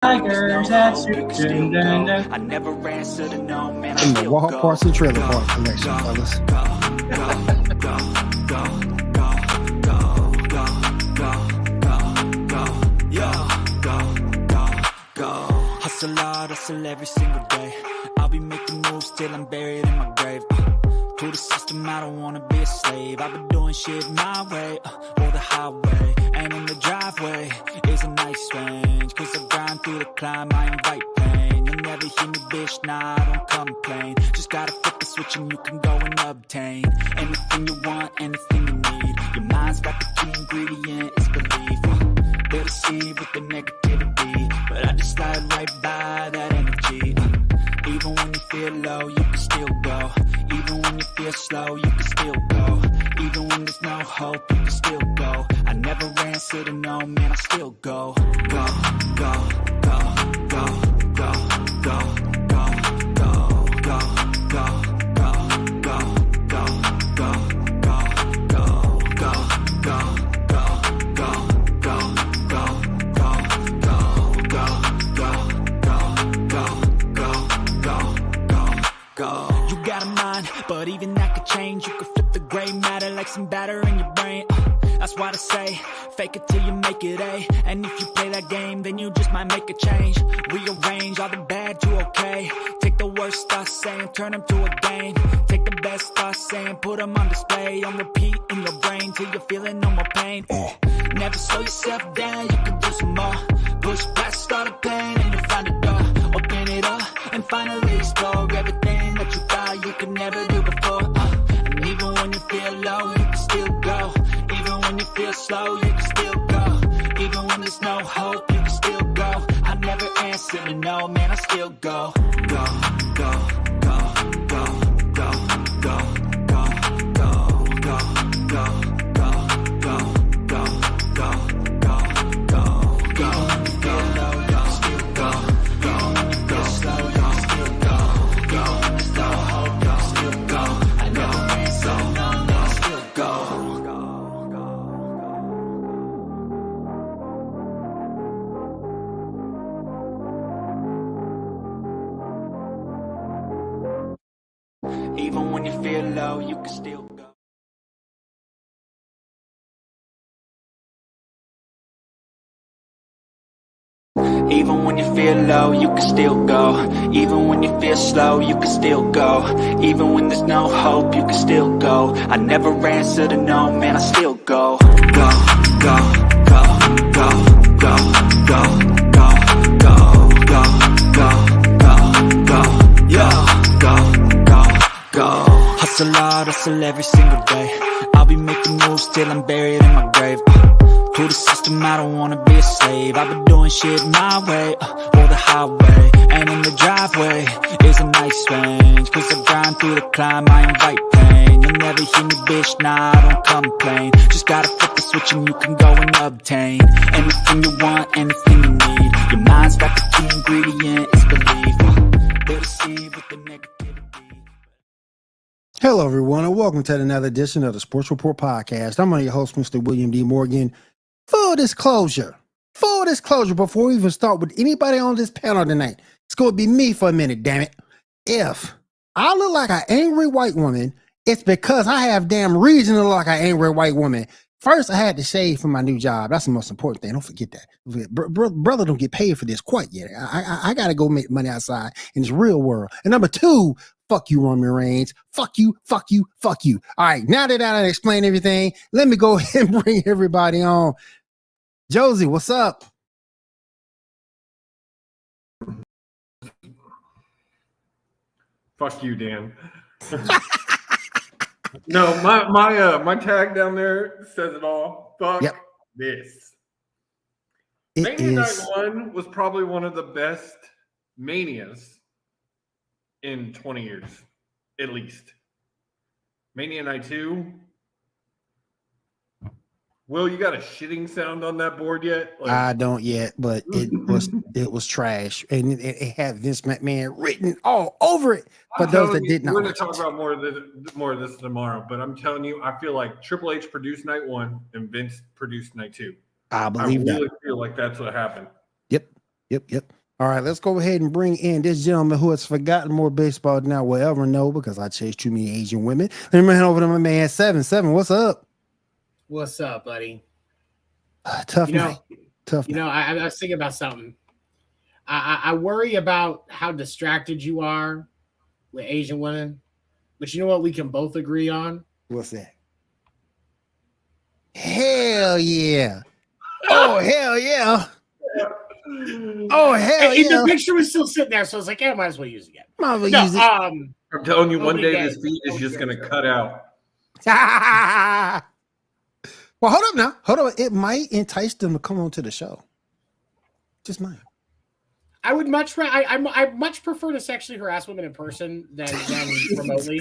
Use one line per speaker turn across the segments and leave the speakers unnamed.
Tigers at I never answer to no man.
In the Walt Parts and Trailer Park collection, fellas.
Hustle hard, hustle every single day. I'll be making moves till I'm buried in my grave. To the system, I don't wanna be a slave. I've been doing shit my way, or the highway. And in the driveway is a nice range. Cause I grind through the climb, I invite pain. You'll never hear me, bitch, nah, I don't complain. Just gotta flip the switch and you can go and obtain anything you want, anything you need. Your mind's got the key ingredient, it's belief. They'll deceive with the negativity, but I just slide right by that energy. Even when you feel low, you can still go. Even when you feel slow, you can still go. Even when there's no hope, you can still go. I never answer to no, man, I still go. Go, go, go, go, go, go, go, go, go, go, go, go, go, go, go, go, go. You got a mind, but even that could change. You could flip the gray matter like some batter in your brain. That's why I say, fake it till you make it A. And if you play that game, then you just might make a change. Rearrange all the bad to okay. Take the worst thoughts saying, turn them to a game. Take the best thoughts saying, put them on display. On repeat in your brain till you're feeling no more pain. Never slow yourself down, you can do some more. Push past all the pain and you'll find a door. Open it up and finally explore everything that you thought you could never do before. And even when you feel low, you can still go. Even when you feel slow, you can still go. Even when there's no hope, you can still go. I never answer to no, man, I still go. Go, go, go, go, go, go, go, go, go, go, go, go, go, go, go, go, go. Even when you feel low, you can still go. Even when you feel slow, you can still go. Even when there's no hope, you can still go. I never answer to no, man, I still go. Even when you feel low, you can still go. Even when you feel low, you can still go. Even when you feel slow, you can still go. Even when there's no hope, you can still go. I never answer to no, man, I still go. Go, go, go, go, go, go, go, go, go, go, go, go, yeah, go, go, go. Hustle hard, hustle every single day. I'll be making moves till I'm buried in my grave. To the system, I don't wanna be a slave. I've been doing shit my way, or the highway. And in the driveway is a nice range. Cause I grind through the climb, I invite pain. You'll never hear me, bitch, nah, I don't complain. Just gotta flip the switch and you can go and obtain anything you want, anything you need. Your mind's got the key ingredient, it's belief. They'll deceive with the negativity.
Hello, everyone, and welcome to another edition of the Sports Report Podcast. I'm one of your hosts, Mr. William D. Morgan. Full disclosure, before we even start with anybody on this panel tonight, it's going to be me for a minute, damn it. If I look like an angry white woman, it's because I have damn reason to look like an angry white woman. First, I had to shave for my new job. That's the most important thing. Don't forget that. Brother don't get paid for this quite yet. I got to go make money outside in this real world. And number two, fuck you, Roman Reigns. Fuck you, fuck you, fuck you. All right, now that I explained everything, let me go ahead and bring everybody on. Josie, what's up?
Fuck you, Dan. No, my tag down there says it all. Fuck this. Mania Night 1 was probably one of the best Manias in 20 years, at least. Mania Night 2. Will, you got a shitting sound on that board yet?
Like, I don't yet, but it was trash, and it had Vince McMahon written all over it. But those that did not,
we're going to talk about more of this tomorrow. But I'm telling you, I feel like Triple H produced Night 1 and Vince produced Night 2.
I believe that.
I really feel like that's what happened.
Yep. Yep. All right, let's go ahead and bring in this gentleman who has forgotten more baseball than I will ever know because I chase too many Asian women. Let me hand over to my man 7-7. What's up?
What's up, buddy?
Tough night.
I was thinking about something. I worry about how distracted you are with Asian women, but you know what we can both agree on?
What's that? Hell yeah. Oh, hell yeah. Oh, hell yeah.
The picture was still sitting there, so I was like, I might as well use it again.
Use it.
I'm telling you, one day this feed is just going to cut out.
Well, hold up now. Hold on. It might entice them to come on to the show. Just might.
I would much prefer to sexually harass women in person than remotely.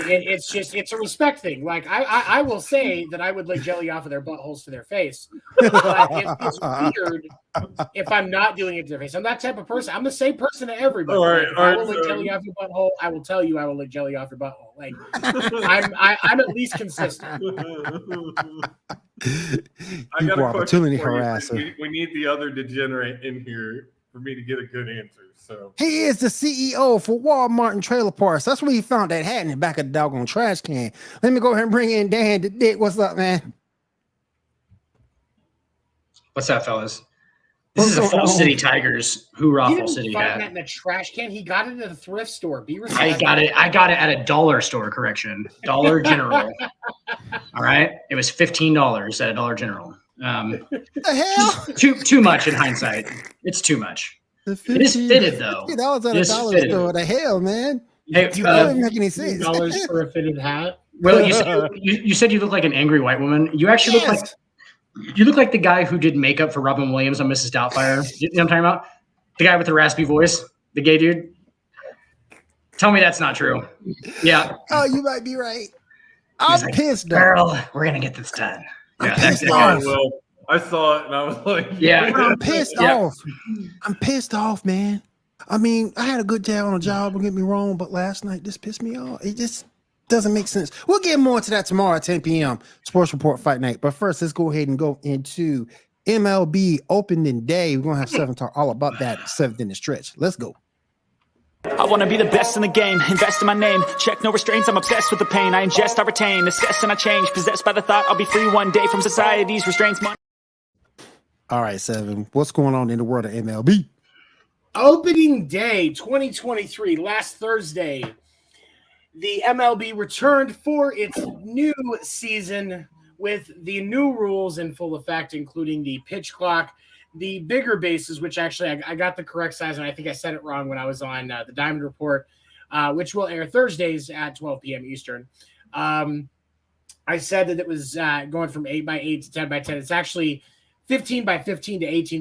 It's a respect thing. Like I will say that I would lick jelly off of their buttholes to their face. But it's weird if I'm not doing it to their face. I'm that type of person. I'm the same person to everybody. I will lick jelly off your butthole. I will tell you I will lick jelly off your butthole. Like I'm at least consistent.
I got a opportunity harasser. We need the other degenerate in here for me to get a good answer. So
he is the CEO for Walmart and Trailer Parks. That's where he found that hat in the back of the doggone trash can. Let me go ahead and bring in Dan the Dick. What's up, man?
What's up, fellas? This is a Fall City Tigers. Hoorah, Fall City hat.
That in the trash can. He got it at a thrift store. Be respectful.
I got it at a dollar store. Correction, Dollar General. All right, it was $15 at a Dollar General.
The hell?
Too much in hindsight. It's too much. It is fitted though.
That was at a dollar store. The hell, man?
Hey,
doesn't make any sense.
$10 for a fitted hat.
Well, you said you look like an angry white woman. You actually look like the guy who did makeup for Robin Williams on Mrs. Doubtfire. You know what I'm talking about? The guy with the raspy voice, the gay dude. Tell me that's not true. Yeah.
Oh, you might be right. I'm pissed, though.
Girl, we're gonna get this done.
Yeah, that's it. Well,
I saw it and I was like,
yeah.
I'm pissed off. I'm pissed off, man. I mean, I had a good day on a job, don't get me wrong, but last night this pissed me off. It just doesn't make sense. We'll get more into that tomorrow at 10 p.m. Sports Report Fight Night. But first, let's go ahead and go into MLB opening day. We're going to have 7 talk all about that 7th in the stretch. Let's go.
I want to be the best in the game, invest in my name, check no restraints, I'm obsessed with the pain, I ingest, I retain, assess and I change, possessed by the thought I'll be free one day from society's restraints.
All right, 7, what's going on in the world of MLB?
Opening day 2023, last Thursday, the MLB returned for its new season with the new rules in full effect, including the pitch clock, the bigger bases, which actually I got the correct size, and I think I said it wrong when I was on the Diamond Report, which will air Thursdays at 12 p.m. Eastern. I said that it was going from 8x8 to 10x10. It's actually 15x15 to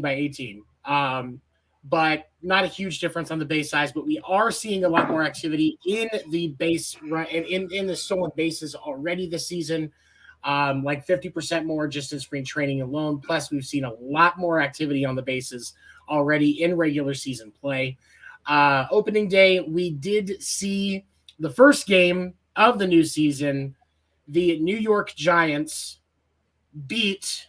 18x18. But not a huge difference on the base size, but we are seeing a lot more activity in the base run and in the stolen bases already this season. Like 50% more just in spring training alone. Plus, we've seen a lot more activity on the bases already in regular season play. Opening day, we did see the first game of the new season. The New York Giants beat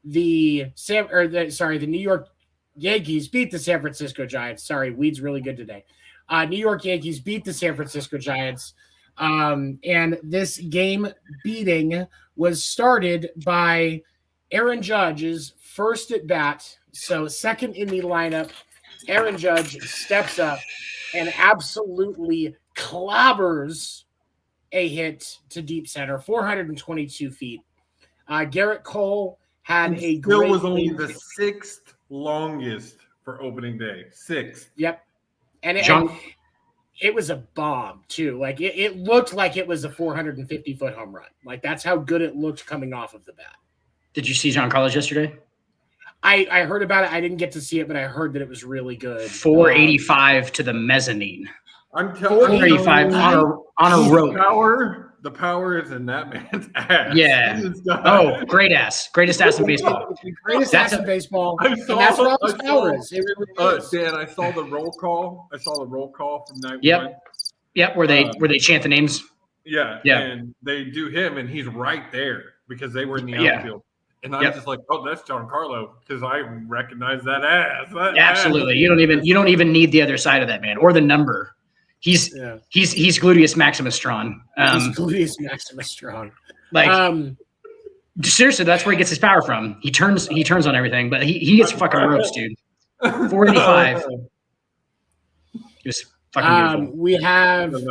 the New York Yankees beat the San Francisco Giants. Sorry, weed's really good today. New York Yankees beat the San Francisco Giants. And this game beating was started by Aaron Judge's first at bat. So second in the lineup, Aaron Judge steps up and absolutely clobbers a hit to deep center, 422 feet. Garrett Cole had a great
was only the 6th longest for opening day. 6th.
Yep. And it was a bomb too. Like it looked like it was a 450-foot home run. Like that's how good it looked coming off of the bat.
Did you see John Carlos yesterday?
I heard about it. I didn't get to see it, but I heard that it was really good.
485 to the mezzanine.
I'm telling you,
485 on a rope.
The power is in that man's ass.
Yeah. Oh, great ass. Greatest ass in baseball.
Greatest ass in baseball. That's what all his power is. It really is.
Dan, I saw the roll call. From night one.
Yep, where they chant the names.
Yeah. And they do him, and he's right there because they were in the outfield. And I'm just like, oh, that's Giancarlo because I recognize that ass.
Absolutely. You don't even need the other side of that, man, or the number. He's gluteus maximus strong.
He's gluteus maximus strong.
Like seriously, that's where he gets his power from. He turns on everything, but he gets fucking ropes, dude. 485. Just fucking beautiful.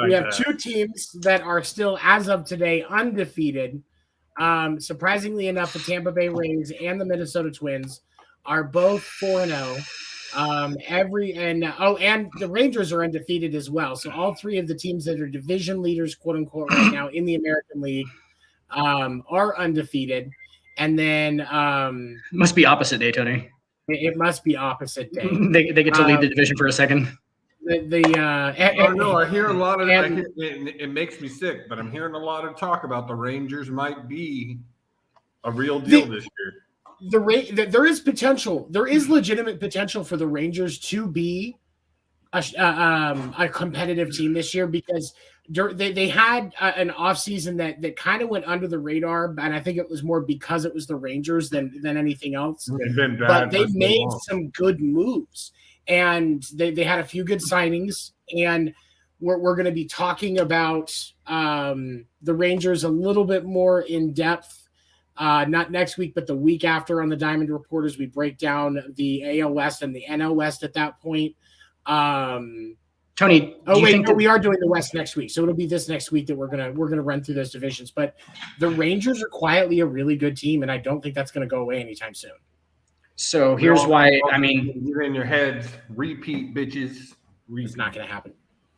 We have two teams that are still, as of today, undefeated. Surprisingly enough, the Tampa Bay Rays and the Minnesota Twins are both 4-0. And the Rangers are undefeated as well. So all three of the teams that are division leaders, quote unquote, right now in the American League, are undefeated. And then
must be opposite day, Tony.
It must be opposite day.
they get to lead the division for a second.
I hear a lot of it makes me sick, but I'm hearing a lot of talk about the Rangers might be a real deal this year.
There is potential. There is legitimate potential for the Rangers to be a competitive team this year because they had an offseason that kind of went under the radar, and I think it was more because it was the Rangers than anything else. But they made some good moves. And they had a few good signings, and we're going to be talking about the Rangers a little bit more in depth, not next week, but the week after on the Diamond Report as we break down the AL West and the NL West at that point.
Tony,
we are doing the West next week, so it'll be this next week that we're gonna run through those divisions. But the Rangers are quietly a really good team, and I don't think that's going to go away anytime soon.
So here's why. I mean,
you're in your heads. Repeat, bitches.
It's not going to happen.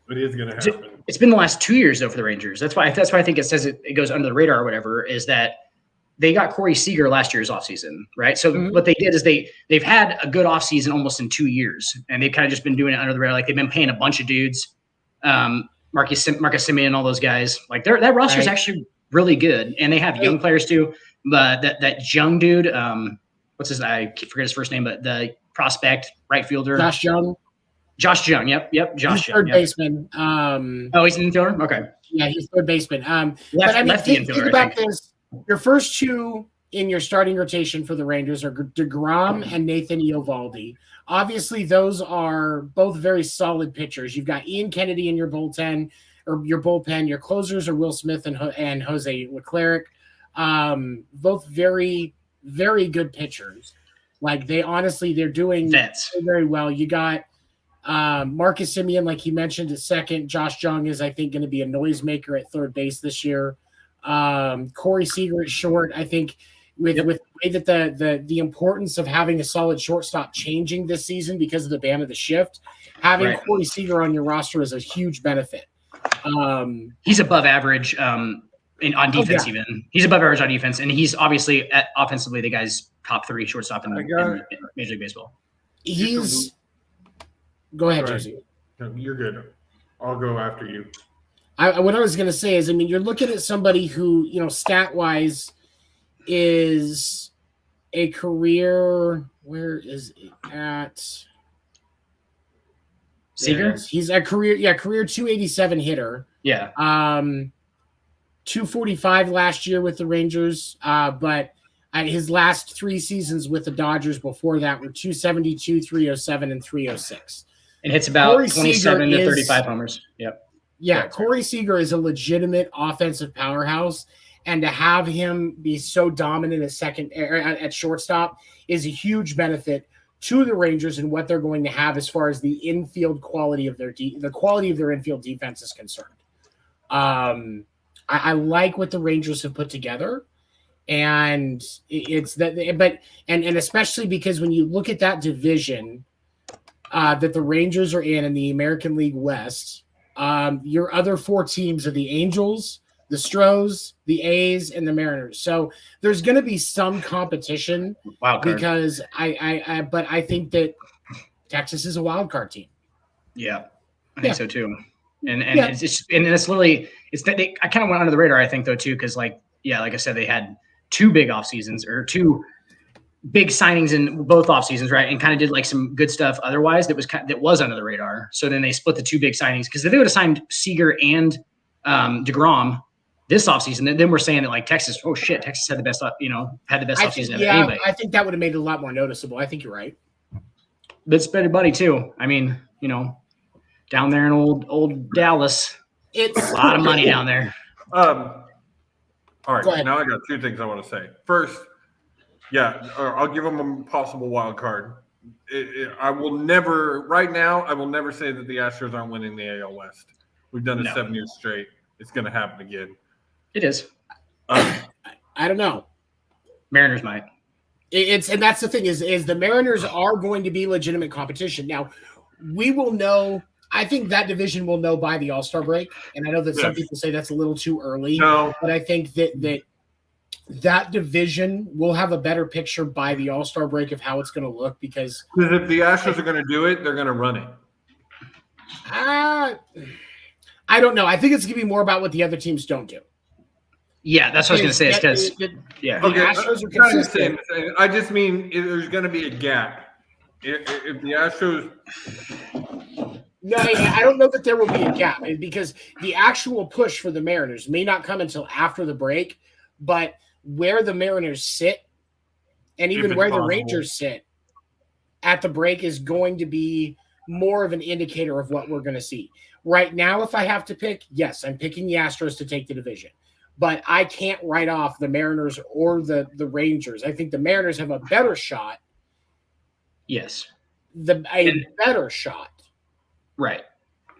It is going to happen.
It's been the last 2 years though for the Rangers. That's why I think it says it goes under the radar or whatever. Is that they got Corey Seager last year's offseason, right? So what they did is they've had a good offseason almost in 2 years, and they've kind of just been doing it under the radar. Like they've been paying a bunch of dudes, Marcus Semien, all those guys. Like that roster is actually really good, and they have young players too. But that young dude. What's his? I forget his first name, but the prospect right fielder,
Josh Jung.
Yep. Josh Jung.
Third baseman.
He's an infielder. Okay.
Yeah, he's third baseman. But I mean, think about this. Your first two in your starting rotation for the Rangers are DeGrom and Nathan Eovaldi. Obviously, those are both very solid pitchers. You've got Ian Kennedy in your bullpen. Your closers are Will Smith and Jose Leclerc. Both very, very good pitchers. Like they're doing very well. You got Marcus Semien, like he mentioned, at second. Josh Jung is, I think, going to be a noisemaker at third base this year. Corey Seager at short. I think with the way that the importance of having a solid shortstop changing this season because of the ban of the shift, having Corey Seager on your roster is a huge benefit.
He's above average. On defense, even he's above average on defense, and he's obviously offensively the guy's top 3 shortstop in Major League Baseball.
Go ahead, Josie.
No, you're good. I'll go after you.
What I was going to say is, I mean, you're looking at somebody who, stat wise, is a career. Where is it at?
Seager.
He's a career 287 hitter.
Yeah.
245 last year with the Rangers, but his last 3 seasons with the Dodgers before that were 272, 307, and 306.
And hits about 27 to 35 homers. Yep.
Yeah, Corey Seager is a legitimate offensive powerhouse, and to have him be so dominant at shortstop is a huge benefit to the Rangers and what they're going to have as far as the infield quality of the quality of their infield defense is concerned. I like what the Rangers have put together, and it's that. But especially because when you look at that division that the Rangers are in the American League West, your other 4 teams are the Angels, the Stros, the A's, and the Mariners. So there's going to be some competition because I think that Texas is a wild card team.
Yeah, I think so too. And it's literally I kind of went under the radar, I think, though, too, because like I said, they had 2 big off seasons or 2 big signings in both off seasons, right? And kind of did like some good stuff otherwise that was under the radar. So then they split the 2 big signings because if they would have signed Seager and DeGrom, this offseason. Then we're saying that like Texas, oh shit, Texas had the best, had the best offseason of anybody.
I think that would have made it a lot more noticeable. I think you're right.
But spending money too. I mean, down there in old Dallas, it's a lot of money down there.
All right, now I got two things I want to say. First, I'll give them a possible wild card. I will never say that the Astros aren't winning the AL West. We've done it 7 years straight. It's going to happen again.
It is.
I don't know.
Mariners might.
And that's the thing is the Mariners are going to be legitimate competition. Now, we will know. I think that division will know by the All-Star break. And I know that some people say that's a little too early.
No.
But I think that division will have a better picture by the All-Star break of how it's going to look because
if the Astros are going to do it, they're going to run it.
I don't know. I think it's going to be more about what the other teams don't do.
Yeah, that's what I was going to say. It's because
okay,
Astros are consistent.
I just mean there's going to be a gap. If the Astros.
No, I don't know that there will be a gap because the actual push for the Mariners may not come until after the break, but where the Mariners sit and even where the Rangers sit at the break is going to be more of an indicator of what we're going to see. Right now, if I have to pick, yes, I'm picking the Astros to take the division, but I can't write off the Mariners or the Rangers. I think the Mariners have a better shot.
Yes.
A better shot.
Right.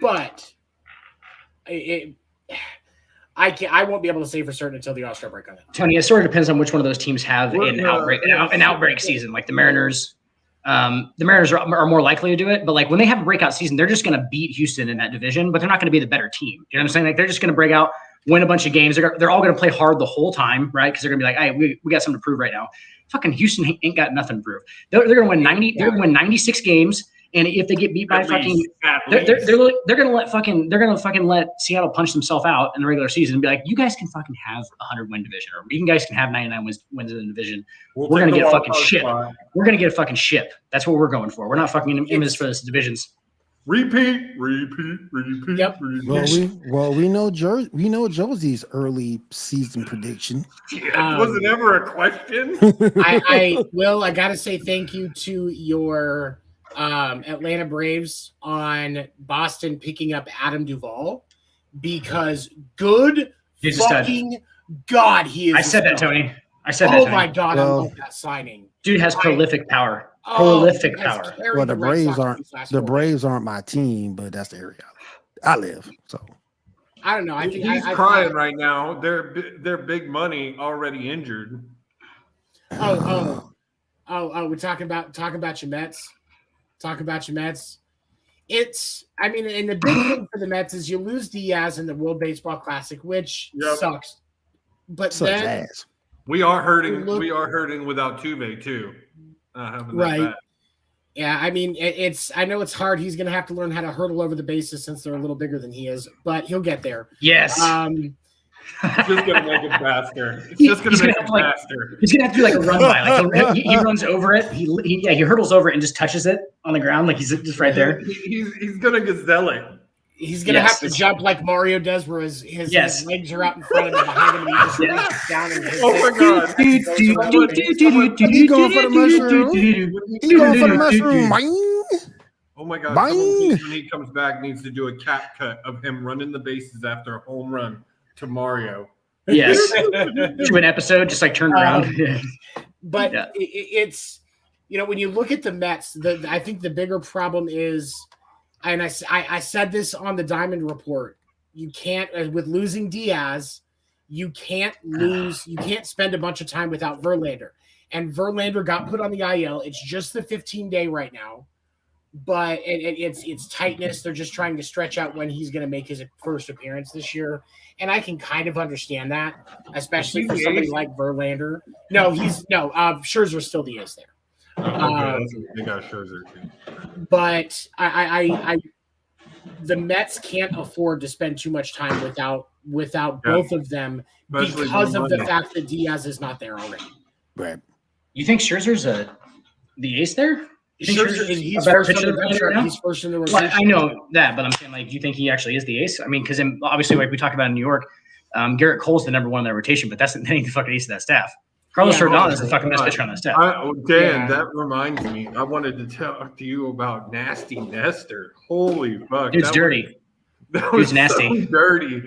But I won't be able to say for certain until the All-Star break on that.
Tony, it sort of depends on which one of those teams have an outbreak season, like the Mariners. The Mariners are more likely to do it, but like when they have a breakout season, they're just going to beat Houston in that division, but they're not going to be the better team. You know what I'm saying? Like they're just going to break out, win a bunch of games. They're all going to play hard the whole time, right? Because they're going to be like, hey, we got something to prove right now. Fucking Houston ain't got nothing to prove. They're going to win 90. They're going to win 96 games. And if they get beat by they're gonna let Seattle punch themselves out in the regular season and be like, you guys can fucking have 100-win division, or you guys can have 99 wins in the division. We're gonna get a fucking ship. We're gonna get a fucking ship. That's what we're going for. We're not fucking in this for this divisions.
Repeat.
Yep.
We know Josie's early season prediction.
Was it ever a question?
I gotta say thank you to your Atlanta Braves on Boston picking up Adam Duvall because fucking God, he is.
I said that, Tony.
Oh my God, I love that signing.
Dude has prolific power. Prolific power.
Well, the Braves aren't my team, but that's the area I live. So
I don't know. I think
he's crying right now. They're big money already injured.
Oh, we're talking about your Mets. Talk about your Mets. And the big thing for the Mets is you lose Diaz in the World Baseball Classic, which sucks. But then
we are hurting. We are hurting without Tuve too.
Right. Yeah, I know it's hard. He's going to have to learn how to hurdle over the bases since they're a little bigger than he is, but he'll get there.
Yes.
It's just going to make it faster. He's going to
have to do like a run by. Like he runs over it. He hurdles over it and just touches it on the ground. Like he's just right there.
He's going to gazelle it.
He's going to have to jump like Mario does where his legs are out in front of him behind him and he just reaches down and hits
my God.
He's going for the mushroom. He's going for the mushroom.
Oh my God. Someone, when he comes back, needs to do a cap cut of him running the bases after a home run to Mario.
Yes. To an episode, just like turned around.
But it's, when you look at the Mets, I think the bigger problem is, and I said this on the Diamond Report, you can't, with losing Diaz, you can't spend a bunch of time without Verlander. And Verlander got put on the IL. It's just the 15-day right now. But it's tightness. They're just trying to stretch out when he's going to make his first appearance this year. And I can kind of understand that, especially for somebody like Verlander. Scherzer still the ace there.
They got Scherzer too.
But the Mets can't afford to spend too much time without both of them because of the fact that Diaz is not there already.
Right.
You think Scherzer's the ace there?
He's first in the rotation.
Well, I know that, but I'm saying, like, do you think he actually is the ace? I mean, because obviously, like we talked about in New York, Garrett Cole's the number one in their rotation, but that ain't the fucking ace of that staff. Carlos Rodon is the fucking best pitcher on that staff.
Dan, that reminds me. I wanted to talk to you about Nasty Nestor. Holy fuck.
Dude's dirty. Dude's nasty.
So dirty.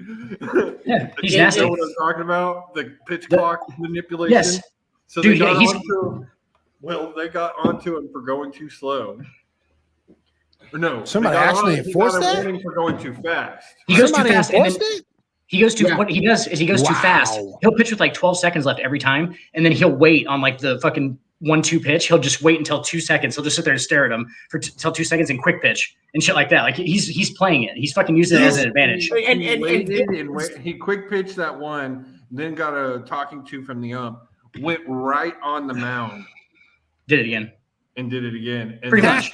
Yeah, he's nasty.
You know what I'm talking about? The pitch clock manipulation?
Yes.
So
Dude,
they got onto him for going too slow. Or no.
Somebody actually enforced that?
For going too fast.
He goes too fast. He goes too.
Yeah.
What he does is he goes too fast. He'll pitch with like 12 seconds left every time, and then he'll wait on like the fucking 1-2 pitch. He'll just wait until 2 seconds. He'll just sit there and stare at him for till 2 seconds and quick pitch and shit like that. Like he's playing it. He's fucking using it as an advantage.
He quick pitched that one, then got a talking to from the ump, went right on the mound,
Did it again.
and did it again. And
Pretty much.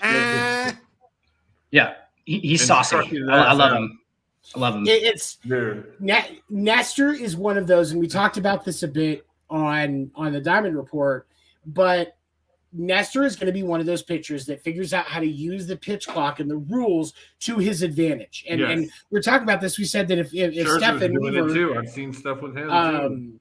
Yeah, he's saucy. I love him. I love him.
Nestor is one of those, and we talked about this a bit on the Diamond Report, but Nestor is going to be one of those pitchers that figures out how to use the pitch clock and the rules to his advantage. And we're talking about this. We said that if Stephen Weaver,
too. I've seen stuff with him too.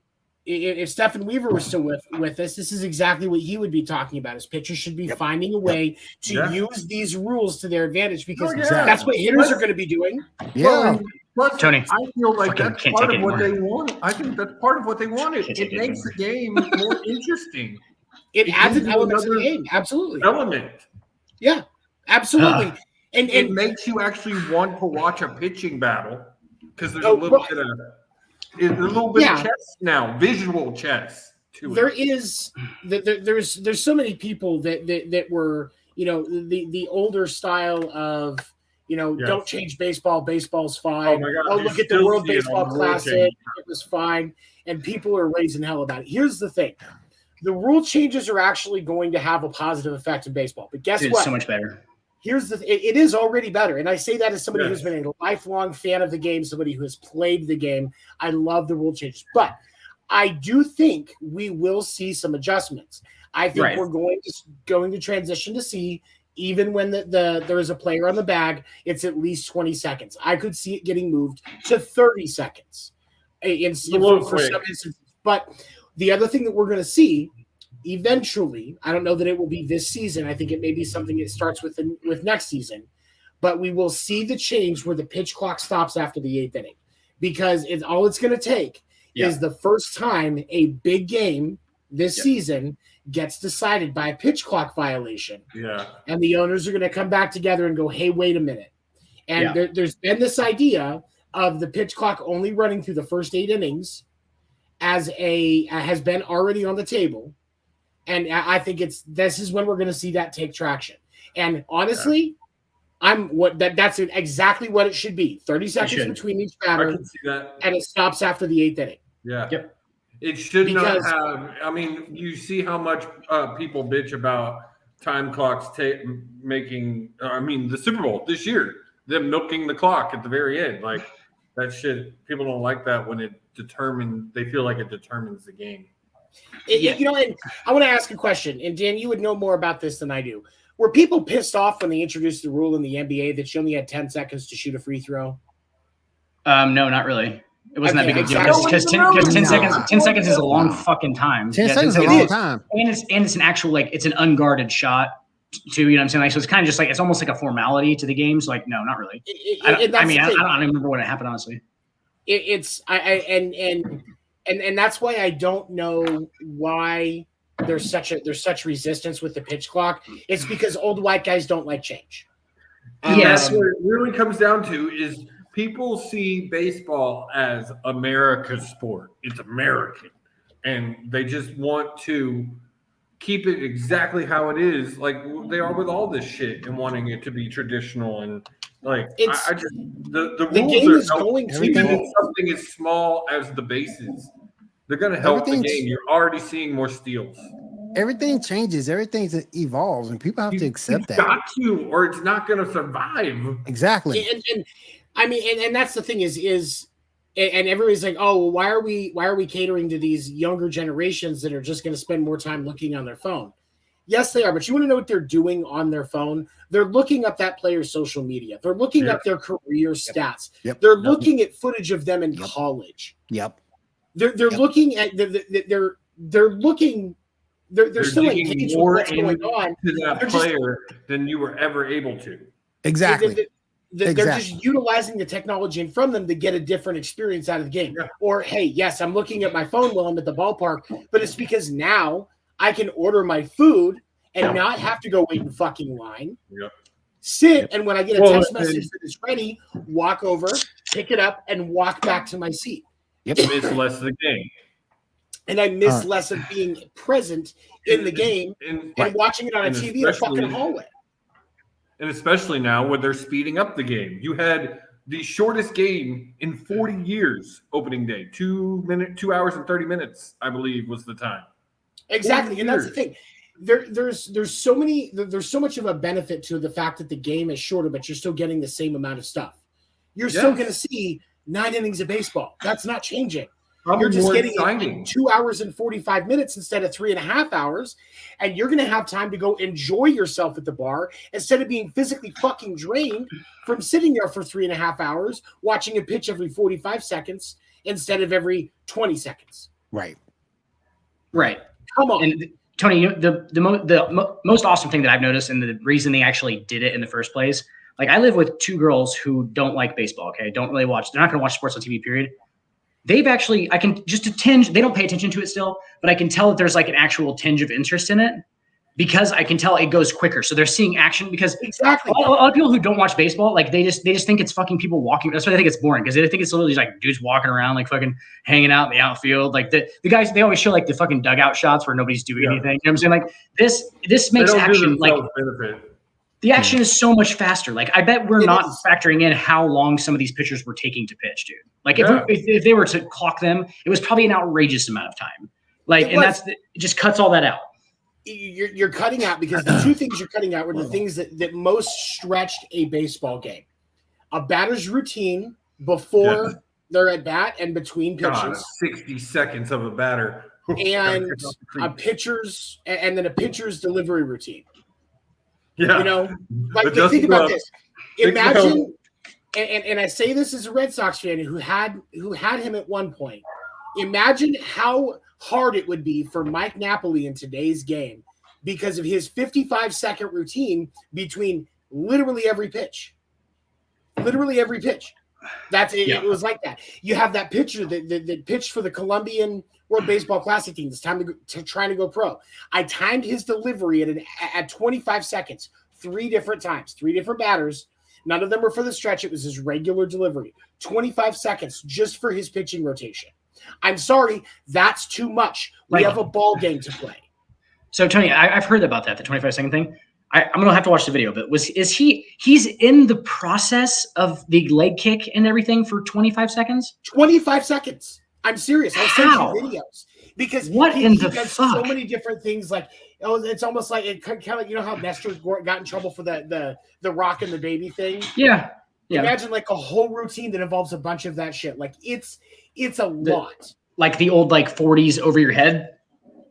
If Stephen Weaver was still with us, this is exactly what he would be talking about. His pitchers should be finding a way to use these rules to their advantage because that's what hitters are going to be doing.
Yeah.
Plus,
Tony,
I feel like that's part of what
anymore.
they want. I think that's part of what they wanted. It makes the game more interesting.
It adds an element to the game. Absolutely.
Element.
Yeah, absolutely. And
it makes you actually want to watch a pitching battle because there's a little bit of chess now, visual chess to
there
it.
Is there's so many people that were, you know, the older style of, you know, don't change baseball. Baseball's fine.
Oh,
look at the World Baseball Classic. It was fine. And people are raising hell about it. Here's the thing. The rule changes are actually going to have a positive effect in baseball. But guess what?
It's so much better.
Here's it is already better. And I say that as somebody who's been a lifelong fan of the game, somebody who has played the game. I love the rule changes. But I do think we will see some adjustments. I think we're going to transition to see, even when there is a player on the bag, it's at least 20 seconds. I could see it getting moved to 30 seconds for some instances. But the other thing that we're going to see eventually, I don't know that it will be this season. I think it may be something that starts with next season. But we will see the change where the pitch clock stops after the 8th inning, because all it's going to take is the first time a big game this season gets decided by a pitch clock violation. Yeah. And the owners are going to come back together and go, hey, wait a minute. And there's been this idea of the pitch clock only running through the first 8 innings has been already on the table. And I think this is when we're going to see that take traction. And honestly, that's exactly what it should be. 30 seconds between each batter, and it stops after the 8th inning.
Yeah. Yep. It should not have. I mean, you see how much people bitch about time clocks making. I mean, the Super Bowl this year, them milking the clock at the very end, like that shit. People don't like that when they feel like it determines the game.
You know, and I want to ask a question, and Dan, you would know more about this than I do. Were people pissed off when they introduced the rule in the NBA that you only had 10 seconds to shoot a free throw?
No, not really. It wasn't that big a deal because 10 seconds is a long fucking time.
10 seconds is a long time.
And it's an actual, like, it's an unguarded shot too, you know what I'm saying? Like, so it's kind of just like, it's almost like a formality to the games. Like, no, not really. I don't remember when it happened, honestly.
And that's why I don't know why there's such resistance with the pitch clock. It's because old white guys don't like change.
That's what it really comes down to is people see baseball as America's sport. It's American. And they just want to keep it exactly how it is, like they are with all this shit, and wanting it to be traditional. And like, the rules are going to be something as small as the bases. They're going to help the game. You're already seeing more steals. Everything changes. Everything evolves, and people have to accept that. Got to, or it's not going to survive. Exactly.
And I mean, and that's the thing is, and everybody's like, oh, well, why are we catering to these younger generations that are just going to spend more time looking on their phone? Yes, they are. But you want to know what they're doing on their phone? They're looking up that player's social media. They're looking up their career stats.
Yep.
They're looking at footage of them in college.
Yep.
They're looking at they're looking. They're still engaged with what's going on
to that player than you were ever able to.
Exactly.
They're just utilizing the technology in front of them to get a different experience out of the game. Yeah. Or, hey, yes, I'm looking at my phone while I'm at the ballpark, but it's because now I can order my food and not have to go wait in fucking line.
Yep.
Sit, and when I get a text message that it's ready, walk over, pick it up, and walk back to my seat.
Yep. Miss less of the game.
And I miss less of being present in the game and watching it on a TV in a fucking hallway.
And especially now when they're speeding up the game. You had the shortest game in 40 years opening day. 2 hours and 30 minutes, I believe, was the time.
Exactly. And that's the thing. There's so much of a benefit to the fact that the game is shorter, but you're still getting the same amount of stuff. You're still going to see 9 innings of baseball. That's not changing. You're just getting it in 2 hours and 45 minutes instead of 3.5 hours. And you're going to have time to go enjoy yourself at the bar instead of being physically fucking drained from sitting there for 3.5 hours, watching a pitch every 45 seconds instead of every 20 seconds.
Right.
Come on.
And Tony, the most awesome thing that I've noticed, and the reason they actually did it in the first place, like I live with 2 girls who don't like baseball, okay? Don't really watch. They're not going to watch sports on TV, period. They've actually, I can just a tinge, they don't pay attention to it still, but I can tell that there's like an actual tinge of interest in it because I can tell it goes quicker. So they're seeing action because
exactly
a lot of people who don't watch baseball, like they just think it's fucking people walking. That's why they think it's boring because they think it's literally like dudes walking around, like fucking hanging out in the outfield. Like the guys, they always show like the fucking dugout shots where nobody's doing anything. You know what I'm saying? Like this makes action like benefit. The action is so much faster. Like I bet we're not factoring in how long some of these pitchers were taking to pitch, dude. Like if they were to clock them, it was probably an outrageous amount of time. Like, and it just cuts all that out.
You're cutting out because the 2 things you're cutting out were the things that most stretched a baseball game: a batter's routine before they're at bat and between pitches,
60 seconds of a batter,
and a pitcher's delivery routine.
Yeah.
You know, like think about this. Imagine, and I say this as a Red Sox fan who had him at one point. Imagine how hard it would be for Mike Napoli in today's game because of his 55-second routine between literally every pitch. Literally every pitch. That's it. It was like that. You have that pitcher that pitched for the Colombian World Baseball Classic team. It's time to trying to go pro. I timed his delivery at 25 seconds, 3 different times, 3 different batters. None of them were for the stretch. It was his regular delivery. 25 seconds just for his pitching rotation. I'm sorry, that's too much. We have a ball game to play.
So Tony, I've heard about that, the 25-second thing. I'm gonna have to watch the video, but he's in the process of the leg kick and everything for 25 seconds?
25 seconds. I'm serious. I'll send you videos because he does so many different things. Like, it's almost like it kind of like, you know how Nestor got in trouble for the rock and the baby thing.
Yeah.
Imagine like a whole routine that involves a bunch of that shit. Like it's a lot.
Like the old like 40s over your head.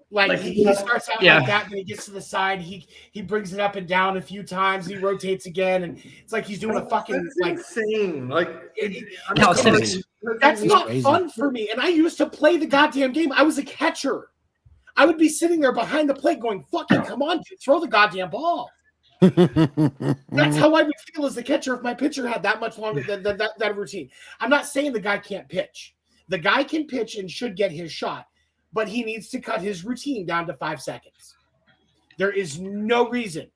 Like he starts out like that, then he gets to the side. He brings it up and down a few times. He rotates again, and it's like he's doing a fucking
insane. Like
that's not fun for me. And I used to play the goddamn game. I was a catcher. I would be sitting there behind the plate going, "Fucking come on, dude, throw the goddamn ball." That's how I would feel as the catcher if my pitcher had that much longer that routine. I'm not saying the guy can't pitch. The guy can pitch and should get his shot. But he needs to cut his routine down to 5 seconds. There is no reason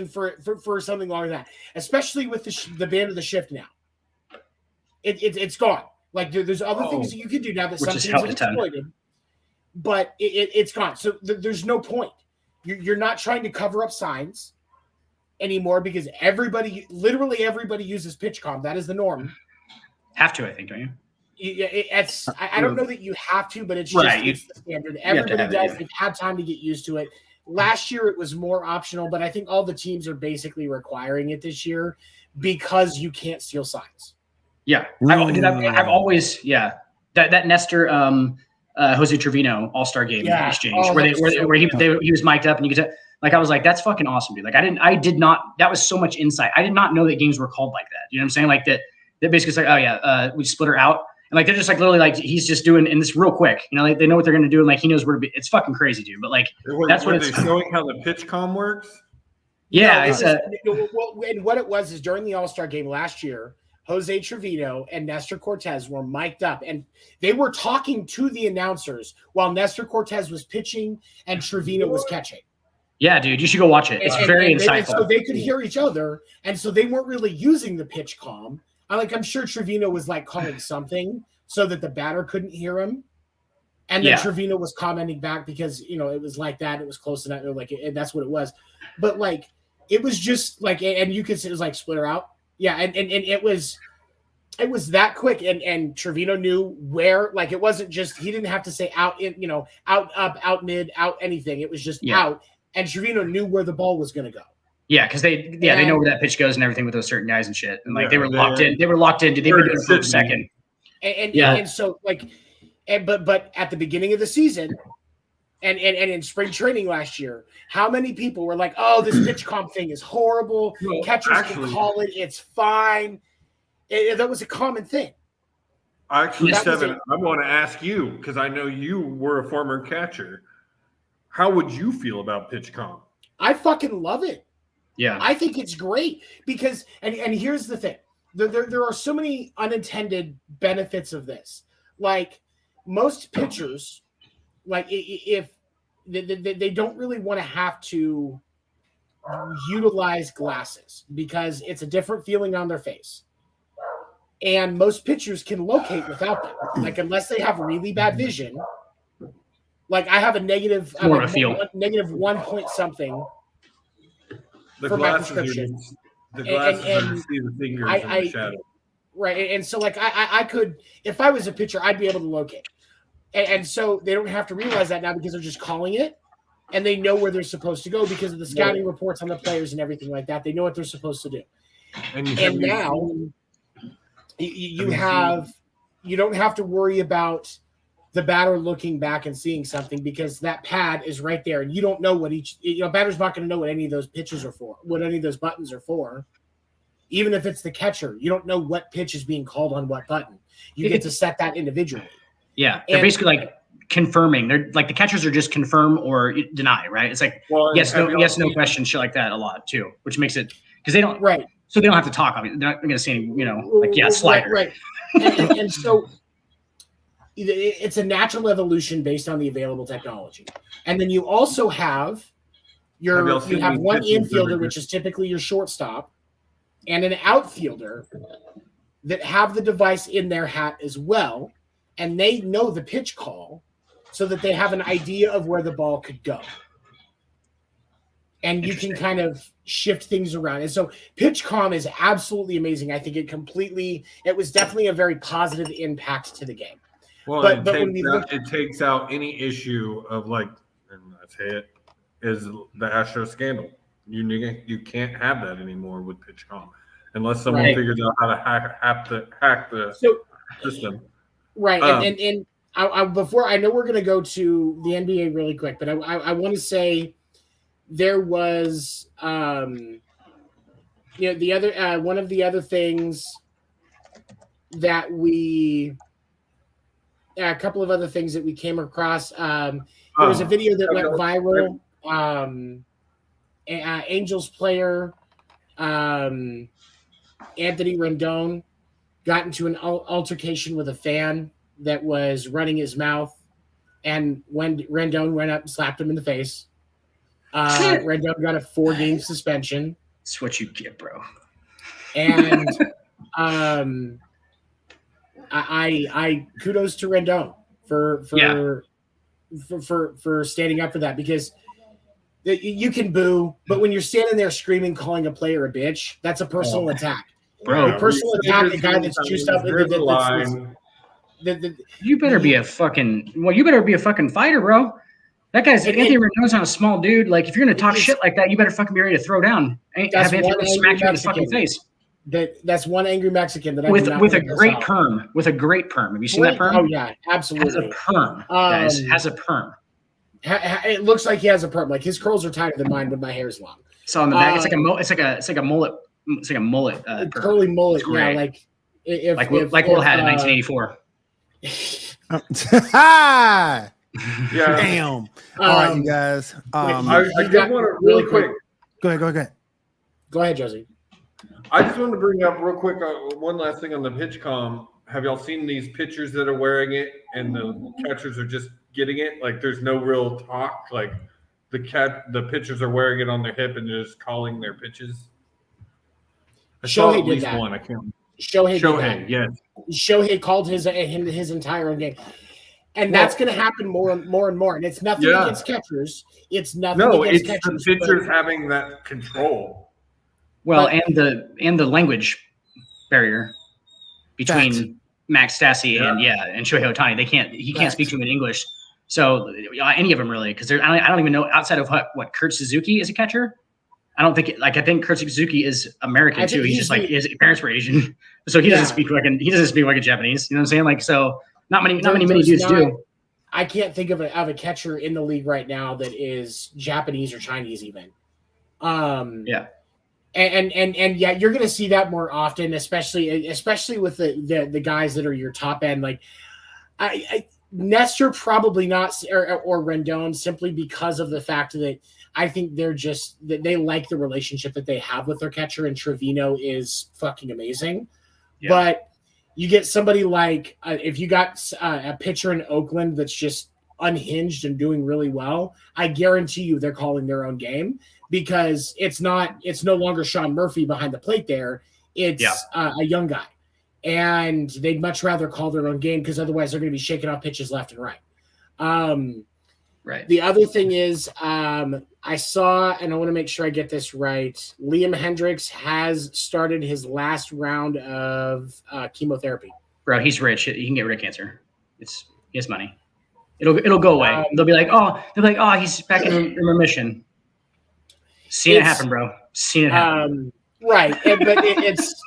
for something like that, especially with the ban of the shift now. It's gone. Like there's other things that you can do now that some teams have exploited, but it's gone. So there's no point. You're not trying to cover up signs anymore because literally everybody uses PitchCom. That is the norm.
Have to, I think, don't you?
I don't know that you have to, but it's just it's the standard. Everybody does. They've had time to get used to it. Last year, it was more optional, but I think all the teams are basically requiring it this year because you can't steal signs.
Yeah. I've always, that Nestor, Jose Trevino All-Star Game exchange where he was mic'd up and you could tell, like, I was like, that's fucking awesome, dude. Like, I did not, that was so much insight. I did not know that games were called like that. You know what I'm saying? Like that basically it's like, oh yeah, we split her out. And like, they're just like, literally like, he's just doing, and this real quick, you know, like, they know what they're going to do. And like, he knows where to be. It's fucking crazy, dude. But like, that's what it's
showing how the pitch comm works.
Yeah.
And what it was is during the All-Star Game last year, Jose Trevino and Nestor Cortez were mic'd up and they were talking to the announcers while Nestor Cortez was pitching and Trevino was catching.
Yeah, dude, you should go watch it. It's very insightful.
So they could hear each other, and so they weren't really using the pitch comm. I'm sure Trevino was like calling something so that the batter couldn't hear him. And then Trevino was commenting back because, you know, it was like that. It was close enough. Like, and that's what it was. But like, it was just like, and you could say it was like split her out. Yeah. And it was that quick. And Trevino knew where, like, it wasn't just, he didn't have to say out in, you know, out, up, out, mid, out, anything. It was just out. And Trevino knew where the ball was going to go. Yeah,
because they know where that pitch goes and everything with those certain guys and shit. And like they were locked in. They were locked in. They've been doing it for a second.
And so like, but at the beginning of the season, and in spring training last year, how many people were like, "Oh, this pitch comp thing is horrible. Catchers can call it. It's fine." That was a common thing.
Actually, Seven, I want to ask you because I know you were a former catcher. How would you feel about pitch comp?
I fucking love it.
Yeah,
I think it's great because, and here's the thing: there are so many unintended benefits of this. Like most pitchers, like if they don't really want to have to utilize glasses because it's a different feeling on their face, and most pitchers can locate without them. Like unless they have really bad vision. Like I have a negative, negative 1 point something.
The
for my prescription.
The glasses see the fingers in the shadow.
Right. And so like I could, if I was a pitcher, I'd be able to locate. And so they don't have to realize that now because they're just calling it and they know where they're supposed to go because of the scouting reports on the players and everything like that. They know what they're supposed to do. And now you don't have to worry about the batter looking back and seeing something because that pad is right there and you don't know what batter's not going to know what any of those pitches are for, what any of those buttons are for. Even if it's the catcher, you don't know what pitch is being called on what button. You get to set that individually.
Yeah. They're basically like confirming. They're like the catchers are just confirm or deny, right? It's like yes, no question, shit like that a lot too, which makes it because they don't so they don't have to talk. I mean, they're not going to say any, slider.
Right. and so it's a natural evolution based on the available technology. And then you also have you have one infielder, which is typically your shortstop, and an outfielder that have the device in their hat as well. And they know the pitch call so that they have an idea of where the ball could go. And you can kind of shift things around. And so pitch comm is absolutely amazing. I think it was definitely a very positive impact to the game.
Well, it takes out any issue of like, and I say it, is the Astro scandal. You can't have that anymore with pitch comm unless someone figures out how to hack the system.
Right. And before I know we're going to go to the NBA really quick, but I want to say there was the other one of the other things that a couple of other things that we came across. There was a video that went viral. Angels player Anthony Rendon got into an altercation with a fan that was running his mouth, and when Rendon went up and slapped him in the face, Rendon got a 4-game suspension.
That's what you get, bro.
And I kudos to Rendon for standing up for that because you can boo, but when you're standing there screaming, calling a player a bitch, that's a personal attack.
Bro,
a personal attack, the guy that's juiced up.
You better be a fucking fighter, bro. That guy's Anthony Rendon's not a small dude. Like if you're gonna talk shit like that, you better fucking be ready to throw down. Have Anthony smack you in the fucking face.
That's one angry Mexican that I
with a great perm. With a great perm. Have you seen that perm?
Oh yeah, absolutely.
Has a perm, guys. Has a perm.
It looks like he has a perm. Like his curls are tighter than mine, but my hair is long.
So on the back, it's like a mullet. It's like a mullet.
Curly mullet. Yeah, like
Will had in 1984.
Yeah.
Damn. All right, you guys.
I did want to really quick.
Go ahead.
Go ahead, Josie.
I just wanted to bring up real quick one last thing on the PitchCom. Have y'all seen these pitchers that are wearing it and the catchers are just getting it? Like there's no real talk. Like the pitchers are wearing it on their hip and just calling their pitches. I saw at least one. I can't. Shohei, yes.
Shohei called his entire game. And that's going to happen more and more. And it's nothing against catchers. It's nothing against catchers.
No, it's the pitchers having that control.
Well, and the language barrier between Max Stassi and Shohei Ohtani. He can't speak to him in English. So any of them really, because I don't even know outside of what Kurt Suzuki is a catcher. I think Kurt Suzuki is American too. He's just like his parents were Asian, so he doesn't speak like a Japanese. You know what I'm saying? Like so. Not many dudes do.
I can't think of a catcher in the league right now that is Japanese or Chinese even. And you're going to see that more often, especially with the guys that are your top end. Like Nestor probably not, or Rendon, simply because of the fact that I think that they like the relationship that they have with their catcher, and Trevino is fucking amazing. Yeah. But you get somebody like if you got a pitcher in Oakland that's just unhinged and doing really well, I guarantee you they're calling their own game, because it's no longer Sean Murphy behind the plate there. It's a young guy, and they'd much rather call their own game, because otherwise they're going to be shaking off pitches left and right.
Right.
The other thing is, I saw, and I want to make sure I get this right, Liam Hendriks has started his last round of chemotherapy.
Bro, he's rich. He can get rid of cancer. He has money. It'll go away. They'll be like, oh, he's back in remission. Seen it happen, bro. Seen it happen.
Right. But it's,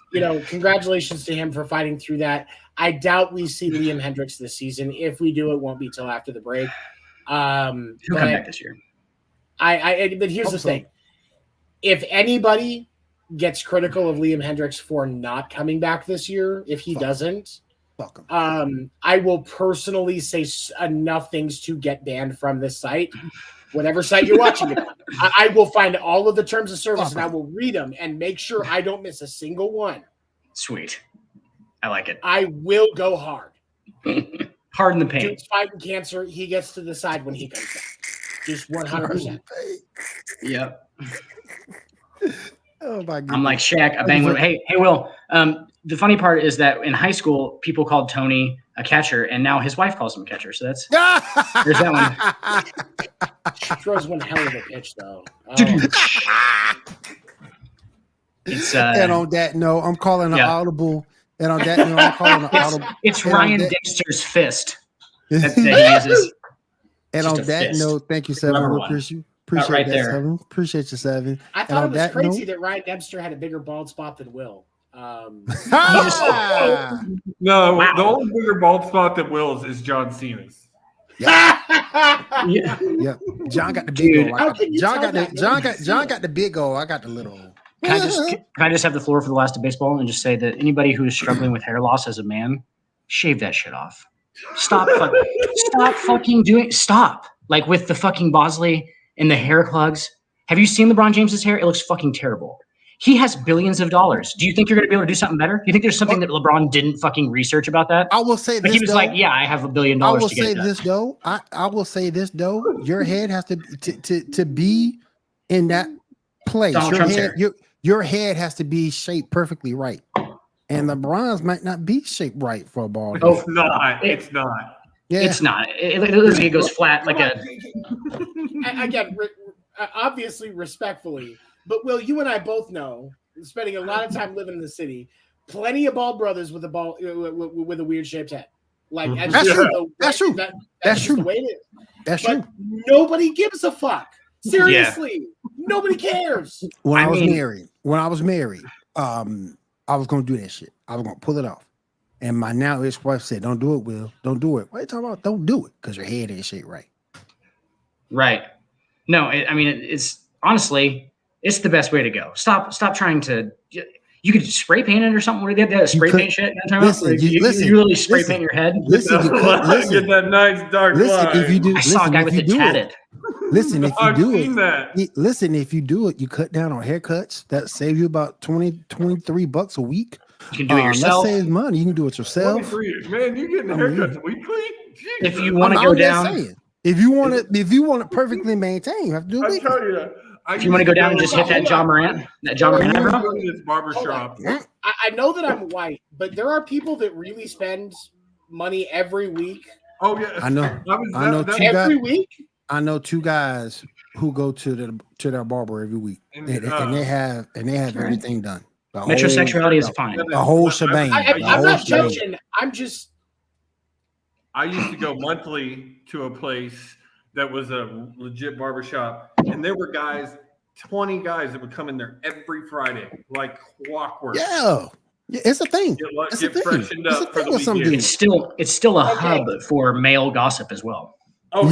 congratulations to him for fighting through that. I doubt we see Liam Hendriks this season. If we do, it won't be till after the break.
He'll come back this year.
But here's the thing. If anybody gets critical of Liam Hendriks for not coming back this year, if he doesn't, I will personally say enough things to get banned from this site, whatever site you're watching it on. I will find all of the terms of service and I will read them and make sure I don't miss a single one.
Sweet. I like it.
I will go hard.
Hard in the paint.
Dude's fighting cancer. He gets to decide when he comes back. Just 100%.
Yep.
Oh my God.
I'm like Shaq. I bang. Hey, Will. The funny part is that in high school, people called Tony a catcher, and now his wife calls him a catcher. So there's that
one. She throws one hell of a pitch, though.
It's
and on that note, I'm calling an audible. And on that note, I'm calling an audible.
It's Ryan Dexter's fist that he uses.
And on that note, thank you, Seven. Appreciate
right
that,
there.
Seven. Appreciate you, Seven.
I thought it was crazy that Ryan Dempster had a bigger bald spot than Will.
No, the only bigger bald spot that Will's is John Cena's.
Yeah. John got the big O. John got the big O. I got the little O.
Can I just have the floor for the last of baseball and just say that anybody who is struggling with hair loss as a man, shave that shit off. Stop fucking doing. Stop. Like with the fucking Bosley and the hair plugs. Have you seen LeBron James's hair? It looks fucking terrible. He has billions of dollars. Do you think you're going to be able to do something better? Do you think there's something that LeBron didn't fucking research about that?
I will say this.
He was like, "Yeah, I have $1 billion to get it done."
I will say this though. Your head has to be in that place. Your head has to be shaped perfectly right. And LeBron's might not be shaped right for a ball.
Oh, it's not. It's not.
Yeah.
It's not. It goes flat like a.
Again, obviously, respectfully, but Will, you and I both know, spending a lot of time living in the city, plenty of bald brothers with a weird shaped head. Like
that's true. That's true.
That's true. The way it is.
That's true.
Nobody gives a fuck. Seriously, nobody cares.
When I was married, I was gonna do that shit. I was gonna pull it off. And my now ex-wife said, "Don't do it, Will. Don't do it." What are you talking about? Don't do it because your head ain't shit right.
Right. No, it's honestly, it's the best way to go. Stop trying to. You could spray paint it or something. What did that spray paint shit? You literally spray paint your head.
Listen,
get that nice dark line.
If you do,
I saw a guy with it tatted.
Listen, if you do it,
that.
Listen, if you do it, you cut down on haircuts. That saves you about $23 a week.
You can do it yourself.
That saves money. You can do it yourself.
23. Man, you getting haircuts weekly? Jesus.
If you want to go down,
if you want it perfectly maintained, you have to do it.
I tell you.
If you want to go down and just hit that John Morant, bro.
This barbershop.
I know that I'm white, but there are people that really spend money every week.
Oh yeah,
I know.
Every week.
I know two guys who go to their barber every week, and they have everything done.
Metrosexuality is fine.
The whole shebang.
I'm not judging. I'm just.
I used to go monthly to a place that was a legit barbershop, and there were 20 guys that would come in there every Friday, like clockwork.
Yeah, it's a thing.
Get freshened up for the weekend.
It's still a hub for male gossip as well.
Oh,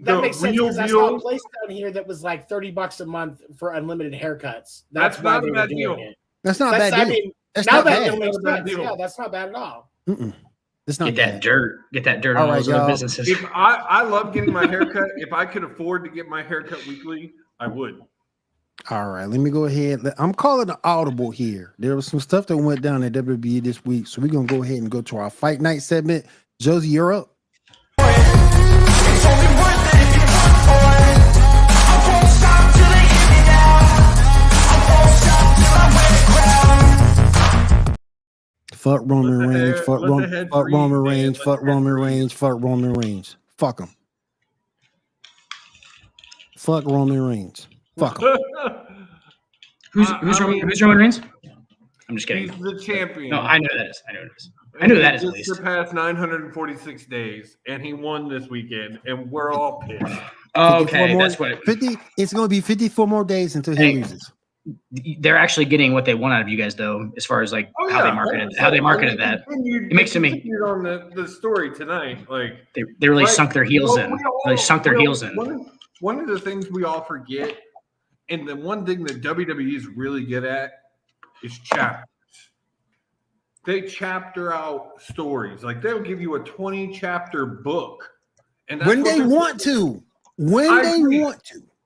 that makes sense because I saw a place down here that was like $30 a month for unlimited haircuts. That's
not a bad deal.
That's not a bad deal.
I mean,
that's
now
not
that
bad.
deal makes sense. Yeah, that's not bad at all.
It's not
Get that dirt on those other businesses.
If I love getting my haircut. If I could afford to get my haircut weekly, I would.
All right, let me go ahead. I'm calling an audible here. There was some stuff that went down at WWE this week, so we're gonna go ahead and go to our Fight Night segment. Josie, you're up. Fuck Roman Reigns. Fuck Roman Reigns. Fuck Roman Reigns. Fuck Roman Reigns. Fuck him. Fuck Roman Reigns. Fuck him.
Who's Roman Reigns? I'm just kidding.
He's the champion.
No, I know that is. I know that is at least.
Surpassed 946 days, and he won this weekend, and we're all pissed.
Okay, that's what
50. It's going to be 54 more days until he loses.
They're actually getting what they want out of you guys, though, as far as like how they marketed that. It makes to me
on the story tonight, like
they really sunk their heels in. They sunk their heels in.
One of the things we all forget, and the one thing that WWE is really good at, is chapters. They chapter out stories. Like they'll give you a 20-chapter book, and
when they want to,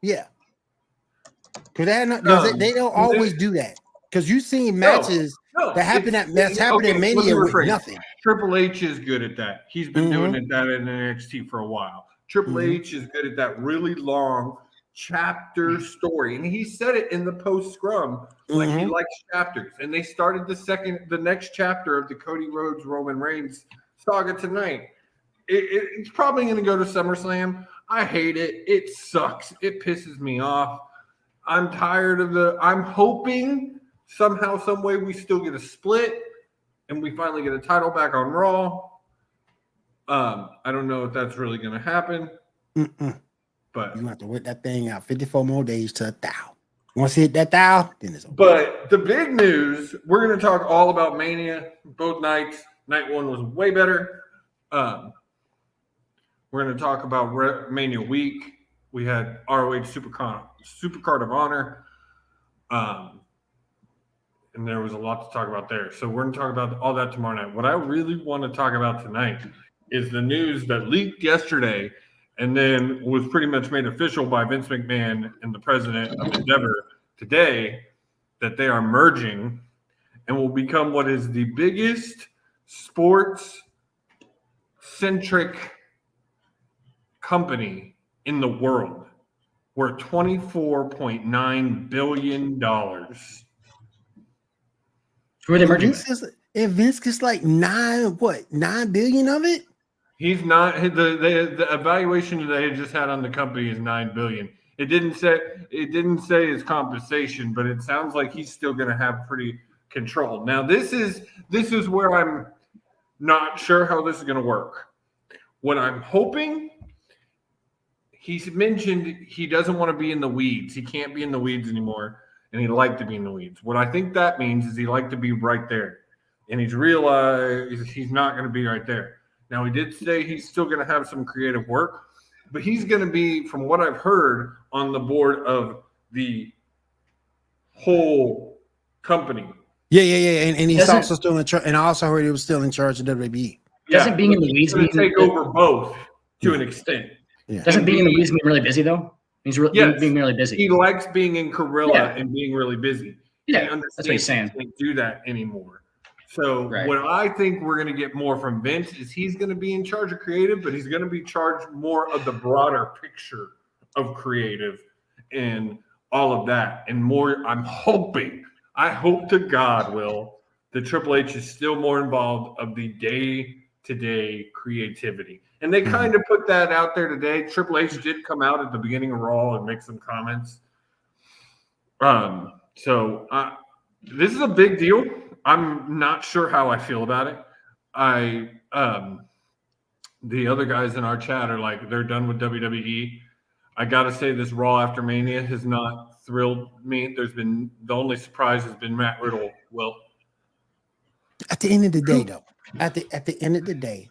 yeah. Because they don't always do that. Because you've seen matches that happen at Mania with nothing.
Triple H is good at that. He's been doing it that in NXT for a while. Triple H is good at that really long chapter story, and he said it in the post scrum like he likes chapters. And they started the next chapter of the Cody Rhodes Roman Reigns saga tonight. It's probably going to go to SummerSlam. I hate it. It sucks. It pisses me off. I'm tired of I'm hoping somehow, some way we still get a split and we finally get a title back on Raw. I don't know if that's really going to happen. But
you have to wait that thing out 54 more days to 1,000. Once you hit that 1,000, then it's over.
But the big news, we're going to talk all about Mania, both nights. Night one was way better. We're going to talk about Mania week. We had ROH Supercard of Honor. And there was a lot to talk about there. So we're going to talk about all that tomorrow night. What I really want to talk about tonight is the news that leaked yesterday and then was pretty much made official by Vince McMahon and the president of Endeavor today, that they are merging and will become what is the biggest sports-centric company in the world. Worth $24.9 billion.
Who are they merging with?
And Vince gets like $9 billion of it?
He's not the evaluation that they just had on the company is $9 billion. It didn't say his compensation, but it sounds like he's still going to have pretty control. Now this is where I'm not sure how this is going to work. What I'm hoping, he's mentioned he doesn't want to be in the weeds. He can't be in the weeds anymore. and he liked to be in the weeds. What I think that means is he liked to be right there, and he's realized he's not going to be right there. Now, he did say he's still going to have some creative work, but he's going to be, from what I've heard, on the board of the whole company.
Yeah. And he's also still in charge. And I also heard he was still in charge of WWE.
Doesn't being in the weeds mean
take over both to an extent?
Yeah. Doesn't being in the weeds mean really busy though? He's being really busy.
He likes being in Gorilla and being really busy.
Yeah, that's what he's saying.
He can't do that anymore. So what I think we're going to get more from Vince is he's going to be in charge of creative, but he's going to be charged more of the broader picture of creative and all of that. And more, I hope to God, Will, that Triple H is still more involved of the day-to-day creativity. And they kind of put that out there today. Triple H did come out at the beginning of Raw and make some comments. So this is a big deal. I'm not sure how I feel about it. The other guys in our chat are like, they're done with WWE. I got to say, this Raw after Mania has not thrilled me. The only surprise has been Matt Riddle. Well,
at the end of the day, though, at the end of the day,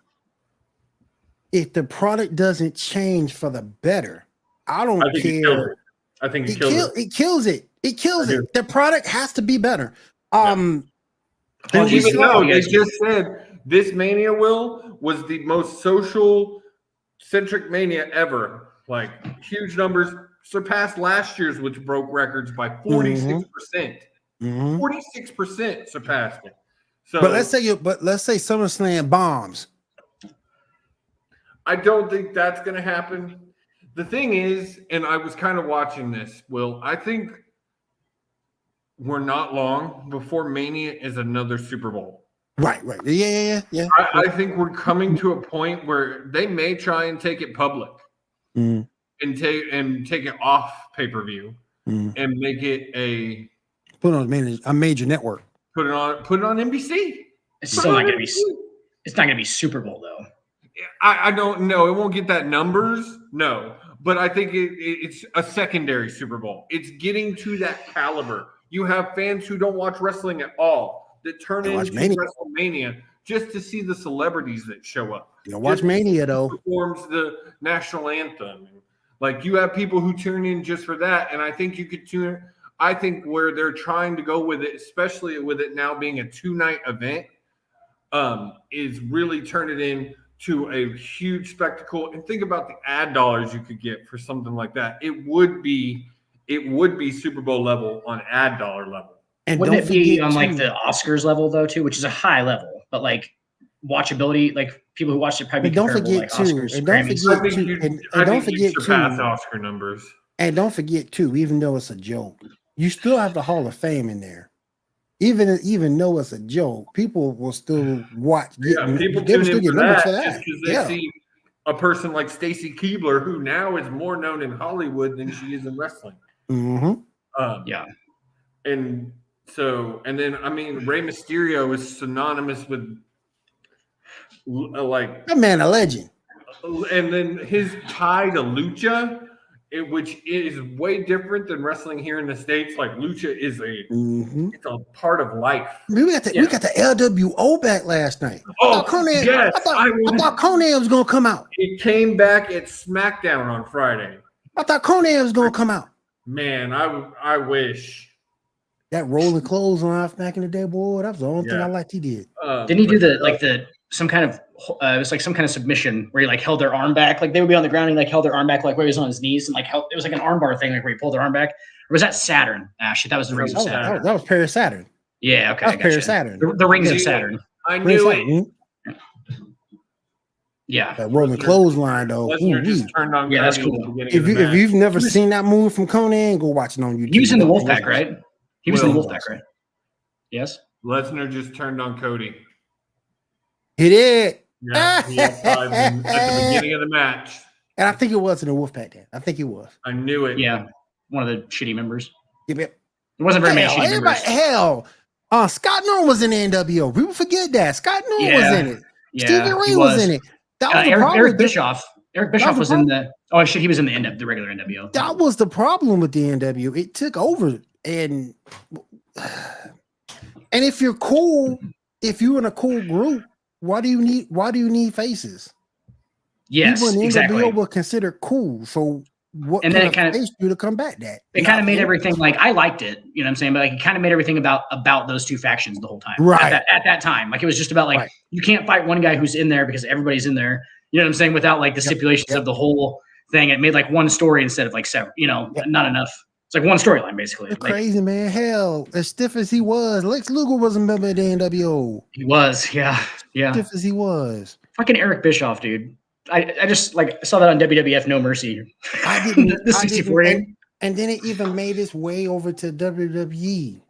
if the product doesn't change for the better, I don't care.
I think it kills it.
It kills it. It kills it. The product has to be better.
And even though they just said this Mania, Will, was the most social-centric Mania ever. Like, huge numbers, surpassed last year's, which broke records by 46%. 46% surpassed it. So, but let's say SummerSlam bombs. I don't think that's going to happen. The thing is, and I was kind of watching this, Will, I think we're not long before Mania is another Super Bowl.
Right. Yeah.
I think we're coming to a point where they may try and take it public and take it off pay-per-view and make it
put on a major network.
Put it on NBC.
It's still not going to be. It's not going to be Super Bowl though.
I don't know. It won't get that numbers. No, but I think it's a secondary Super Bowl. It's getting to that caliber. You have fans who don't watch wrestling at all that turn into WrestleMania just to see the celebrities that show up.
You don't watch Mania though.
Performs the national anthem. Like, you have people who tune in just for that, and I think you could tune. I think where they're trying to go with it, especially with it now being a 2-night event, is really turn it into a huge spectacle. And think about the ad dollars you could get for something like that. It would be Super Bowl level on ad dollar level.
And wouldn't it be on like the Oscars level though too, which is a high level, but like watchability, like people who watch it probably
don't forget too. And don't forget
surpass Oscar numbers.
And don't forget too, even though it's a joke, you still have the Hall of Fame in there. Even though it's a joke, people will still watch.
People tune in for that just because they see a person like Stacy Keibler, who now is more known in Hollywood than she is in wrestling. And so, and then I mean, Rey Mysterio is synonymous with like
that man, a legend.
And then his tie to lucha, which is way different than wrestling here in the States. Like, lucha is it's a part of life.
We got the LWO back last night.
Oh,
I thought Conan was gonna come out.
It came back at SmackDown on Friday.
I thought Conan was gonna come out.
Man, I wish.
That rolling clothesline back in the day, boy, that was the only thing I liked he did.
Didn't he do some kind of it was like some kind of submission where he like held their arm back, like they would be on the ground and like held their arm back like where he was on his knees and like it was like an armbar thing like where he pulled their arm back. Or was that Saturn? Actually, that was the rings of Saturn.
That was Paris Saturn.
Yeah, okay.
That was Paris Saturn.
The rings of Saturn.
I knew it.
Yeah.
That rolling clothesline though.
Lesnar just turned on.
Yeah, that's cool.
If you've never seen that move from Conan, go watch it on YouTube.
He was in the Wolfpack, right? He was in the Wolfpack, right? Yes.
Lesnar just turned on Cody.
He did.
Yeah, he at the beginning of the match.
And I think it was in the Wolfpack then. I think it was.
I knew it.
Yeah. One of the shitty members.
Yep.
There wasn't very many shitty members.
Hell, Scott Norton was in the NWO. People forget that. Scott Norton was in it.
Yeah,
Stevie Ray was in it. That was the problem.
Eric Bischoff. Eric Bischoff was in the. Oh shit, he was in the regular NWO.
That was the problem with the NWO. It took over and if you're cool, if you're in a cool group, why do you need faces?
Yes,
people in the
exactly.
NWO were considered cool. So what
and then it kind of
face you to combat that?
It kind of made everything like I liked it, you know what I'm saying? But like it kind of made everything about those two factions the whole time.
Right.
At that time. Like it was just about like you can't fight one guy who's in there because everybody's in there. You know what I'm saying? Without like the stipulations of the whole thing. It made like one story instead of like seven, not enough. It's like one storyline basically.
It's crazy, man. Hell, as stiff as he was, Lex Luger was a member of the NWO.
He was, yeah.
Stiff as he was.
Fucking Eric Bischoff, dude. I just like saw that on WWF No Mercy.
I didn't.
The 64
and then it even made its way over to WWE.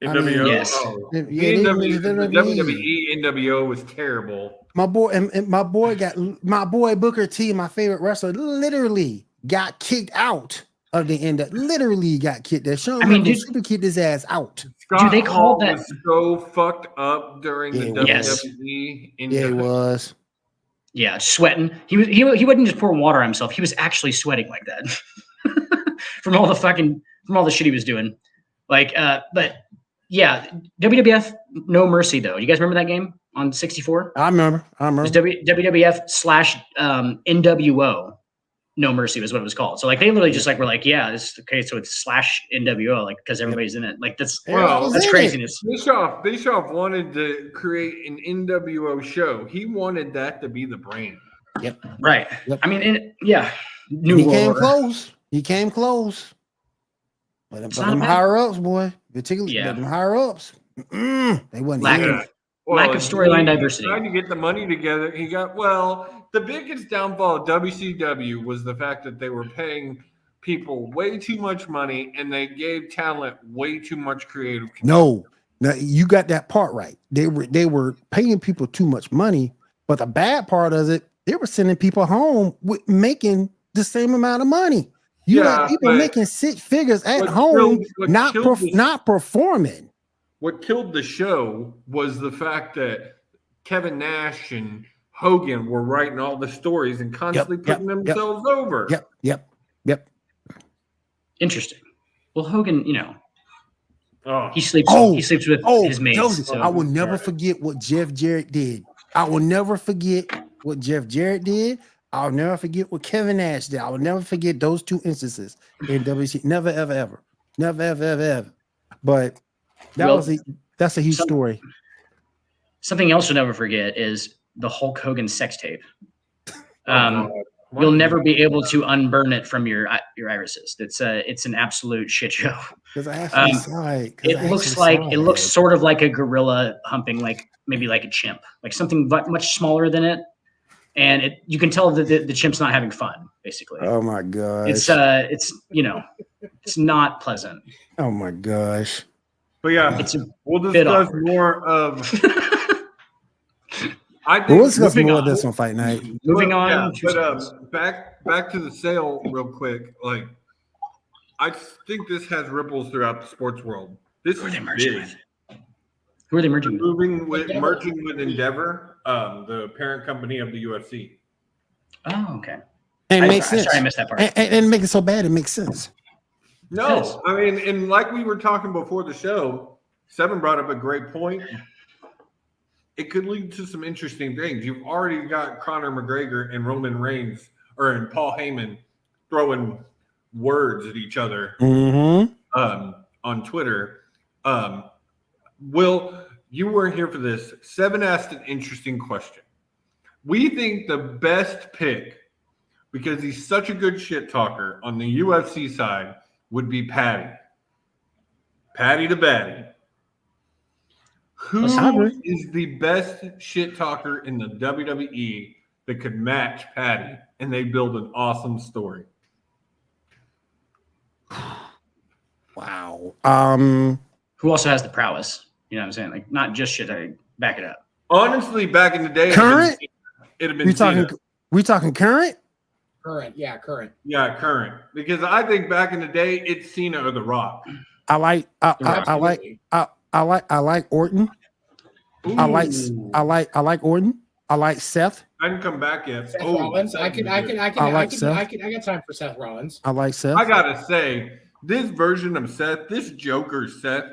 NWO.
Yes.
The WWE NWO was terrible.
My boy Booker T, my favorite wrestler, literally got kicked out of the NWO. Literally got kicked. That Shawn Michaels super kicked his ass out.
Scott they called that so fucked up during the WWE.
Yeah, it was.
Yeah, sweating. He wasn't just pouring water on himself. He was actually sweating like that from all the shit he was doing. Like, but yeah, WWF No Mercy though. You guys remember that game on 64?
I remember.
It was WWF / NWO. No Mercy was what it was called. So like they literally just like were like, yeah, this okay. So it's / NWO, like because everybody's in it. Like that's craziness.
Bischoff wanted to create an NWO show. He wanted that to be the brand.
Yep.
Right. Yep. I mean,
He came close. But them higher ups, boy, particularly them higher ups, they wasn't
lack of storyline diversity.
Trying to get the money together, he got the biggest downfall of WCW was the fact that they were paying people way too much money and they gave talent way too much creative control.
No, you got that part right. They were paying people too much money, but the bad part of it, they were sending people home with making the same amount of money. You got people making six figures at home, not performing.
What killed the show was the fact that Kevin Nash and Hogan were writing all the stories and constantly putting themselves over.
Yep.
Interesting. Well, Hogan, he sleeps with his mates.
I will never forget what Jeff Jarrett did. I'll never forget what Kevin Nash did. I will never forget those two instances in WC. Never, ever. But that's a huge story.
Something else you'll never forget is the Hulk Hogan sex tape. You'll never be able to unburn it from your irises. It's an absolute shit show. It looks sort of like a gorilla humping like maybe like a chimp, like something much smaller than it. And you can tell that the chimp's not having fun, basically.
Oh my gosh.
It's not pleasant.
Oh my gosh.
But yeah, we'll discuss more of
we'll discuss more of this on Fight Night.
Moving on.
But back to the sale real quick. Like, I think this has ripples throughout the sports world. This is big.
Who are they merging
with? Merging with Endeavor, the parent company of the UFC.
Oh, okay.
And it makes sense.
Sorry, I missed that part.
And make it so bad, it makes sense.
No, I mean, and like we were talking before the show, Seven brought up a great point. It could lead to some interesting things. You've already got Conor McGregor and Roman Reigns and Paul Heyman throwing words at each other on Twitter. Will, you weren't here for this. Seven asked an interesting question. We think the best pick, because he's such a good shit talker on the UFC side, would be Patty. Patty the Batty. Who is the best shit talker in the WWE that could match Patty and they build an awesome story?
Wow.
Who
also has the prowess? You know what I'm saying? Like not just shit, I back it up.
Honestly, back in the day,
current?
It'd have been
we talking current?
Current.
Yeah, current. Because I think back in the day, it's Cena or The Rock.
I like Orton.
Ooh.
I like Orton. I like Seth.
I didn't come back yet.
Rollins. I got time for Seth Rollins.
I like Seth.
I gotta say, this version of Seth, this Joker Seth,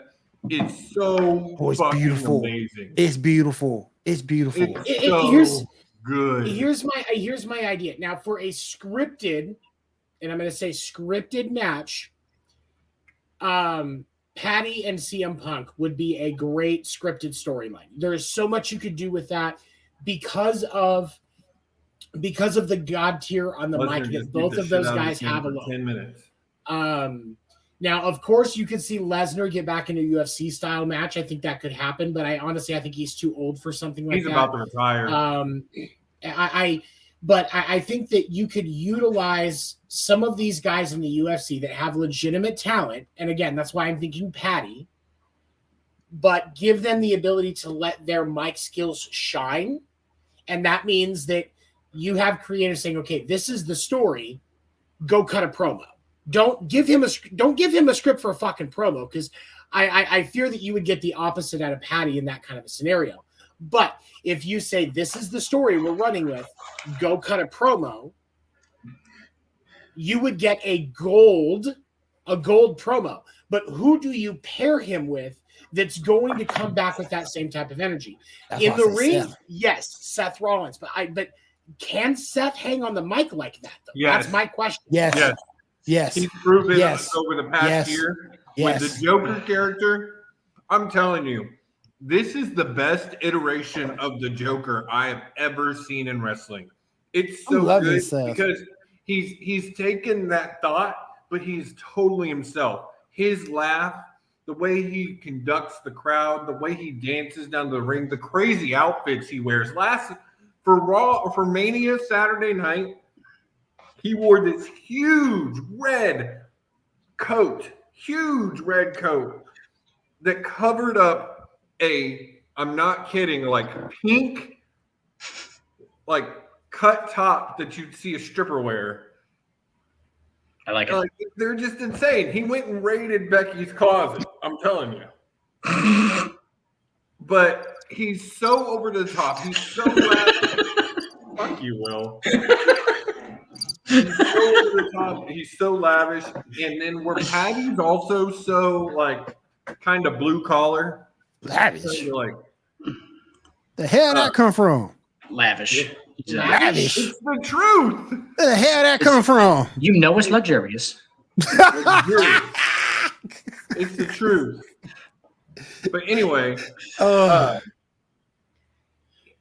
is so fucking
beautiful.
amazing.
It's beautiful. It's beautiful.
It's so good.
Here's my idea. Now, for a scripted, and I'm going to say scripted match, Patty and CM Punk would be a great scripted storyline. There is so much you could do with that because of the God tier on the mic that both of those guys have alone.
10 minutes.
Now, of course, you could see Lesnar get back into a UFC style match. I think that could happen, but I think he's too old for something like that.
He's about to retire.
I think that you could utilize some of these guys in the UFC that have legitimate talent. And again, that's why I'm thinking Patty, but give them the ability to let their mic skills shine. And that means that you have creators saying, okay, this is the story. Go cut a promo. Don't give him a script for a fucking promo, because I fear that you would get the opposite out of Patty in that kind of a scenario. But if you say, this is the story we're running with, go cut a promo, you would get a gold promo. But who do you pair him with that's going to come back with that same type of energy? In the ring, Seth. Yes, Seth Rollins. But can Seth hang on the mic like that, though?
Yes.
That's my question.
Yes.
He's proven over the past year with the Joker character. I'm telling you, this is the best iteration of the Joker I have ever seen in wrestling. It's so good because he's taken that thought, but he's totally himself. His laugh, the way he conducts the crowd, the way he dances down the ring, the crazy outfits he wears. For Mania Saturday night, he wore this huge red coat that covered up I'm not kidding, like pink, like cut top that you'd see a stripper wear.
I like it.
They're just insane. He went and raided Becky's closet. I'm telling you. But he's so over the top. He's so lavish. Fuck you, Will. He's so over the top. He's so lavish. And then where Patty's also so like kind of blue collar.
Lavish.
Like,
the hell that come from?
Lavish.
Lavish.
It's the truth.
Where the hell that come from?
You know it's luxurious.
It's the truth. But anyway,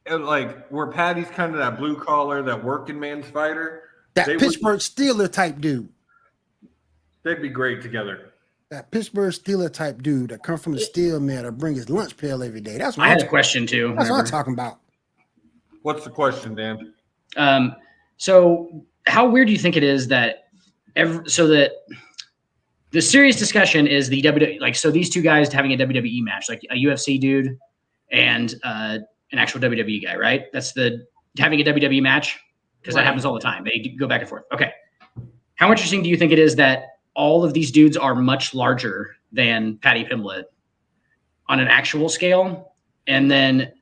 and like where Patty's kind of that blue collar, that working man's fighter.
That Pittsburgh Steelers type dude.
They'd be great together.
That Pittsburgh Steelers type dude that come from the steel mill to bring his lunch pail every day. That's what
I had a question too.
That's what I'm talking about.
What's the question, Dan?
So how weird do you think it is that the serious discussion is the WWE, like, so these two guys having a WWE match, like a UFC dude and an actual WWE guy, right? That's having a WWE match, because that happens all the time. They go back and forth. Okay. How interesting do you think it is that all of these dudes are much larger than Patty Pimblett on an actual scale? And then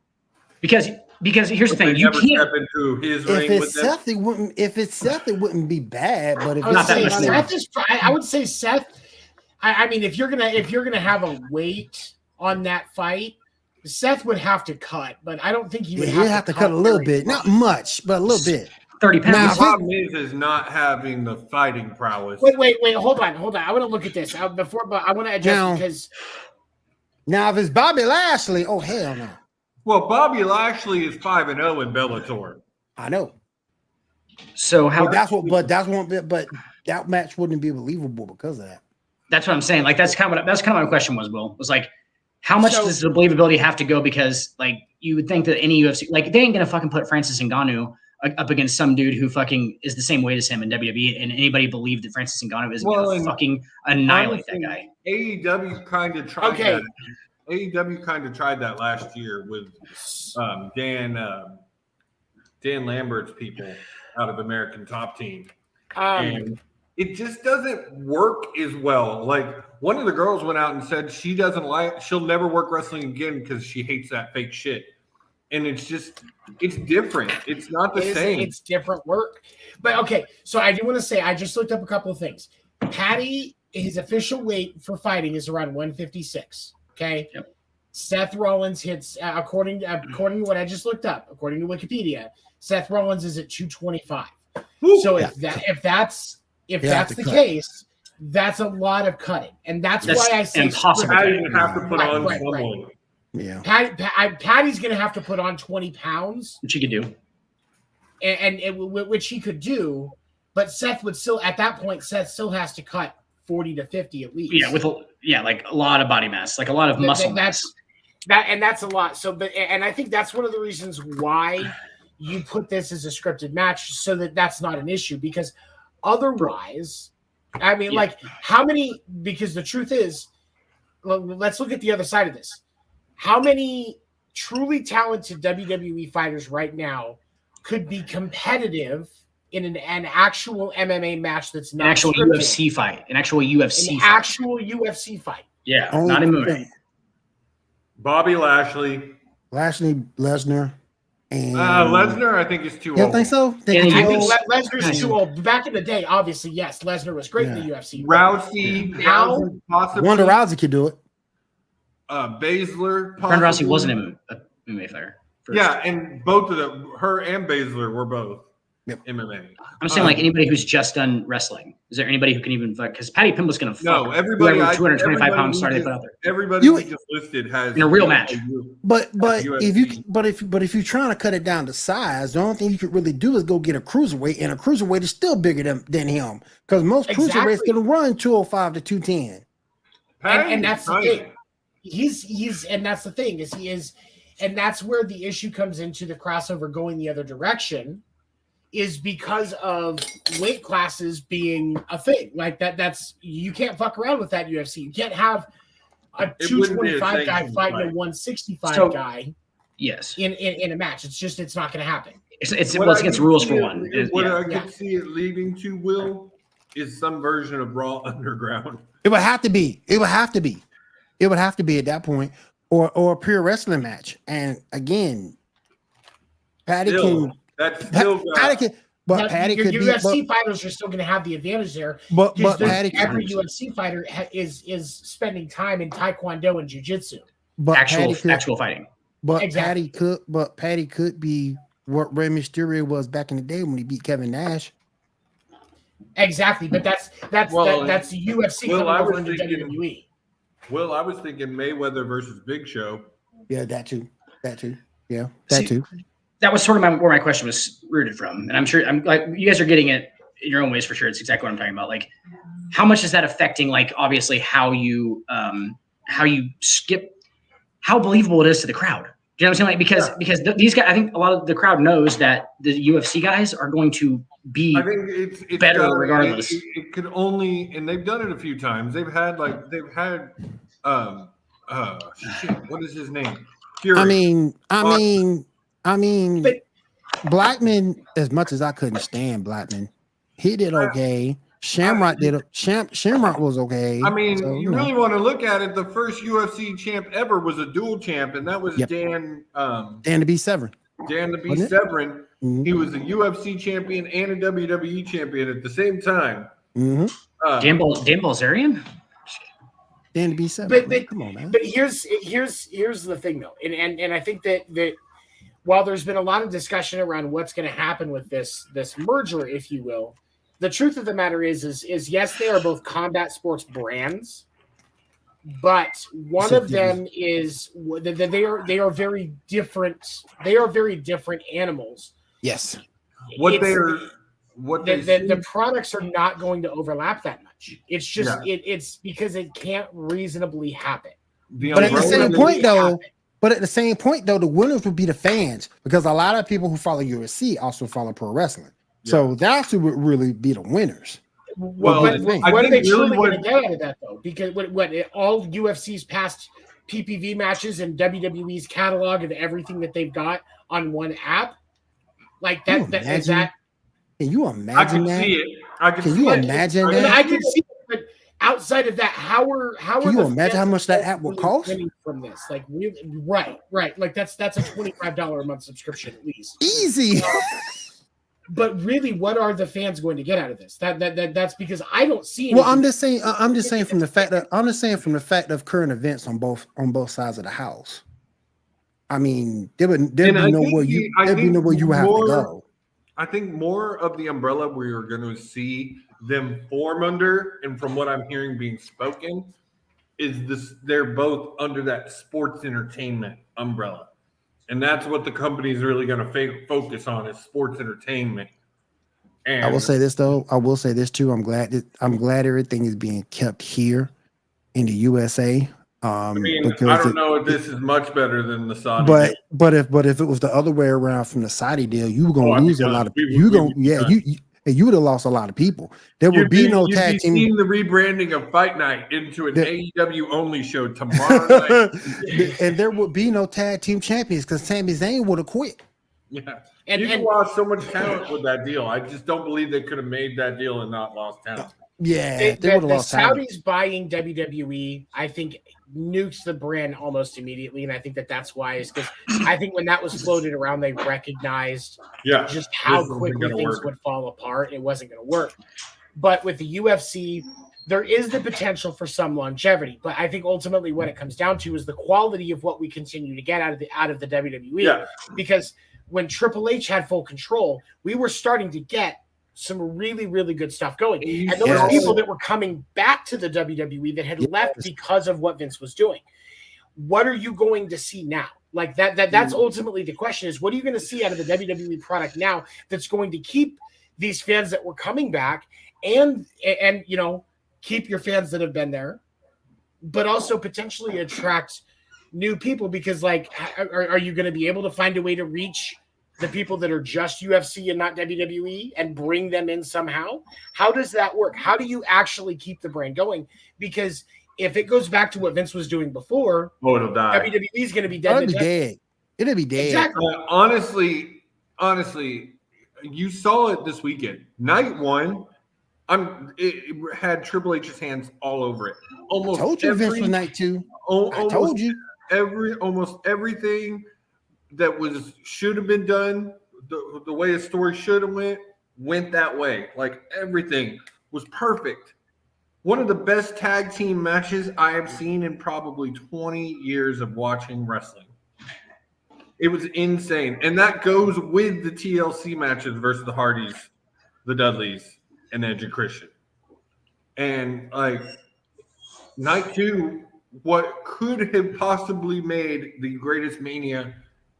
because here's the thing, you can't step into his ring
with Seth, if it's Seth, it wouldn't be bad. But if
I would say Seth. I mean, if you're gonna have a weight on that fight, Seth would have to cut. But I don't think he would
have to cut a little bit, not much, but a little bit.
30 pounds.
Now, the problem is not having the fighting prowess.
Wait, hold on. I want to look at this but I want to adjust because
now if it's Bobby Lashley, oh hell no.
Well, Bobby Lashley is 5-0 in Bellator.
I know.
So how?
But that match wouldn't be believable because of that.
That's what I'm saying. Like that's kind of my question was. Will was like, how much does the believability have to go? Because like you would think that any UFC, like they ain't gonna fucking put Francis Ngannou up against some dude who fucking is the same weight as him in WWE, and anybody believed that Francis Ngannou is going to fucking annihilate that guy.
AEW kind of tried that. AEW kind of tried that last year with Dan Lambert's people out of American Top Team. And it just doesn't work as well. Like one of the girls went out and said she'll never work wrestling again because she hates that fake shit. And it's different. It's not the same.
It's different work. But okay, so I do want to say I just looked up a couple of things. Patty his official weight for fighting is around 156. Okay.
Yep.
Seth Rollins hits according to what I just looked up, according to Wikipedia, Seth Rollins is at 225. So if that's the case, that's a lot of cutting, and that's why I say
impossible.
Patty have to put on someone.
Yeah,
Patty's going to have to put on 20 pounds,
which he could do,
which he could do. But Seth would still, at that point, Seth still has to cut 40 to 50 at least.
Yeah, like a lot of body mass, like a lot of muscle mass.
That's a lot. So, and I think that's one of the reasons why you put this as a scripted match, so that's not an issue. Because otherwise, I mean, like how many? Because the truth is, let's look at the other side of this. How many truly talented WWE fighters right now could be competitive in an actual MMA match that's not
an actual
scripted?
UFC fight? An actual UFC fight. Yeah, not in movie.
Bobby Lashley,
Lesnar, and
Lesnar. I think is too old.
You think so?
I think Lesnar's too old. Back in the day, obviously, yes, Lesnar was great in the UFC.
Rousey,
now
possibly.
Ronda Rousey could do it.
Baszler,
Ronda Rousey wasn't a MMA fighter.
Yeah, and both of them, her and Baszler, were both MMA.
I'm saying like anybody who's just done wrestling. Is there anybody who can even fight? Because Patty Pimble's going to fuck.
No, everybody.
225 pounds started put out there.
Everybody we just listed has
in a real match.
But if you're trying to cut it down to size, the only thing you could really do is go get a cruiserweight, and a cruiserweight is still bigger than him because most cruiserweights can run 205 to 210.
And that's the thing. And that's the thing and that's where the issue comes into the crossover going the other direction, is because of weight classes being a thing like that. That's, you can't fuck around with that UFC. You can't have a 225 guy fighting a 165 guy.
Yes.
In a match. It's not going to happen.
It's against rules for one.
What I could see it leading to, Will, is some version of Raw Underground.
It would have to be. It would have to be at that point, or a pure wrestling match. And again, Patty can.
That's still
Patty could
your UFC fighters are still going to have the advantage there.
But Patty,
every UFC fighter is spending time in Taekwondo and Jiu-Jitsu.
But
actual fighting.
But exactly. Patty could be what Rey Mysterio was back in the day when he beat Kevin Nash.
Exactly, but that's the UFC coming over into WWE.
Well, I was thinking Mayweather versus Big Show.
Yeah, that too. Yeah, that too.
That was sort of where my question was rooted from, and I'm sure I'm like you guys are getting it in your own ways for sure. It's exactly what I'm talking about. Like, how much is that affecting? Like, obviously, how you skip, how believable it is to the crowd. Do you know what I'm saying? Like, because these guys, I think a lot of the crowd knows that the UFC guys are going to be it's better regardless.
It could only, and they've done it a few times. They've had what is his name? Fury.
I mean, Blackman, as much as I couldn't stand Blackman, he did okay. Shamrock Shamrock was okay.
I mean, so, you really want to look at it. The first UFC champ ever was a dual champ, and that was Dan
the Beast Severn.
Dan the Beast Severn. Mm-hmm. He was a UFC champion and a WWE champion at the same time.
Mm-hmm. Dan Bilzerian?
Dan the Beast Severn.
But
come on, man.
But here's the thing, though, and I think that while there's been a lot of discussion around what's going to happen with this merger, if you will, the truth of the matter is yes, they are both combat sports brands, but one of them is they are very different. They are very different animals.
Yes.
The products are not going to overlap that much. It's just it's because it can't reasonably happen.
But at the same point, though, the winners would be the fans, because a lot of people who follow UFC also follow pro wrestling. Yeah. So that's who would really be the winners.
Well, what are they truly going to get out of that, though? Because what all UFC's past PPV matches and WWE's catalog of everything that they've got on one app, like that is that.
Can you imagine that?
Can you
imagine that?
I can see it, but outside of that, how
can you imagine how much that app will cost
from this? Like, right. Like that's a $25 a month subscription at least.
Easy.
But really, what are the fans going to get out of this? That's because I don't see.
Well, I'm just saying from the fact of current events on both sides of the house. I mean, there'd be nowhere you would have to go.
I think more of the umbrella we are going to see them form under, and from what I'm hearing being spoken, is this: they're both under that sports entertainment umbrella. And that's what the company is really going to focus on is sports entertainment. And
I will say this though. I will say this too. I'm glad everything is being kept here in the USA.
I don't know if this is much better than the Saudi.
But if it was the other way around from the Saudi deal, you were going to lose a lot of people. You would have lost a lot of people. There would be no tag team.
You've seen the rebranding of Fight Night into an AEW only show tomorrow night.
And there would be no tag team champions because Sami Zayn would have quit.
Yeah. You lost so much talent with that deal. I just don't believe they could have made that deal and not lost talent.
Yeah, they would have lost talent.
Saudis buying WWE, I think, nukes the brand almost immediately, and I think that's why. Is because I think when that was floated around, they recognized just how quickly things would fall apart. It wasn't going to work. But with the UFC, there is the potential for some longevity. But I think ultimately what it comes down to is the quality of what we continue to get out of the WWE.
Yeah.
Because when Triple H had full control, we were starting to get some really, really good stuff going. And there were people that were coming back to the WWE that had left because of what Vince was doing. What are you going to see now? Like that's ultimately the question is, what are you going to see out of the WWE product now that's going to keep these fans that were coming back and keep your fans that have been there, but also potentially attract new people? Because are you going to be able to find a way to reach the people that are just UFC and not WWE and bring them in somehow? How does that work? How do you actually keep the brand going? Because if it goes back to what Vince was doing before,
it'll die.
WWE is going to be dead.
It'll be dead.
Exactly.
Honestly, you saw it this weekend. Night one, it had Triple H's hands all over it. Almost
I told you Vince was night two. I told you.
Almost everything that should have been done, the way a story should have went that way. Like everything was perfect. One of the best tag team matches I have seen in probably 20 years of watching wrestling. It was insane. And that goes with the TLC matches versus the Hardys, the Dudleys, and Edge and Christian. And night two, what could have possibly made the greatest Mania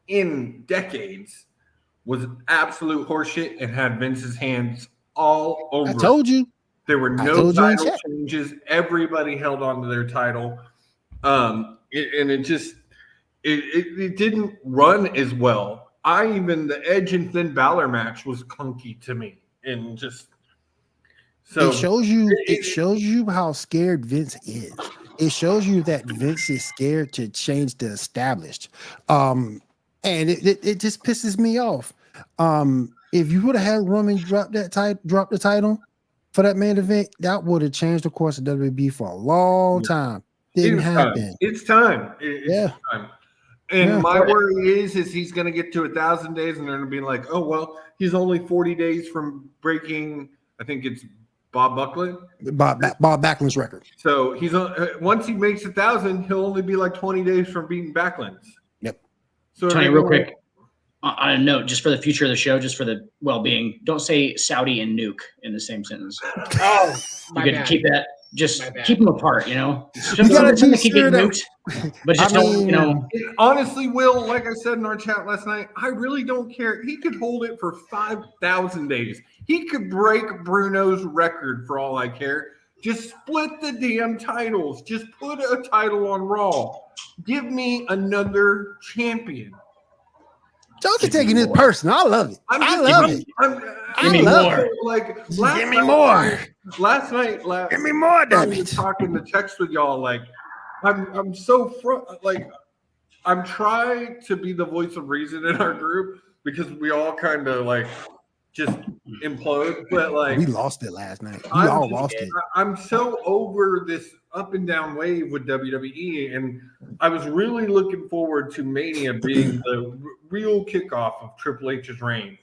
in decades was absolute horseshit and had Vince's hands all over.
I told you.
There were no title changes. Everybody held on to their title. It didn't run as well. The Edge and Finn Balor match was clunky to me. And just so
it shows you how scared Vince is. It shows you that Vince is scared to change the established. And it just pisses me off. If you would have had Roman drop the title for that main event, that would have changed the course of WWE for a long time. Didn't happen.
It's time. It's time. And my worry is he's going to get to 1,000 days and they're going to be like, oh, well, he's only 40 days from breaking, I think it's Bob Backlund's record. So he's once he makes 1,000, he'll only be like 20 days from beating Backlund's.
Yep.
So Tony, real quick, on a note, just for the future of the show, just for the well-being, don't say Saudi and nuke in the same sentence.
Oh,
you get to keep that. Just keep them apart, you know. Just
you gotta
keep getting nuked, but just don't, you know.
Honestly, Will, like I said in our chat last night, I really don't care. He could hold it for 5,000 days. He could break Bruno's record for all I care. Just split the damn titles. Just put a title on Raw. Give me another champion.
Don't be taking this personal. I love it. I love it.
Give me more.
Give me more.
Last night,
give me more.
I was talking to text with y'all. I'm so I'm trying to be the voice of reason in our group because we all kind of just implode. But
we lost it last night. We all lost it.
I'm so over this up and down wave with WWE, and I was really looking forward to Mania being the real kickoff of Triple H's reign.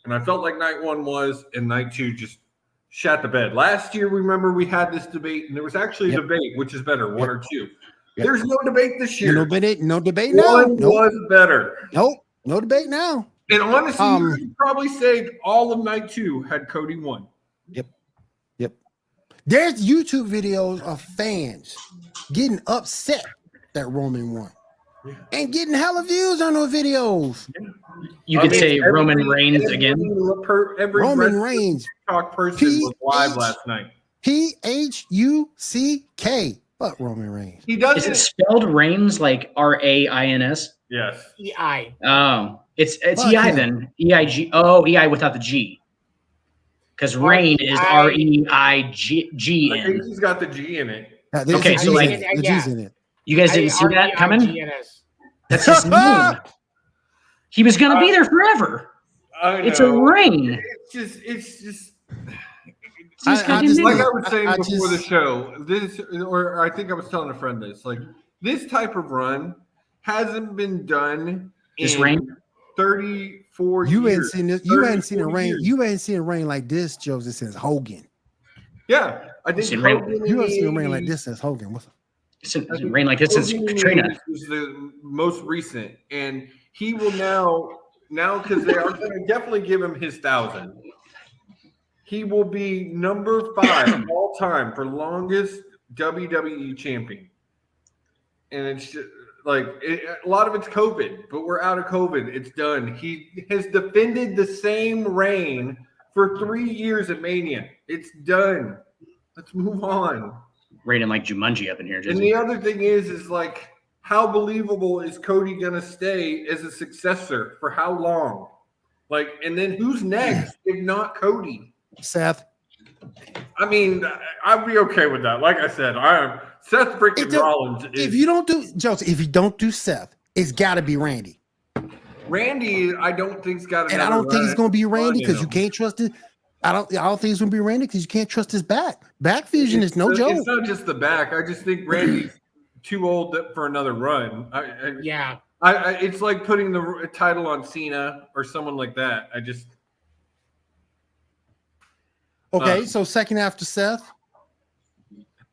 And I felt like night 1 was, and night 2 just shat the bed. Last year, remember, we had this debate, and there was actually a debate, which is better, 1 or 2. Yep. There's no debate this year.
No debate now.
One was better.
Nope. No debate now.
And honestly, you could probably say all of night 2 had Cody won.
Yep. There's YouTube videos of fans getting upset that Roman won. Yeah. And getting hella views on those videos.
You could say Roman Reigns again.
Roman Reigns.
TikTok person was live last night.
PHUCK. But Roman Reigns.
He does.
Is it spelled Reigns like RAINS?
Yes.
EI.
Oh, it's EI then. EIG. Oh, EI without the G. Because Reign is REIGN.
I think he's got the G in it.
Okay, so like
the G's in it.
You guys didn't see that coming? That's his name. He was gonna be there forever. It's a ring.
It's just
like
I was saying before the show, or I think I was telling a friend this, like this type of run hasn't been done
this
in
reign
34
years.
You ain't seen this. You ain't seen a reign. You ain't seen a reign like this, Joseph, since Hogan.
Yeah, I think
you haven't seen a reign like this since Hogan. What's
reign like this since Katrina.
This is the most recent, and he will now because they are going to definitely give him his 1,000. He will be number 5 all time for longest WWE champion, and it's just, like a lot of it's COVID, but we're out of COVID. It's done. He has defended the same reign for 3 years at Mania. It's done. Let's move on.
Raining like Jumanji up in here.
And the other thing is like, how believable is Cody gonna stay as a successor for how long? Like, and then who's next if not Cody?
Seth.
I mean, I'd be okay with that. Like I said, Seth freaking Rollins.
If you don't do Joseph, if you don't do Seth, it's got to be Randy.
Randy, I don't think's got.
And I don't think it's going to be Randy because you can't trust it. I don't think it's going to be Randy because you can't trust his back. Back fusion is no joke.
It's not just the back. I just think Randy's too old for another run. It's like putting the title on Cena or someone like that.
Okay, so second after Seth.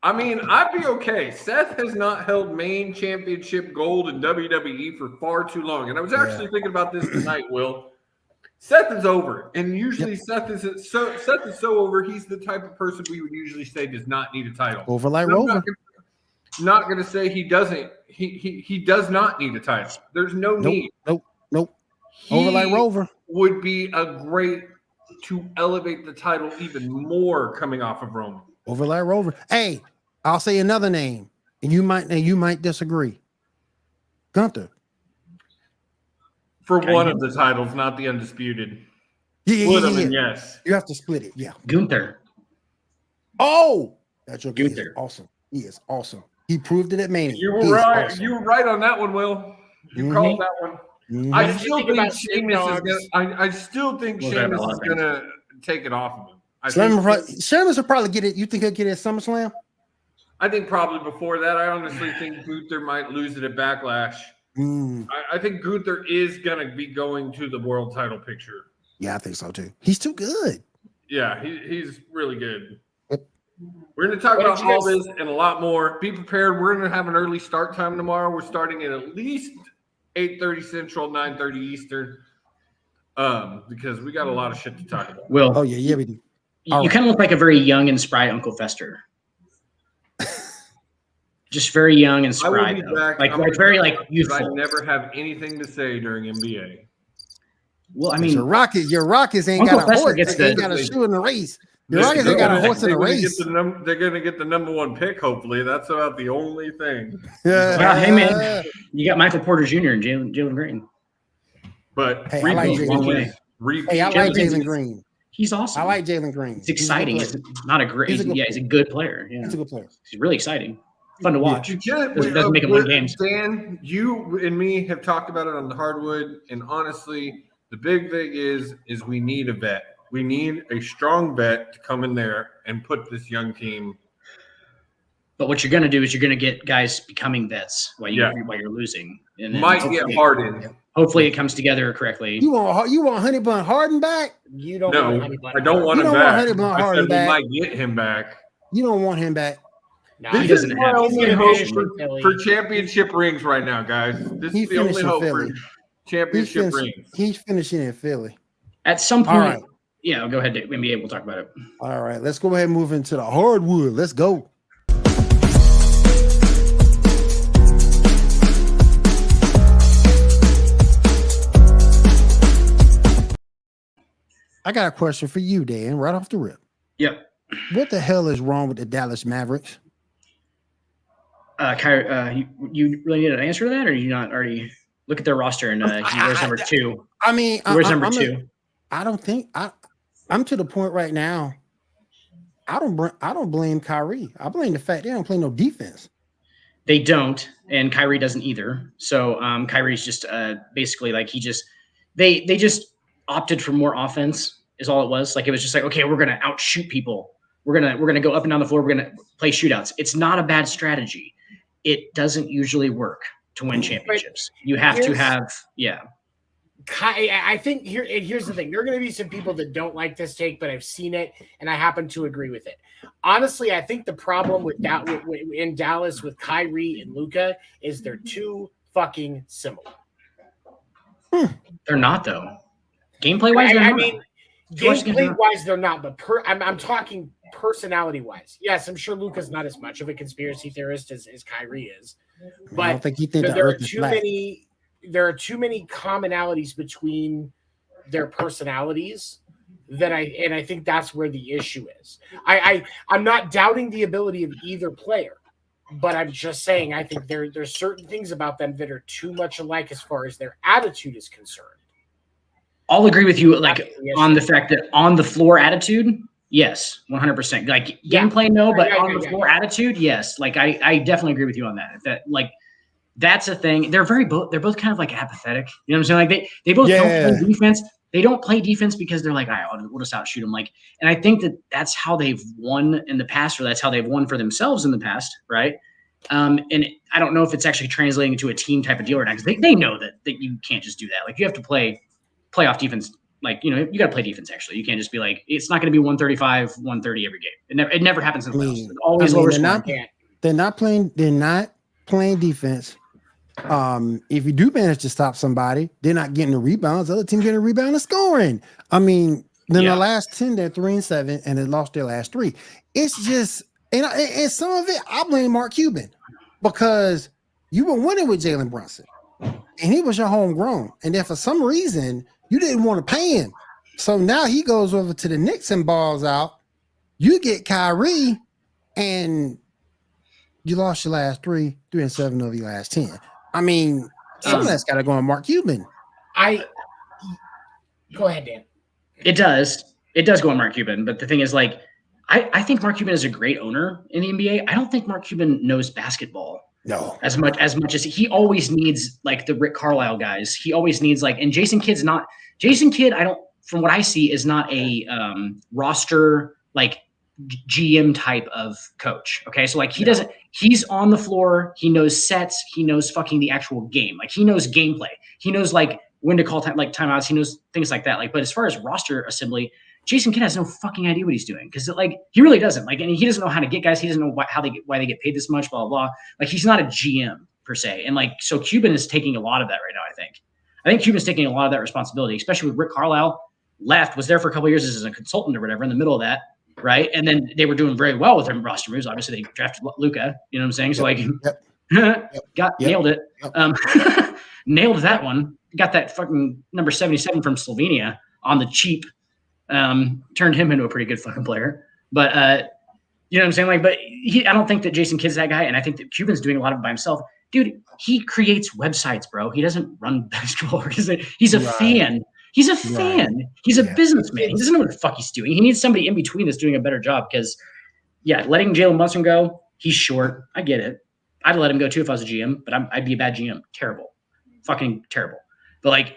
I mean, I'd be okay. Seth has not held main championship gold in WWE for far too long. And I was actually thinking about this tonight, Will. Seth is over. And usually Seth is so over, he's the type of person we would usually say does not need a title.
Over like Rover.
Not gonna say he doesn't. He does not need a title. There's no need.
Nope. Over like Rover.
Would be a great to elevate the title even more coming off of Roman.
Over like Rover. Hey, I'll say another name, and you might disagree. Gunther.
For one of the titles, not the undisputed.
Yeah.
Yes.
You have to split it. Yeah.
Gunther.
Oh, that's your
Gunther.
Awesome. He is awesome. He proved it at Mania.
You were right. Awesome. You were right on that one, Will. You called that one.
Mm-hmm.
I still think Sheamus is gonna take it off of him.
Sheamus will probably get it. You think he'll get it at SummerSlam?
I think probably before that. I honestly think Gunther might lose it at Backlash. I think Gunther is gonna be going to the world title picture.
Yeah, I think so too. He's too good.
Yeah, he's really good. We're going to talk about all this and a lot more. Be prepared. We're going to have an early start time tomorrow. We're starting at least 8:30 Central, 9:30 Eastern, because we got a lot of shit to talk about.
Will.
Oh, yeah, we do.
You kind of look like a very young and spry Uncle Fester. Just very young and spry. Like very youthful.
I never have anything to say during NBA.
Well, I mean,
your Rockets ain't
Uncle
got a
Fester
horse. They ain't got a shoe in the race. Your Rockets ain't got a horse in the race.
They're going to get the number 1 pick, hopefully. That's about the only thing.
Well, hey, man, you got Michael Porter Jr. and Jalen Green.
But
hey, I like Jalen Green.
He's awesome.
I like Jalen Green.
It's exciting. He's not a great. He's a good player. Yeah,
he's a good player.
He's really exciting. Fun to watch.
Doesn't make him win games. Dan, you and me have talked about it on the hardwood, and honestly, the big thing is we need a vet. We need a strong vet to come in there and put this young team.
But what you're going to do is you're going to get guys becoming vets while you're losing. And then
might get Harden.
Hopefully it comes together correctly.
You want Honey Bun Harden back?
You don't.
No,
want Honey Bun
I don't want
You
him
don't want
back.
Honey Bun
I
Harden
said
back.
we might get him back.
You don't want him back.
Nah,
He
This
doesn't
is
have
my
to.
only
He's
hope
gonna
for,
finish in
for championship rings right now, guys. This
He
is the only
finished in
hope
Philly.
for championship rings.
He's finishing in Philly.
At some
All
point,
right.
yeah, go ahead, NBA. We'll talk about it.
All right, let's go ahead and move into the hardwood. Let's go. I got a question for you, Dan, right off the rip.
Yep.
What the hell is wrong with the Dallas Mavericks?
Kyrie, you really need an answer to that, or you not already look at their roster and he wears number 2?
I mean,
He wears number 2.
I don't think I'm to the point right now. I don't blame Kyrie. I blame the fact they don't play no defense.
They don't, and Kyrie doesn't either. So Kyrie's just basically like they just opted for more offense is all it was. Like it was just like, okay, we're gonna outshoot people. We're gonna go up and down the floor. We're gonna play shootouts. It's not a bad strategy. It doesn't usually work to win championships. You have to have, yeah.
I think here's the thing. There are going to be some people that don't like this take, but I've seen it and I happen to agree with it. Honestly, I think the problem with that in Dallas with Kyrie and Luka is they're too fucking similar.
They're not though. Gameplay wise,
I mean, gameplay wise, they're not. But I'm talking personality wise. Yes, I'm sure Luka's not as much of a conspiracy theorist as Kyrie is, but
I don't think he thinks
there are too many. There are too many commonalities between their personalities that I think that's where the issue is. I'm not doubting the ability of either player, but I'm just saying I think there's certain things about them that are too much alike as far as their attitude is concerned.
I'll agree with you, like on the fact that on the floor attitude, yes, 100%. Like gameplay, no, but on the floor attitude, yes. Like I definitely agree with you on that. That like. That's a thing. They're both kind of like apathetic. You know what I'm saying? Like they both don't play defense. They don't play defense because they're like, all right, we'll just outshoot them. Like, and I think that's how they've won in the past, or that's how they've won for themselves in the past, right? And I don't know if it's actually translating to a team type of deal or not, because they know that you can't just do that. Like you have to play playoff defense. Like, you know, you got to play defense. Actually, you can't just be like, it's not going to be 135, 130 every game. It never happens in the playoffs. It's always lower scoring.
They're not playing defense. If you do manage to stop somebody, they're not getting the rebounds. The other team getting a rebound and scoring. I mean, then the last 10, they're 3-7, and they lost their last 3. It's just, and some of it, I blame Mark Cuban because you were winning with Jalen Brunson, and he was your homegrown. And then for some reason, you didn't want to pay him. So now he goes over to the Knicks and balls out. You get Kyrie, and you lost your last 3-7 of your last 10. I mean, some of that's got to go on Mark Cuban.
Go ahead, Dan.
It does go on Mark Cuban, but the thing is, like, I think Mark Cuban is a great owner in the NBA. I don't think Mark Cuban knows basketball.
No,
as much as he always needs like the Rick Carlisle guys. He always needs like, and Jason Kidd. I don't, from what I see, is not a roster like GM type of coach. Okay. So like he's on the floor. He knows sets. He knows fucking the actual game. Like he knows gameplay. He knows like when to call timeouts. He knows things like that. Like, but as far as roster assembly, Jason Kidd has no fucking idea what he's doing. Cause like, he really doesn't like, and he doesn't know how to get guys. He doesn't know why they get paid this much, blah, blah, blah. Like he's not a GM per se. And like, so Cuban is taking a lot of that right now. I think Cuban's taking a lot of that responsibility, especially with Rick Carlisle was there for a couple of years as a consultant or whatever in the middle of that. Right. And then they were doing very well with their roster moves. Obviously, they drafted Luka. You know what I'm saying? So, nailed it. Nailed that one. Got that fucking number 77 from Slovenia on the cheap. Turned him into a pretty good fucking player. But, you know what I'm saying? Like, but I don't think that Jason Kidd's that guy. And I think that Cuban's doing a lot of it by himself. Dude, he creates websites, bro. He doesn't run basketball. He's a fan. He's a fan. Right. He's a businessman. He doesn't know what the fuck he's doing. He needs somebody in between that's doing a better job because, letting Jalen Brunson go, he's short. I get it. I'd let him go too if I was a GM, but I'd be a bad GM. Terrible. Fucking terrible. But like,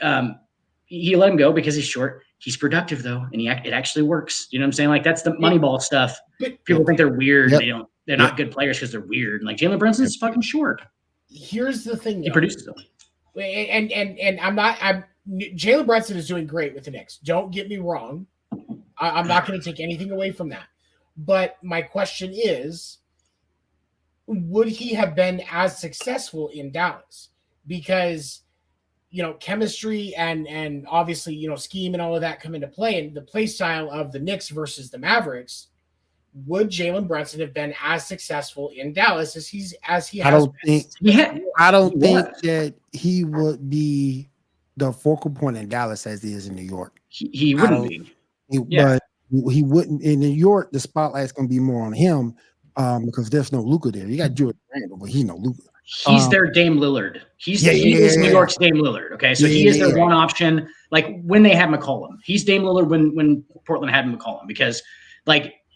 he let him go because he's short. He's productive though, and it actually works. You know what I'm saying? Like that's the Moneyball stuff. People think they're weird. Yep. They're not good players because they're weird. And like Jalen Brunson's fucking short.
Here's the thing.
He produces them.
And I'm Jalen Brunson is doing great with the Knicks. Don't get me wrong. I'm not going to take anything away from that. But my question is, would he have been as successful in Dallas? Because, chemistry and obviously, scheme and all of that come into play, and the play style of the Knicks versus the Mavericks. Would Jalen Brunson have been as successful in Dallas as he has been?
I don't think that he would be the focal point in Dallas as he is in New York.
He wouldn't be.
But he wouldn't in New York. The spotlight's going to be more on him because there's no Luka there. You got Julius Randle, but he's no Luka.
He's their Dame Lillard. He is New York's Dame Lillard. Okay, so he is their one option. Like when they have McCollum, he's Dame Lillard when Portland had McCollum, because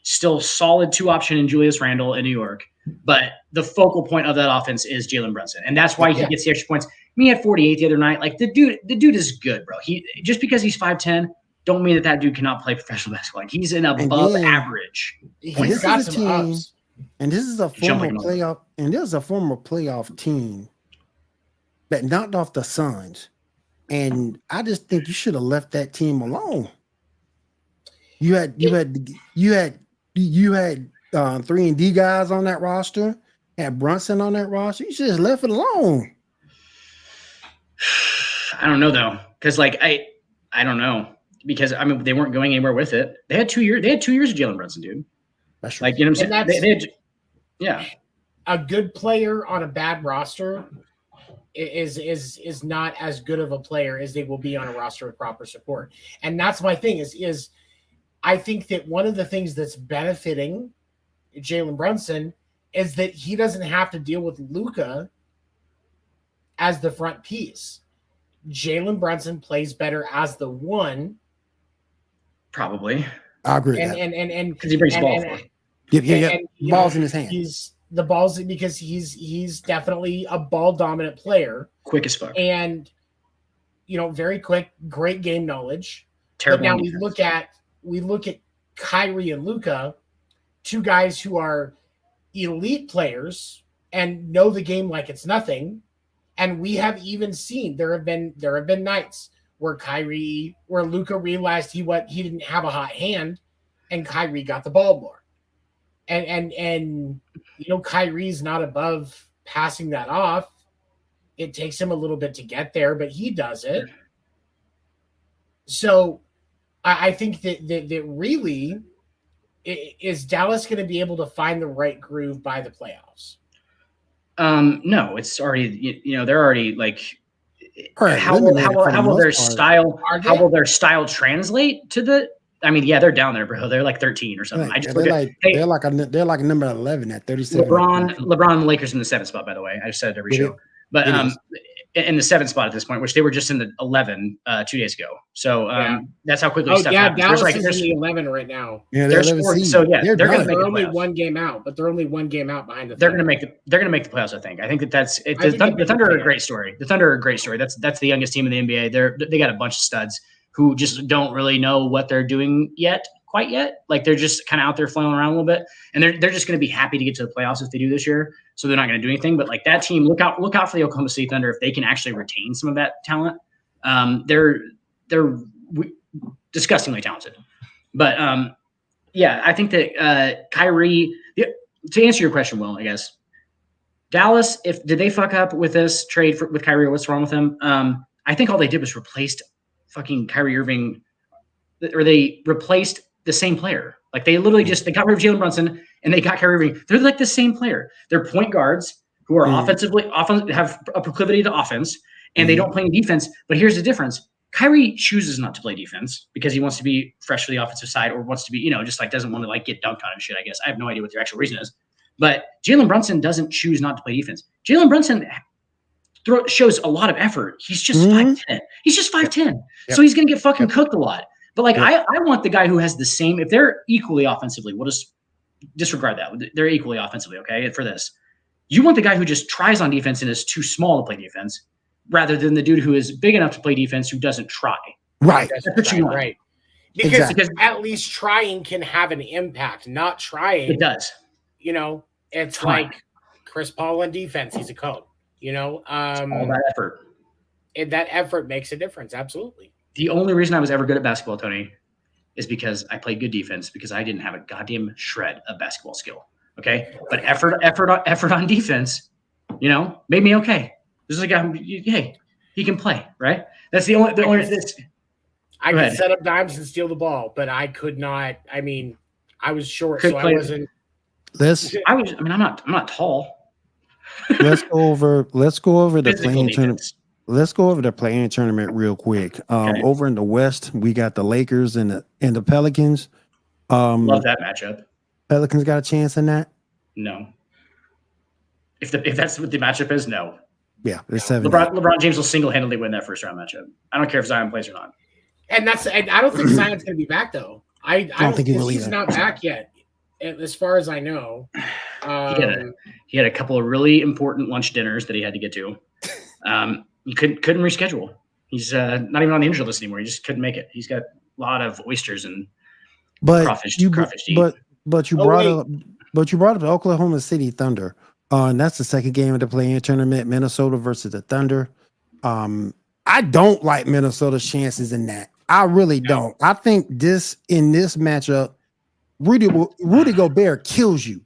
still solid 2 option in Julius Randle in New York, but the focal point of that offense is Jalen Brunson, and that's why he gets the extra points. I mean, he had 48 the other night. Like the dude is good, bro. He just because he's 5'10", don't mean that dude cannot play professional basketball. Like he's an above average.
He's got some ups.
And this is a former playoff, and there's a former playoff team that knocked off the Suns, and I just think you should have left that team alone. You had 3-and-D guys on that roster, had Brunson on that roster. You should have left it alone.
I don't know though, because I don't know, because I mean they weren't going anywhere with it. They had 2 years. They had 2 years of Jalen Brunson, dude.
That's true.
You know what I'm saying? Yeah.
A good player on a bad roster is not as good of a player as they will be on a roster with proper support. And that's my thing is I think that one of the things that's benefiting Jalen Brunson is that he doesn't have to deal with Luka as the front piece. Jalen Brunson plays better as the one.
Probably.
I agree.
And because he brings the ball forward.
Yeah. Balls in his hand.
He's the balls because he's definitely a ball dominant player.
Quick as fuck.
And very quick, great game knowledge.
Terrible.
But now we look at Kyrie and Luka, 2 guys who are elite players and know the game like it's nothing. And we have even seen there have been nights where Luka realized he didn't have a hot hand, and Kyrie got the ball more. And Kyrie's not above passing that off. It takes him a little bit to get there, but he does it. So I think that really is Dallas going to be able to find the right groove by the playoffs?
No, it's already, they're already
right,
how will their style translate to the? I mean, yeah, they're down there, bro. They're 13 or something.
They're like number 11 at 37.
LeBron and the Lakers in the 7th spot, by the way. I just said it every show, but in the 7th spot at this point, which they were just in the 11 2 days ago. So that's how quickly stuff happens.
Dallas is in the 11 right now.
Yeah, they're 11.
So yeah, they're
only 1 game out, but they're only 1 game out behind the.
They're going to make the playoffs. I think that's it. The Thunder are a great story. The Thunder are a great story. That's the youngest team in the NBA. They got a bunch of studs who just don't really know what they're doing quite yet. They're just kind of out there flailing around a little bit, and they're just going to be happy to get to the playoffs if they do this year. So they're not going to do anything. But that team, look out for the Oklahoma City Thunder if they can actually retain some of that talent. They're disgustingly talented. But I think that Kyrie. To answer your question, Will, I guess Dallas, did they fuck up with this trade with Kyrie? Or what's wrong with him? I think all they did was replaced fucking Kyrie Irving, or they replaced the same player. They literally they got rid of Jalen Brunson and they got Kyrie Irving. They're the same player. They're point guards who are often have a proclivity to offense, and they don't play any defense. But here's the difference. Kyrie chooses not to play defense because he wants to be fresh for the offensive side, or wants to be, doesn't want to get dunked on and shit, I guess. I have no idea what the actual reason is. But Jalen Brunson doesn't choose not to play defense. Jalen Brunson shows a lot of effort. He's just 5'10". He's just 5'10". Yep. So he's going to get fucking cooked a lot. But I want the guy who has the same, if they're equally offensively, we'll just disregard that. They're equally offensively, okay, for this. You want the guy who just tries on defense and is too small to play defense, rather than the dude who is big enough to play defense who doesn't try.
Right.
That's what you want. Right. Because at least trying can have an impact. Not trying.
It does.
It's like Chris Paul on defense. He's a cone. All
that effort.
that effort makes a difference. Absolutely.
The only reason I was ever good at basketball, Tony, is because I played good defense because I didn't have a goddamn shred of basketball skill. Okay. But effort on defense, made me okay. This is a guy, hey, he can play, right? That's the only
I could set up dimes and steal the ball, but I could not. I mean, I was short, so I wasn't.
I'm not tall.
Let's go over the playing tournament. Let's go over the playing tournament real quick.
Okay.
Over in the West, we got the Lakers and the Pelicans.
Love that matchup.
Pelicans got a chance in that?
No. If that's what the matchup is, no.
Yeah, there's 7.
LeBron James will single-handedly win that first round matchup. I don't care if Zion plays or not.
And I don't think Zion's going to be back though. I don't think he's not back yet, as far as I know.
He had a couple of really important lunch dinners that he had to get to. He couldn't reschedule. He's not even on the injured list anymore. He just couldn't make it. He's got a lot of oysters and crawfish.
But you brought up the Oklahoma City Thunder. And that's the second game of the play-in tournament, Minnesota versus the Thunder. I don't like Minnesota's chances in that. I really don't. I think in this matchup, Rudy Gobert kills you.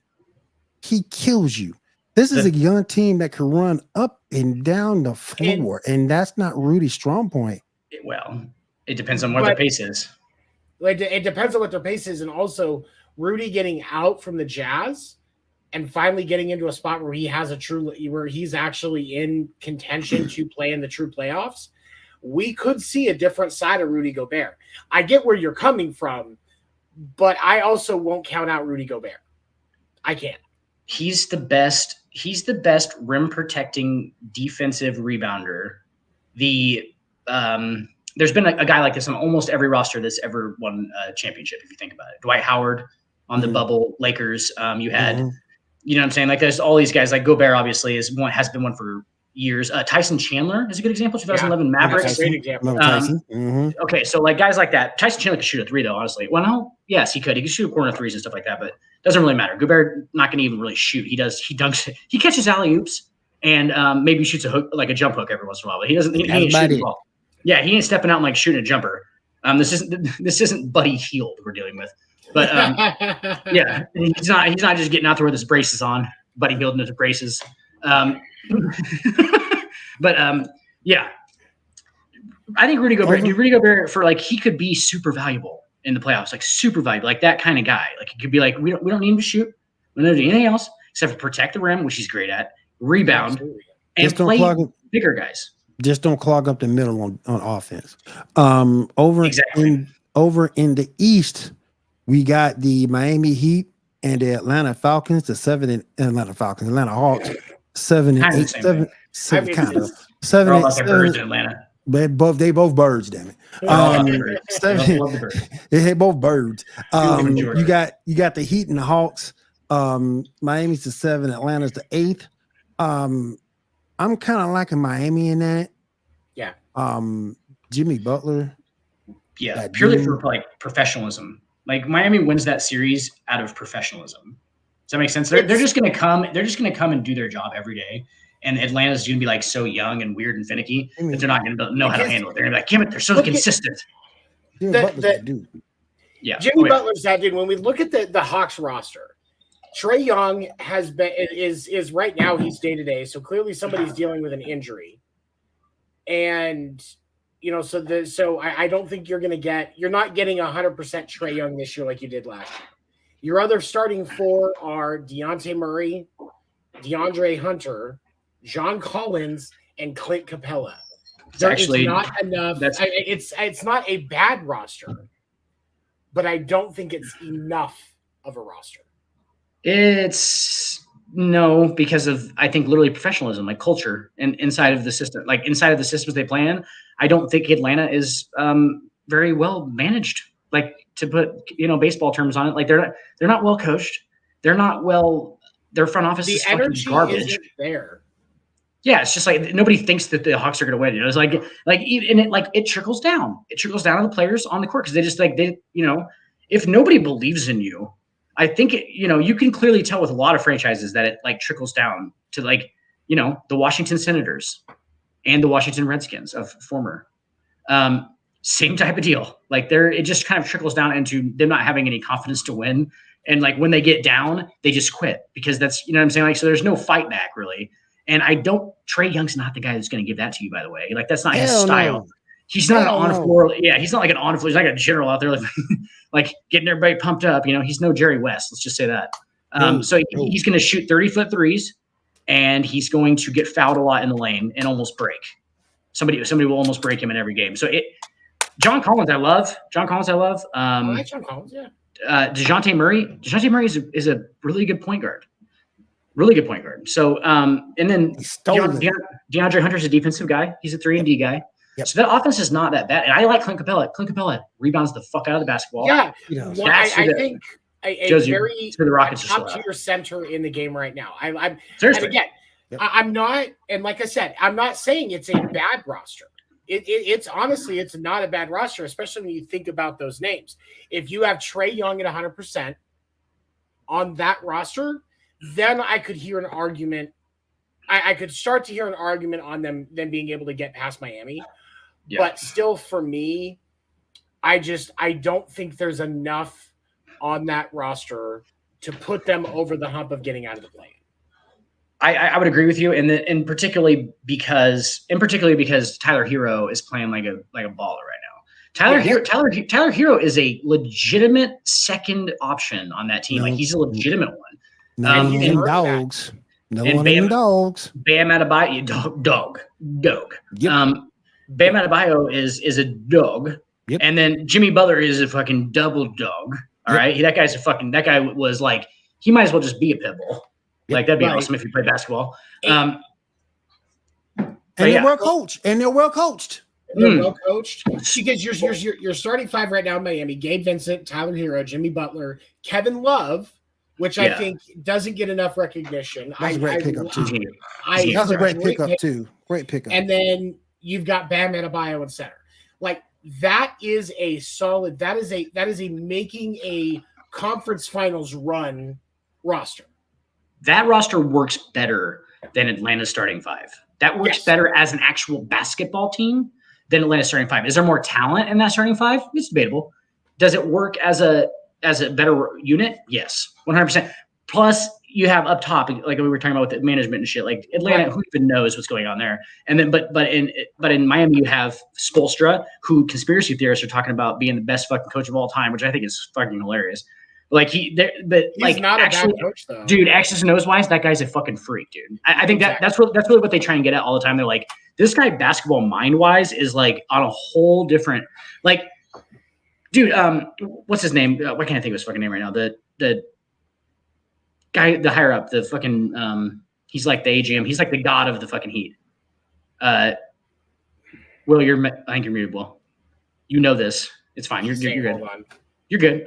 He kills you. This is a young team that can run up and down the floor, and that's not Rudy's strong point.
Well, it depends on what their pace is.
It depends on what their pace is, and also Rudy getting out from the Jazz and finally getting into a spot where where he's actually in contention to play in the true playoffs. We could see a different side of Rudy Gobert. I get where you're coming from, but I also won't count out Rudy Gobert. I can't.
He's the best rim protecting defensive rebounder. There's been a guy like this on almost every roster that's ever won a championship, if you think about it. Dwight Howard on the bubble Lakers. You had, you know what I'm saying? Like there's all these guys, like Gobert obviously has been one for years. Tyson Chandler is a good example. 2011 Mavericks.
Great example.
Okay, so like guys like that. Tyson Chandler could shoot a 3 though, honestly. Well, no, yes, he could. He could shoot corner 3s and stuff like that, but doesn't really matter. Gobert not going to even really shoot. He dunks. He catches alley-oops and maybe shoots a hook, like a jump hook every once in a while. But he doesn't. He ain't shooting the ball. Yeah, he ain't stepping out and like shooting a jumper. This isn't Buddy Hield we're dealing with. But yeah, he's not just getting out there with his braces on. Buddy Hield into braces. But yeah, I think Rudy Gobert for like he could be super valuable in the playoffs, like super valuable, like that kind of guy. Like it could be like we don't need him to shoot, we don't do anything else except for protect the rim, which he's great at, rebound, and play bigger guys.
Just don't clog up the middle on offense. Over in the East, we got the Miami Heat and the Atlanta Falcons, Atlanta Hawks, 7 and 8, 7 kind of 7 and 7.
Atlanta.
They both birds, damn it. 7, they hit both birds. You got the Heat and the Hawks. Miami's the 7, Atlanta's the 8th. I'm kind of liking Miami in that.
Yeah.
Jimmy Butler.
Yeah, purely for like professionalism. Like Miami wins that series out of professionalism. Does that make sense? They're just gonna come. They're just gonna come and do their job every day. And Atlanta's gonna be like so young and weird and finicky that they're not gonna know how to handle it. They're gonna be like, damn it, they're so consistent.
Yeah.
Jimmy Butler's that dude. When we look at the Hawks roster, Trae Young is right now he's day-to-day, so clearly somebody's dealing with an injury. And so I don't think you're not getting 100% Trae Young this year like you did last year. Your other starting 4 are DeJounte Murray, DeAndre Hunter, John Collins, and Clint Capella. It's not enough. It's not a bad roster, but I don't think it's enough of a roster.
It's no, because of I think literally professionalism, like culture, and inside of the system, like inside of the systems they play in. I don't think Atlanta is very well managed. Like to put baseball terms on it, like they're not well coached. They're not well. Their front office is fucking garbage.
Isn't there.
Yeah, it's just like nobody thinks that the Hawks are going to win. It's like it trickles down. It trickles down to the players on the court because they just if nobody believes in you. I think you can clearly tell with a lot of franchises that it like trickles down to the Washington Senators. and the Washington Redskins of former. Same type of deal. Like it just kind of trickles down into them not having any confidence to win. And like when they get down, they just quit because that's, you know what I'm saying? Like, so there's no fight back really. And Trae Young's not the guy that's going to give that to you, by the way. Like that's not his style. No. He's not an on-floor. Yeah, he's not like an on-floor. He's like a general out there, like, like getting everybody pumped up. You know, he's no Jerry West. Let's just say that. So he's going to shoot 30-foot threes, and he's going to get fouled a lot in the lane and almost break. Somebody will almost break him in every game. So John Collins, I love.
I like John Collins, yeah.
DeJounte Murray is a really good point guard. Really good point guard. So, and then DeAndre Hunter's a defensive guy. He's a 3-and-D guy. Yep. So that offense is not that bad. And I like Clint Capella. Clint Capella rebounds the fuck out of the basketball.
Yeah. I think a very top-tier center in the game right now. And again, I'm not, and like I said, I'm not saying it's a bad roster. It's honestly, it's not a bad roster, especially when you think about those names. If you have Trae Young at 100% on that roster, then I could hear an argument. I could start to hear an argument on them being able to get past Miami. Yeah. But still, for me, I don't think there's enough on that roster to put them over the hump of getting out of the play.
I would agree with you, and particularly because Tyler Hero is playing like a baller right now. Tyler Hero is a legitimate second option on that team. Like he's a legitimate one.
Dogs. No one in dogs.
Bam Adebayo, dog. Yep. Bam Adebayo is a dog. Yep. And then Jimmy Butler is a fucking double dog. All right. That guy was like, he might as well just be a pit bull. Yep. Like that'd be awesome if you played basketball.
And they're well coached.
They're well coached because your starting five right now in Miami: Gabe Vincent, Tyler Hero, Jimmy Butler, Kevin Love, which I think doesn't get enough recognition.
That's a great pickup too. That's a great pickup too. Great pickup.
And then you've got Bam Adebayo in center. Like that is a solid. That is a making a conference finals run roster.
That roster works better than Atlanta's starting five. That works better as an actual basketball team than Atlanta's starting five. Is there more talent in that starting five? It's debatable. Does it work as a better unit? Yes, 100%. Plus, you have up top, like we were talking about with the management and shit. Like Atlanta, who even knows what's going on there? And then, but in Miami, you have Spoelstra, who conspiracy theorists are talking about being the best fucking coach of all time, which I think is fucking hilarious. Like he's not actually, a bad coach, though. Dude, X's and O's wise, that guy's a fucking freak, dude. I think that's really what they try and get at all the time. They're like, this guy basketball mind wise is like on a whole different, like, dude. What's his name? Why can't I think of his fucking name right now? The guy, the higher up, the fucking he's like the AGM. He's like the god of the fucking Heat. Will, I think you're muted. Will, you know this? It's fine. You're good. You're good.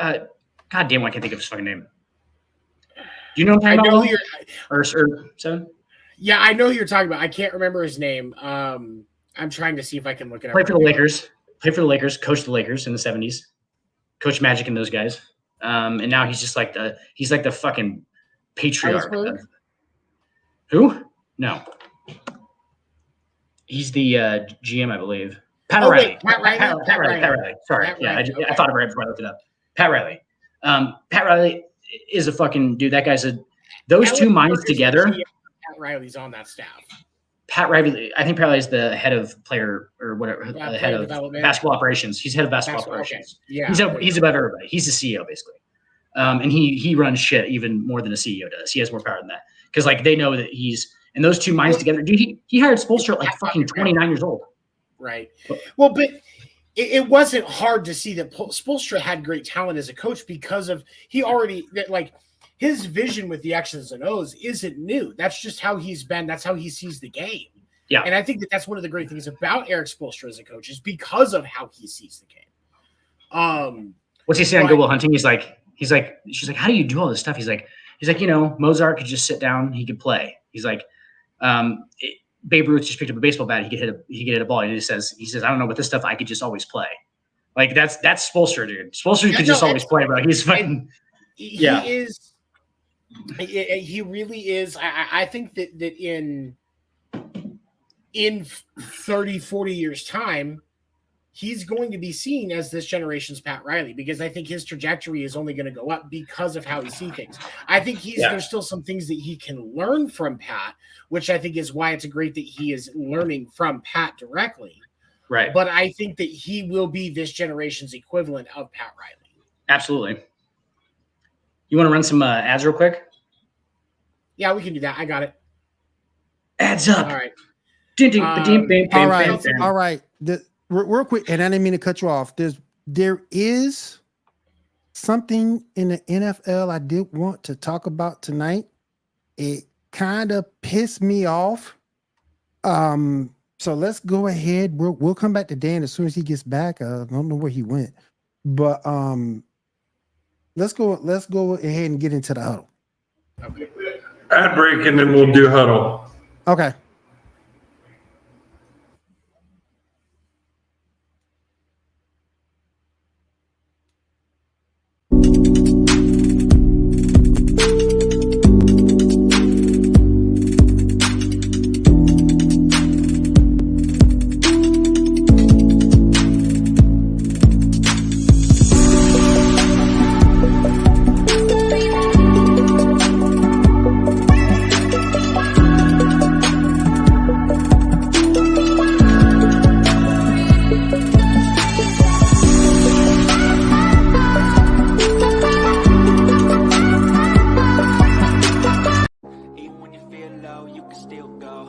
God damn, I can't think of his fucking name. Do you know what I'm talking about? Or Seven?
Yeah, I know who you're talking about. I can't remember his name. I'm trying to see if I can look it up.
Play for the Lakers. Coached the Lakers in the 70s. Coached Magic and those guys. And now he's just like the fucking patriarch. Who? No. He's the GM, I believe. Pat Riley. Sorry. I thought of it right before I looked it up. Pat Riley. Pat Riley is a fucking dude. That guy's those two minds together.
Pat Riley's on that staff.
Pat Riley, I think Pat Riley's the head of player or whatever, the head of basketball operations. He's head of basketball operations. Okay. Yeah, he's above everybody. He's the CEO basically, and he runs shit even more than a CEO does. He has more power than that because like they know that and those two minds together. Dude, he hired Spoelstra at like fucking 29 years old.
Right. Well, but it wasn't hard to see that Spoelstra had great talent as a coach because of his vision with the X's and O's isn't new. That's just how he's been. That's how he sees the game.
Yeah.
And I think that's one of the great things about Erik Spoelstra as a coach is because of how he sees the game.
What's he saying on Good Will Hunting? She's like, how do you do all this stuff? He's like, Mozart could just sit down. He could play. He's like, Babe Ruth just picked up a baseball bat. He could hit a ball. And he says, I don't know, but this stuff I could just always play. Like that's Spoelstra, dude. Spoelstra could just always play, bro. He's fucking.
He is. He really is. I think that in in 30, 40 years' time, he's going to be seen as this generation's Pat Riley, because I think his trajectory is only going to go up because of how he sees things. I think there's still some things that he can learn from Pat, which I think is why it's great that he is learning from Pat directly.
Right.
But I think that he will be this generation's equivalent of Pat Riley.
Absolutely. You want to run some ads real quick?
Yeah, we can do that. I got it.
Ads up.
All right.
All right. Real quick, and I didn't mean to cut you off. There is something in the NFL I did want to talk about tonight. It kind of pissed me off. So let's go ahead. We'll come back to Dan as soon as he gets back. I don't know where he went, but let's go ahead and get into the huddle.
Okay. Ad break, and then we'll do huddle.
Okay.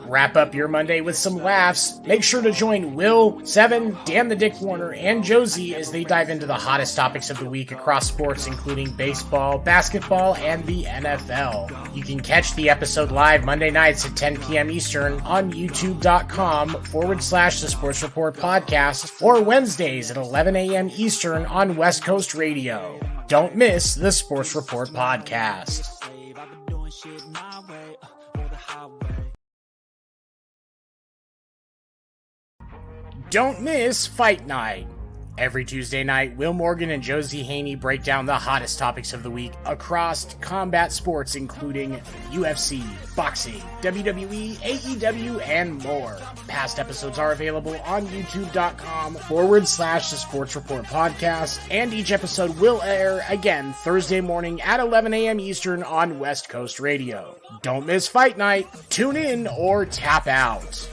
Wrap up your Monday with some laughs. Make sure to join Will, Seven, Dan the Dick Warner, and Josie as they dive into the hottest topics of the week across sports, including baseball, basketball, and the NFL. You can catch the episode live Monday nights at 10 p.m. Eastern on youtube.com/The Sports Report Podcast, or Wednesdays at 11 a.m. Eastern on West Coast Radio. Don't miss the Sports Report Podcast. Don't miss Fight Night. Every Tuesday night, Will Morgan and Josie Haney break down the hottest topics of the week across combat sports, including UFC, boxing, WWE, AEW, and more. Past episodes are available on youtube.com/The Sports Report Podcast, and each episode will air again Thursday morning at 11 a.m. Eastern on West Coast Radio. Don't miss Fight Night. Tune in or tap out.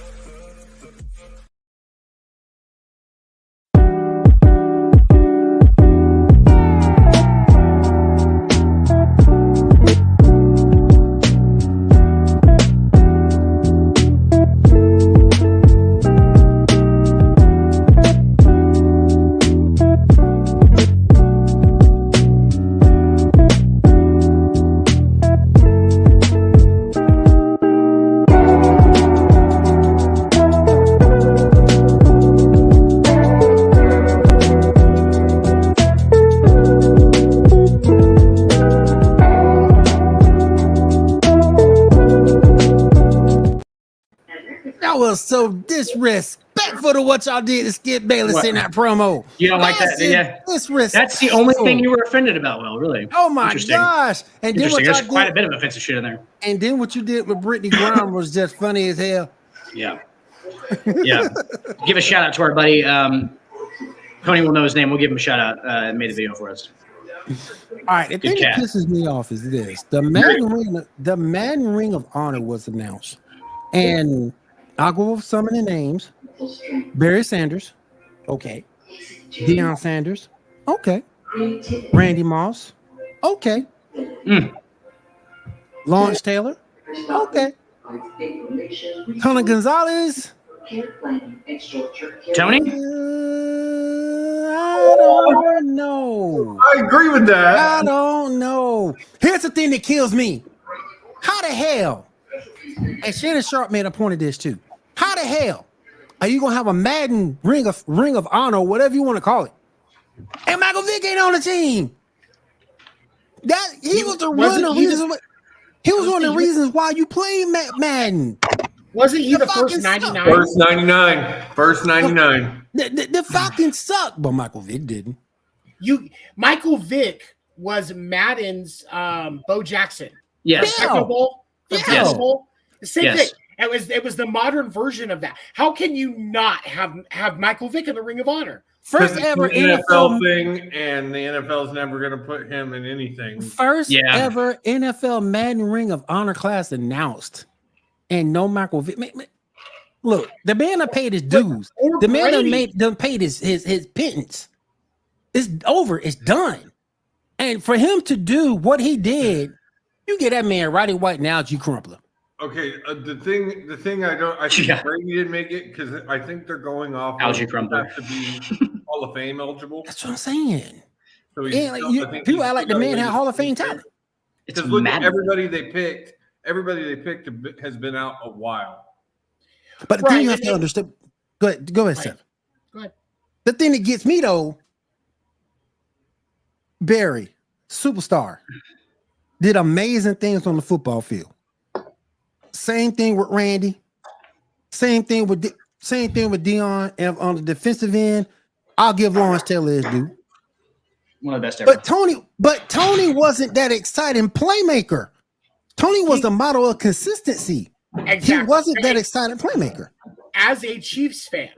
So disrespectful to what y'all did to Skip Bayless in that promo.
You don't like that? Yeah. That's the only thing you were offended about, Will, really.
Oh my gosh. And then what
There's quite a bit of offensive shit in there.
And then what you did with Brittany Griner was just funny as hell.
Yeah. Yeah. Give a shout out to our buddy. Tony will know his name. We'll give him a shout out. Made the video for us.
All right. The thing that pisses me off is this. The Madden Ring of Honor was announced. And I'll go over some of the names. Barry Sanders. Okay. Deion Sanders. Okay. Randy Moss. Okay. Lawrence Taylor. Okay. Tony Gonzalez.
Tony?
I don't know.
I agree with that.
I don't know. Here's the thing that kills me. How the hell? And Shannon Sharp made a point of this too. How the hell are you gonna have a Madden Ring of Honor, whatever you want to call it, and Michael Vick ain't on the team? That he was one of the reasons why you played Madden.
Wasn't he the first 99?
First 99.
The Falcons suck, but Michael Vick didn't.
Michael Vick was Madden's Bo Jackson.
Yes.
The Same thing. It was the modern version of that. How can you not have Michael Vick in the Ring of Honor?
First ever
NFL thing, and the NFL is never going to put him in anything.
First ever NFL Madden Ring of Honor class announced, and no Michael Vick. Look, the man that paid his dues. The man that paid his pittance. It's over. It's done. And for him to do what he did, you get that man Roddy White and Algie Crumpler.
Okay, the thing I think Brady didn't make it because I think they're going off
Algie Crumpler
have to be Hall of Fame eligible.
That's what I'm saying.
So
people act like the man had Hall of Fame talent.
It's
look at everybody they picked. Everybody they picked has been out a while.
But the thing you have to understand. Go ahead, Seth.
Go ahead.
The thing that gets me though, Barry, superstar, did amazing things on the football field. Same thing with Randy. Same thing with Dion. And on the defensive end, I'll give Lawrence Taylor his due.
One of the best ever.
But Tony wasn't that exciting playmaker. Tony was the model of consistency. Exactly. He wasn't that exciting playmaker.
As a Chiefs fan,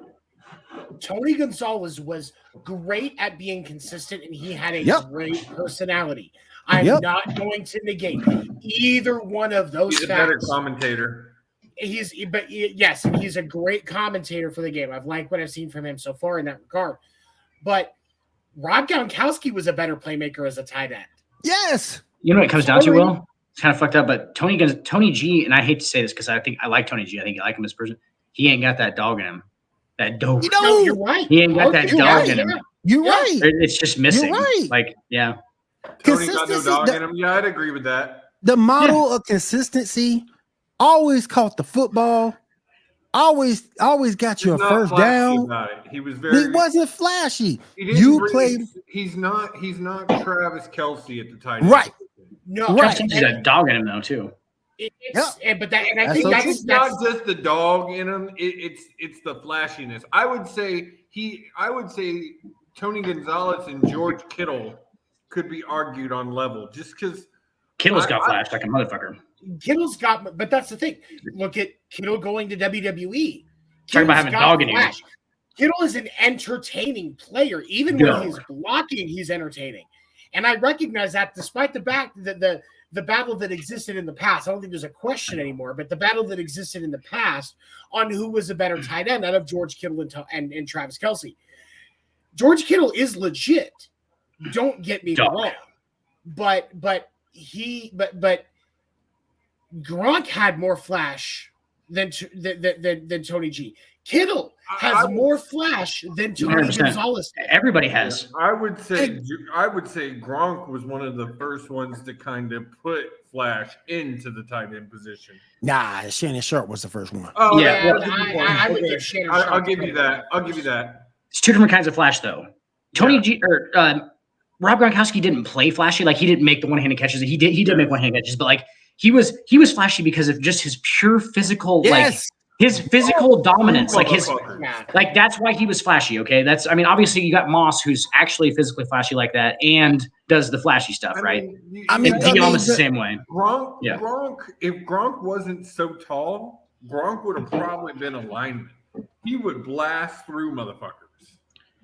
Tony Gonzalez was great at being consistent, and he had a great personality. I'm not going to negate either one of those facts.
He's a better commentator.
He's a great commentator for the game. I've liked what I've seen from him so far in that regard. But Rob Gronkowski was a better playmaker as a tight end.
Yes.
You know what it comes down to, Will? It's kind of fucked up, but Tony G, and I hate to say this because I like Tony G. I think I like him as a person. He ain't got that dog in him. That dog.
No, you're right.
He ain't got that dog in him.
You're right.
It's just missing.
You're right.
Like, yeah.
Tony got no dog in him. Yeah, I'd agree with that.
The model of consistency, always caught the football, always got you a first down.
He
wasn't flashy.
He's not Travis Kelce at the tight end.
Right.
No,
Travis Kelce's got a dog in him though too.
It's not just the dog in him. It's the flashiness. I would say Tony Gonzalez and George Kittle could be argued on level just because
Kittle's got flashed like a motherfucker.
But that's the thing. Look at Kittle going to WWE.
Talking about having a dog in you.
Kittle is an entertaining player. Even when he's blocking, he's entertaining. And I recognize that despite the battle that existed in the past. I don't think there's a question anymore, but the battle that existed in the past on who was a better tight end out of George Kittle and Travis Kelce. George Kittle is legit. Don't get me wrong. But Gronk had more flash than Tony G. Kittle has more flash than Tony 100%. Gonzalez.
Everybody has.
I would say Gronk was one of the first ones to kind of put flash into the tight end position.
Nah, Shannon Sharp was the first one.
Oh
yeah,
I would give Shannon Sharp.
I'll give you that.
It's two different kinds of flash, though. Tony G or Rob Gronkowski didn't play flashy. Like he didn't make the one-handed catches. He did make one-handed catches, but like he was flashy because of just his pure physical, like his physical dominance. Like that's why he was flashy. Okay, obviously you got Moss, who's actually physically flashy like that, and does the flashy stuff, right? Almost the same way.
Gronk, if Gronk wasn't so tall, Gronk would have probably been a lineman. He would blast through motherfuckers.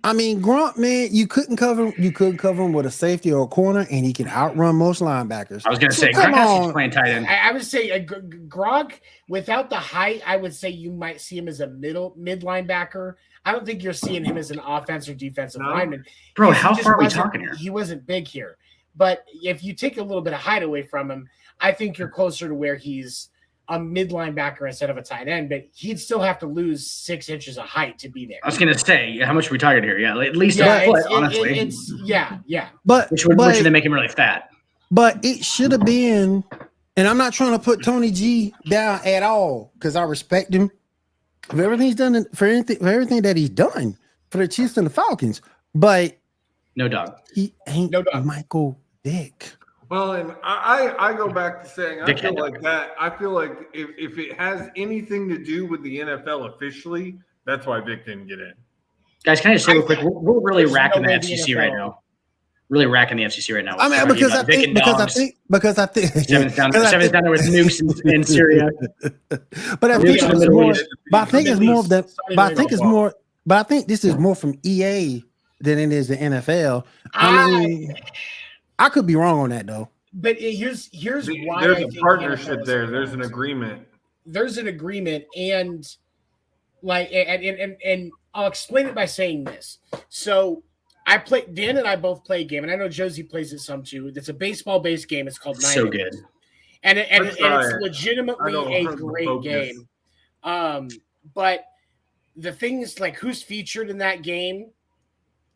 I mean, Gronk, man, you couldn't cover him with a safety or a corner, and he can outrun most linebackers.
I was going to say, Gronkowski's playing tight end.
I would say Gronk, without the height, I would say you might see him as a mid linebacker. I don't think you're seeing him as an offensive or defensive lineman.
Bro, how far are we talking here?
He wasn't big here. But if you take a little bit of height away from him, I think you're closer to where he's a mid linebacker instead of a tight end, but he'd still have to lose 6 inches of height to be there.
I was going to say, how much are we talking here? Yeah, at least a foot, honestly.
But
which would then make him really fat.
But it should have been, and I'm not trying to put Tony G down at all because I respect him for everything he's done, for everything that he's done for the Chiefs and the Falcons. But
no dog.
He ain't Michael Vick.
Well, and I go back to saying I feel like if it has anything to do with the NFL officially, that's why Vic didn't get in.
Guys, can I just say real quick, we're really racking the FCC right now. really racking the FCC right now.
I mean, because I think
Seven's down there with nukes in Syria.
But I think it's more. But I think it's more of that. But I think it's more. But I think this is more from EA than it is the NFL. I mean, I could be wrong on that though.
But here's why
there's a partnership there. There's an agreement.
There's an agreement, and like, and I'll explain it by saying this. So Dan and I both play a game, and I know Josie plays it some too. It's a baseball-based game. It's called
So good.
And it's legitimately a great game. But the thing is, like, who's featured in that game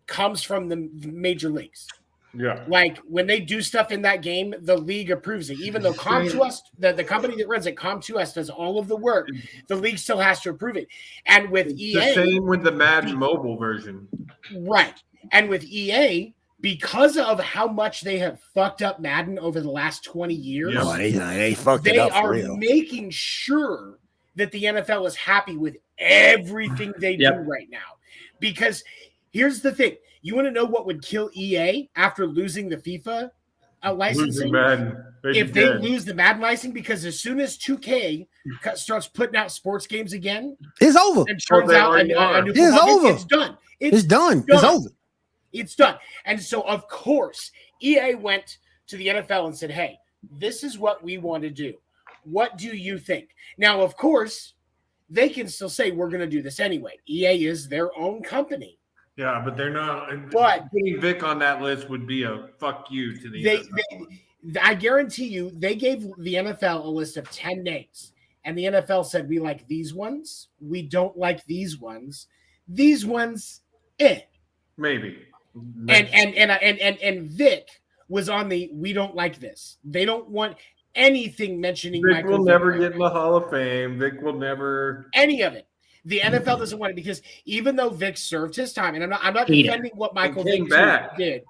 comes from the major leagues.
Yeah.
Like, when they do stuff in that game, the league approves it. Even though ComTuS, the company that runs it, ComTuS, does all of the work, the league still has to approve it. And with EA,
the same with the Madden mobile version.
Right. And with EA, because of how much they have fucked up Madden over the last 20 years,
they fucked it up for real.
They are making sure that the NFL is happy with everything they do right now. Because here's the thing. You want to know what would kill EA after losing the FIFA licensing? If they lose the Madden licensing, because as soon as 2K starts putting out sports games again,
it's over.
And turns out a new
it's over.
It's done.
It's done. It's over.
It's done. And so, of course, EA went to the NFL and said, hey, this is what we want to do. What do you think? Now, of course, they can still say we're going to do this anyway. EA is their own company.
Yeah, but they're not.
But
putting Vic on that list would be a fuck you to the
NFL. I guarantee you, they gave the NFL a list of 10 names. And the NFL said, we like these ones. We don't like these ones. These ones,
maybe.
And Vic was on the we don't like this. They don't want anything mentioning
Vic will never get in the Hall of Fame. Vic will never
any of it. The NFL doesn't want it because even though Vic served his time, and I'm not defending what Michael Vick did,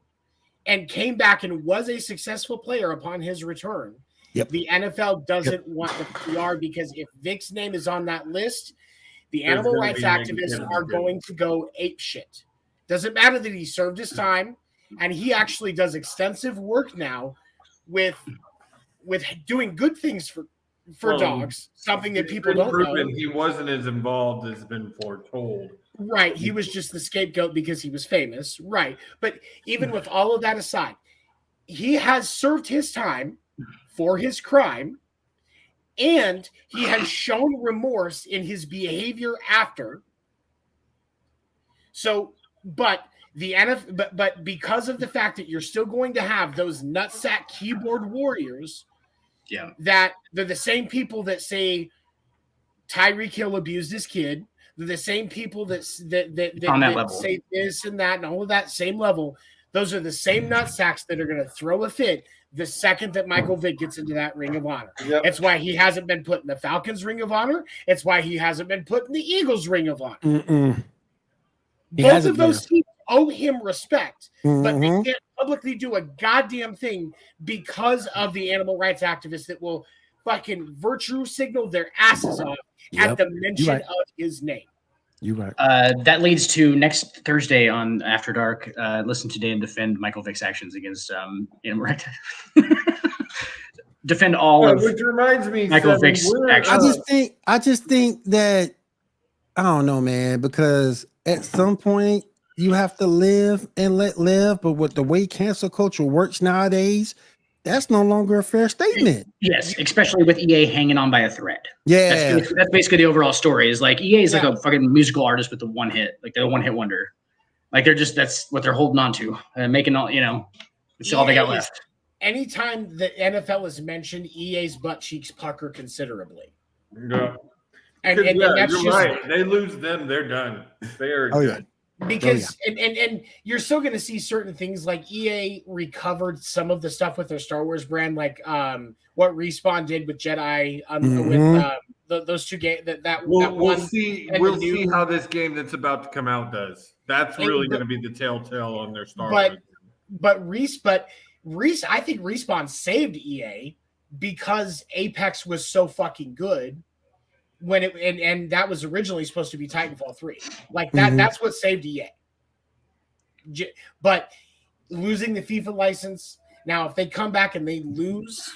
and came back and was a successful player upon his return.
Yep.
The NFL doesn't want the PR because if Vic's name is on that list, the animal rights activists are going to go ape shit. Doesn't matter that he served his time, and he actually does extensive work now with doing good things for dogs, something that people don't know.
He wasn't as involved as been foretold.
Right. He was just the scapegoat because he was famous. Right. But even with all of that aside, he has served his time for his crime, and he has shown remorse in his behavior after. So, but because of the fact that you're still going to have those nutsack keyboard warriors, that they're the same people that say Tyreek Hill abused his kid. They're the same people that say this and that and all of that same level. Those are the same nutsacks that are going to throw a fit the second that Michael Vick gets into that Ring of Honor. Yep. It's why he hasn't been put in the Falcons Ring of Honor. It's why he hasn't been put in the Eagles Ring of Honor. Both of those teams owe him respect, but they can't publicly do a goddamn thing because of the animal rights activists that will fucking virtue signal their asses off at the mention of his name.
You're right.
That leads to next Thursday on After Dark. Listen to Dan defend Michael Vick's actions against animal rights. Defend all of
which reminds me,
Michael Vick's actions.
I just think that I don't know, man, because at some point you have to live and let live. But with the way cancel culture works nowadays, that's no longer a fair statement.
Yes, especially with EA hanging on by a thread.
Yeah.
That's basically the overall story is like EA is like a fucking musical artist with the one hit, like the one hit wonder. Like that's what they're holding on to and making all, it's all they got left.
Anytime the NFL is mentioned, EA's butt cheeks pucker considerably.
Yeah.
And that's
you're right. They lose them, they're done. They are done.
Because and you're still going to see certain things like EA recovered some of the stuff with their Star Wars brand, like what Respawn did with Jedi with those two games. We'll
see how this game that's about to come out does. That's really going to be the telltale on their Star Wars.
But I think Respawn saved EA because Apex was so fucking good. When it and that was originally supposed to be Titanfall 3, like that. That's what saved EA. But losing the FIFA license. Now, if they come back and they lose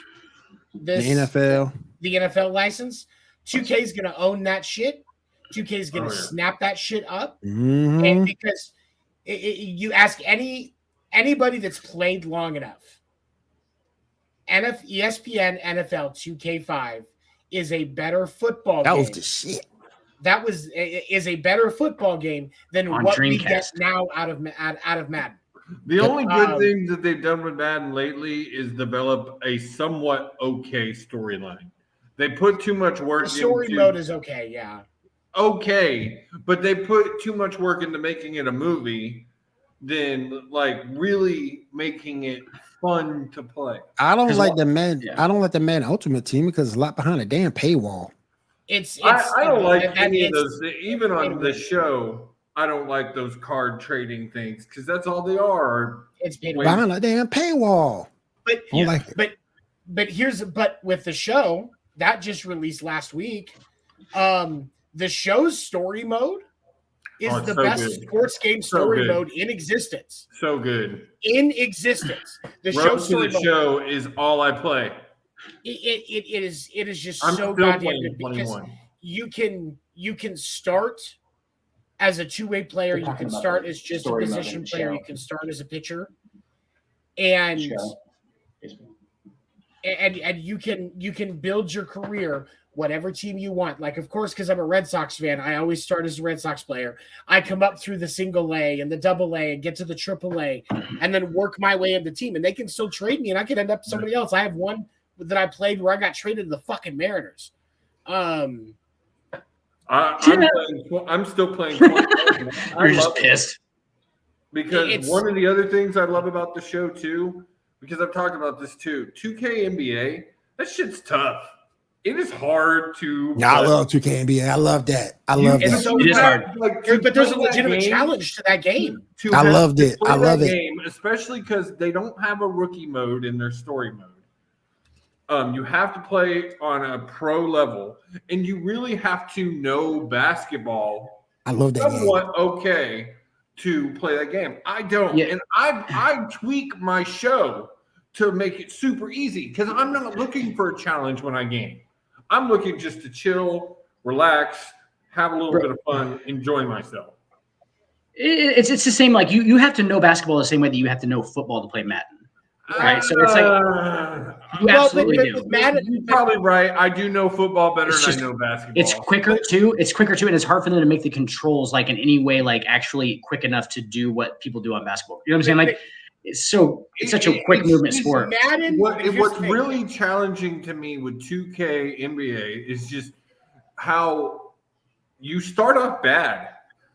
The NFL
license, 2K is going to own that shit. 2K is going to snap that shit up.
Mm-hmm.
And because you ask anybody that's played long enough, ESPN NFL 2K5 is a better football game.
That was the shit.
Is a better football game than
On
what
Dreamcast.
we get now out of Madden.
The only good thing that they've done with Madden lately is develop a somewhat okay storyline. They put too much work
The story mode is okay, yeah.
Okay, but they put too much work into making it a movie than like really making it fun to play.
I don't like the Madden Ultimate Team because it's a lot behind a damn paywall.
I don't like any of those. Even on the show, I don't like those card trading things because that's all they are.
It's
behind a damn paywall.
But with the show that just released last week, the show's story mode is the best sports game story mode in existence.
So good.
In existence. The
show is all I play.
It is just so goddamn good because you can start as a two-way player, you can start as just a position player, you can start as a pitcher, and you can build your career whatever team you want. Like, of course, because I'm a Red Sox fan, I always start as a Red Sox player. I come up through the single A and the double A and get to the triple A and then work my way into the team. And they can still trade me and I could end up somebody else. I have one that I played where I got traded to the fucking Mariners.
I'm still playing.
You're just pissed.
Because one of the other things I love about the show too, because I've talked about this too, 2K NBA, that shit's tough. It is hard to.
Yeah, I love 2K NBA. I love that. It
is hard. But there's a legitimate challenge to that game.
I loved it. I love it.
Game, especially because they don't have a rookie mode in their story mode. You have to play on a pro level, and you really have to know basketball.
I love that
somewhat game. Okay to play that game. I don't, and I tweak my show to make it super easy because I'm not looking for a challenge when I game. I'm looking just to chill, relax, have a little bit of fun, enjoy myself.
It's the same. Like you have to know basketball the same way that you have to know football to play Madden. Right, so it's like you absolutely do.
You're probably right. I do know football better than I know basketball.
It's quicker too. And it's hard for them to make the controls like in any way like actually quick enough to do what people do on basketball. You know what I'm saying? Like it's such a quick movement sport.
What's really challenging to me with 2K NBA is just how you start off bad.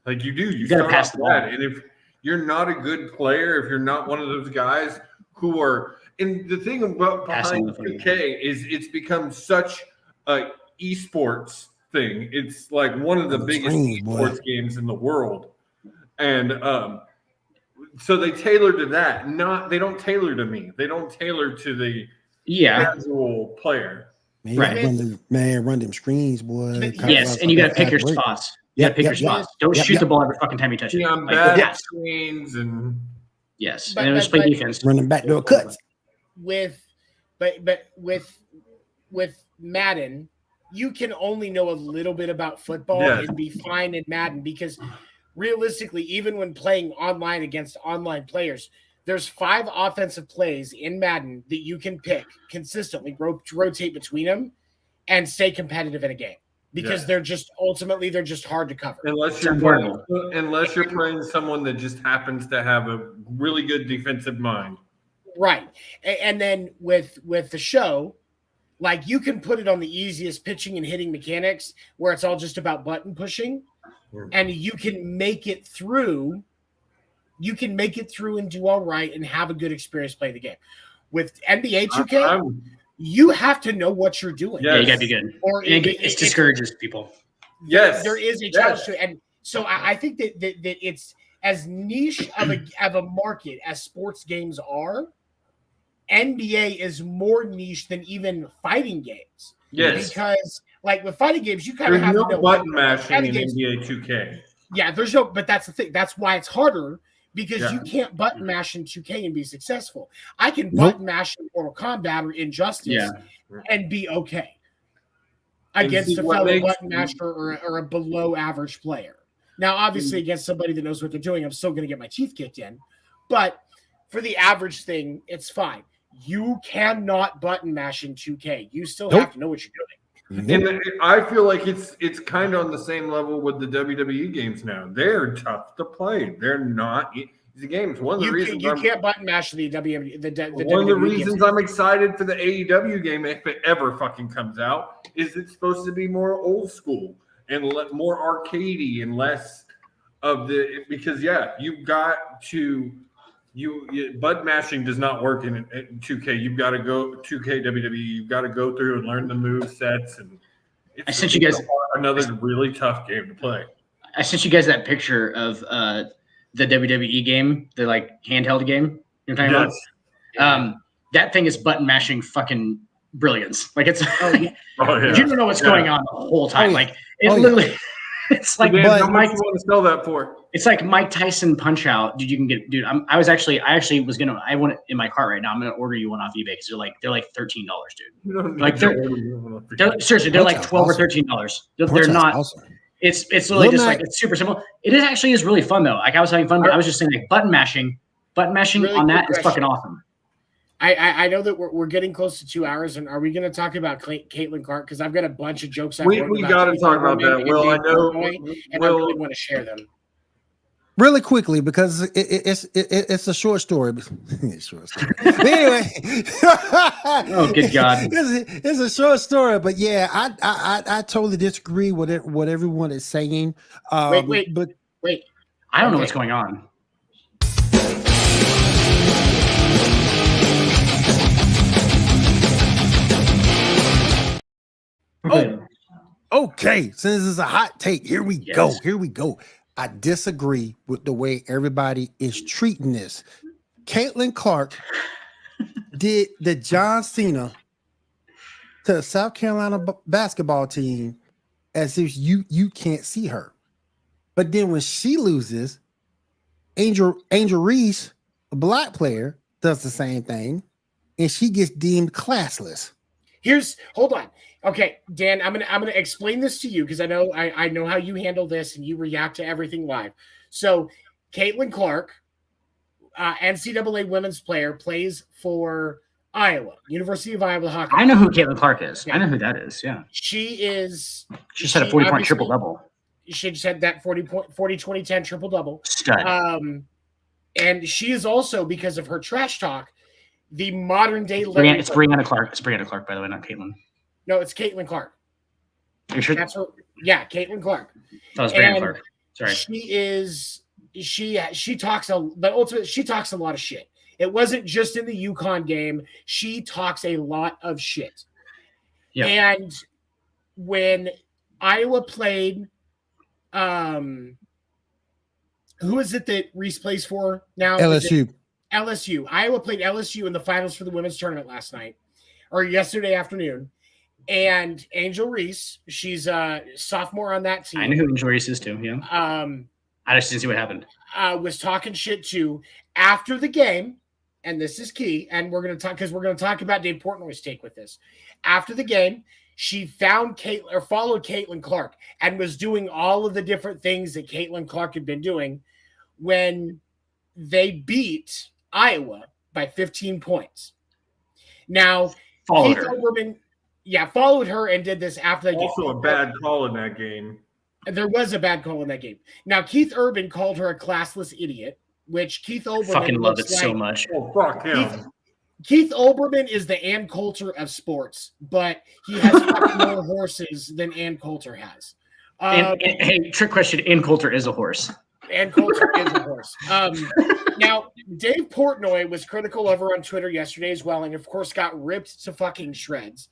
Like you do. You start off bad, and if you're not a good player, if you're not one of those guys who are, and the thing about behind 2K is it's become such a esports thing. It's like one of the biggest esports games in the world, and so they tailor to that. They don't tailor to me. They don't tailor to the casual player.
Man, run them screens, boy.
Yes, and you got to pick your spots. You got to pick your spots. Don't shoot the ball every fucking time you touch it.
I'm bad at screens and.
Yes, and just play defense.
Running backdoor cuts.
With Madden, you can only know a little bit about football and be fine in Madden because realistically, even when playing online against online players, there's 5 offensive plays in Madden that you can pick consistently, rotate between them, and stay competitive in a game. Because they're just hard to cover.
Unless you're playing someone that just happens to have a really good defensive mind.
Right. And then with the show, like you can put it on the easiest pitching and hitting mechanics where it's all just about button pushing and you can make it through. You can make it through and do all right and have a good experience playing the game. With NBA 2K, you have to know what you're doing.
Yeah, you gotta be good. Or it discourages people.
Yes,
there is a challenge to it, and so I think that it's as niche of a market as sports games are. NBA is more niche than even fighting games.
Yes,
because like with fighting games, you kind of have to know
button mashing in NBA 2K.
Yeah, there's no, but that's the thing. That's why it's harder because you can't button mash in 2K and be successful. I can button mash in Mortal Kombat or Injustice and be okay against a fellow button masher or a below average player. Now, obviously, against somebody that knows what they're doing, I'm still going to get my teeth kicked in. But for the average thing, it's fine. You cannot button mash in 2K. You still have to know what you're doing.
And I feel like it's kind of on the same level with the WWE games now. They're tough to play. They're not easy games. One of the reasons
you can't button mash the WWE.
One of the reasons I'm excited for the AEW game, if it ever fucking comes out, is it's supposed to be more old school and more arcadey and less of the because you've got to. Button mashing does not work in 2K. You've got to go 2K WWE. You've got to go through and learn the move sets, and
I sent you guys
another really tough game to play.
I sent you guys that picture of the WWE game, the like handheld game. You know what I'm talking about? That thing is button mashing fucking brilliance. Like it's you don't know what's going on the whole time. Like it literally. It's like
how much you want to sell that for?
It's like Mike Tyson Punch Out, dude. You can get, dude. I want it in my cart right now. I'm gonna order you one off eBay because they're like $13, dude. Like they're seriously, they're like $12 or $13. They're not. Awesome. It's literally just like it's super simple. It is really fun though. Like I was having fun, but I was just saying like button mashing really on that is fucking awesome.
I know that we're getting close to 2 hours, and are we going to talk about Caitlin Clark? Because I've got a bunch of jokes.
We got to talk about that. Well, I know,
and I really want to share them
really quickly because it's a short story. Short story. Anyway,
oh good God,
it's a short story. But yeah, I totally disagree with what everyone is saying.
Wait.
I don't know what's going on.
Okay. Since it's a hot take, here we go. I disagree with the way everybody is treating this. Caitlin Clark did the John Cena to the South Carolina basketball team as if you can't see her. But then when she loses, Angel Reese, a black player, does the same thing, and she gets deemed classless.
Hold on. Okay, Dan, I'm gonna explain this to you because I know how you handle this and you react to everything live. So, Caitlin Clark, NCAA women's player, plays for Iowa, University of Iowa hockey.
I know who Caitlin Clark is. Yeah. I know who that is. Yeah,
she
had a 40-point triple double.
She just had that 40-20-10 triple double.
Stud.
And she is also, because of her trash talk, the modern day.
It's Brianna Clark. It's Brianna Clark, by the way, not Caitlin.
No, it's Caitlin Clark.
Are you sure?
That's her. Yeah, Caitlin Clark.
That was Brianna Clark. Sorry.
She talks but ultimately she talks a lot of shit. It wasn't just in the UConn game. She talks a lot of shit. Yeah. And when Iowa played, who is it that Reese plays for now?
LSU.
LSU. Iowa played LSU in the finals for the women's tournament last night or yesterday afternoon. And Angel Reese, she's a sophomore on that team.
I know who Angel Reese is too. Yeah. I just didn't see what happened.
Was talking shit too after the game, and this is key. And we're going to talk about Dave Portnoy's take with this. After the game, she followed Caitlin Clark and was doing all of the different things that Caitlin Clark had been doing when they beat Iowa by 15 points. Now,
followed
her and did this after that game.
Also a bad call in that game.
There was a bad call in that game. Now, Keith Urban called her a classless idiot, which Keith Olbermann
fucking love it so much.
Oh, fuck him.
Keith Olbermann is the Ann Coulter of sports, but he has fucking more horses than Ann Coulter has.
Hey, trick question. Ann Coulter is a horse.
Ann Coulter is a horse. Now, Dave Portnoy was critical of her on Twitter yesterday as well, and of course got ripped to fucking shreds.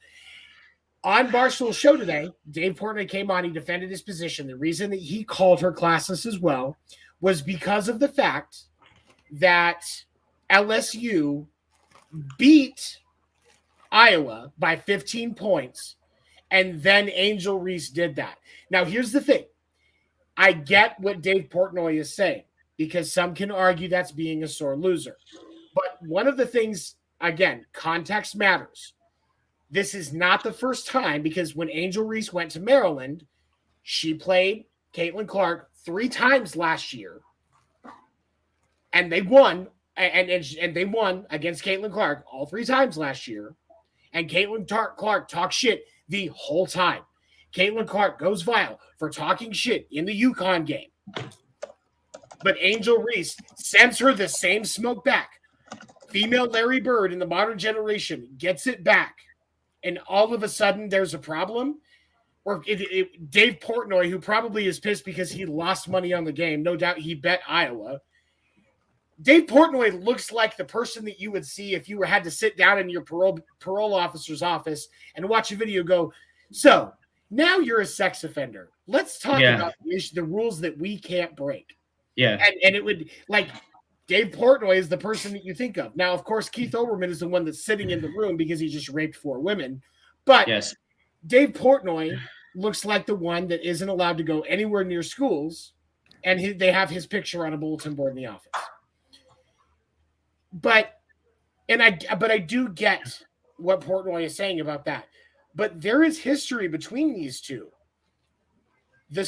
On Barstool's show today, Dave Portnoy came on. He defended his position. The reason that he called her classless as well was because of the fact that LSU beat Iowa by 15 points, and then Angel Reese did that. Now, here's the thing. I get what Dave Portnoy is saying. because some can argue that's being a sore loser. But one of the things, again, context matters. This is not the first time, because when Angel Reese went to Maryland, she played Caitlin Clark 3 times last year, and they won. And they won against Caitlin Clark all 3 times last year. And Caitlin Clark talked shit the whole time. Caitlin Clark goes viral for talking shit in the UConn game. But Angel Reese sends her the same smoke back. Female Larry Bird in the modern generation gets it back. And all of a sudden there's a problem. Or Dave Portnoy, who probably is pissed because he lost money on the game. No doubt he bet Iowa. Dave Portnoy looks like the person that you would see if you had to sit down in your parole officer's office and watch a video go, so now you're a sex offender. Let's talk about the rules that we can't break.
Yeah.
And it would, like, Dave Portnoy is the person that you think of. Now, of course, Keith Olbermann is the one that's sitting in the room because he just raped 4 women. But
yes,
Dave Portnoy looks like the one that isn't allowed to go anywhere near schools, and they have his picture on a bulletin board in the office. But I do get what Portnoy is saying about that. But there is history between these two.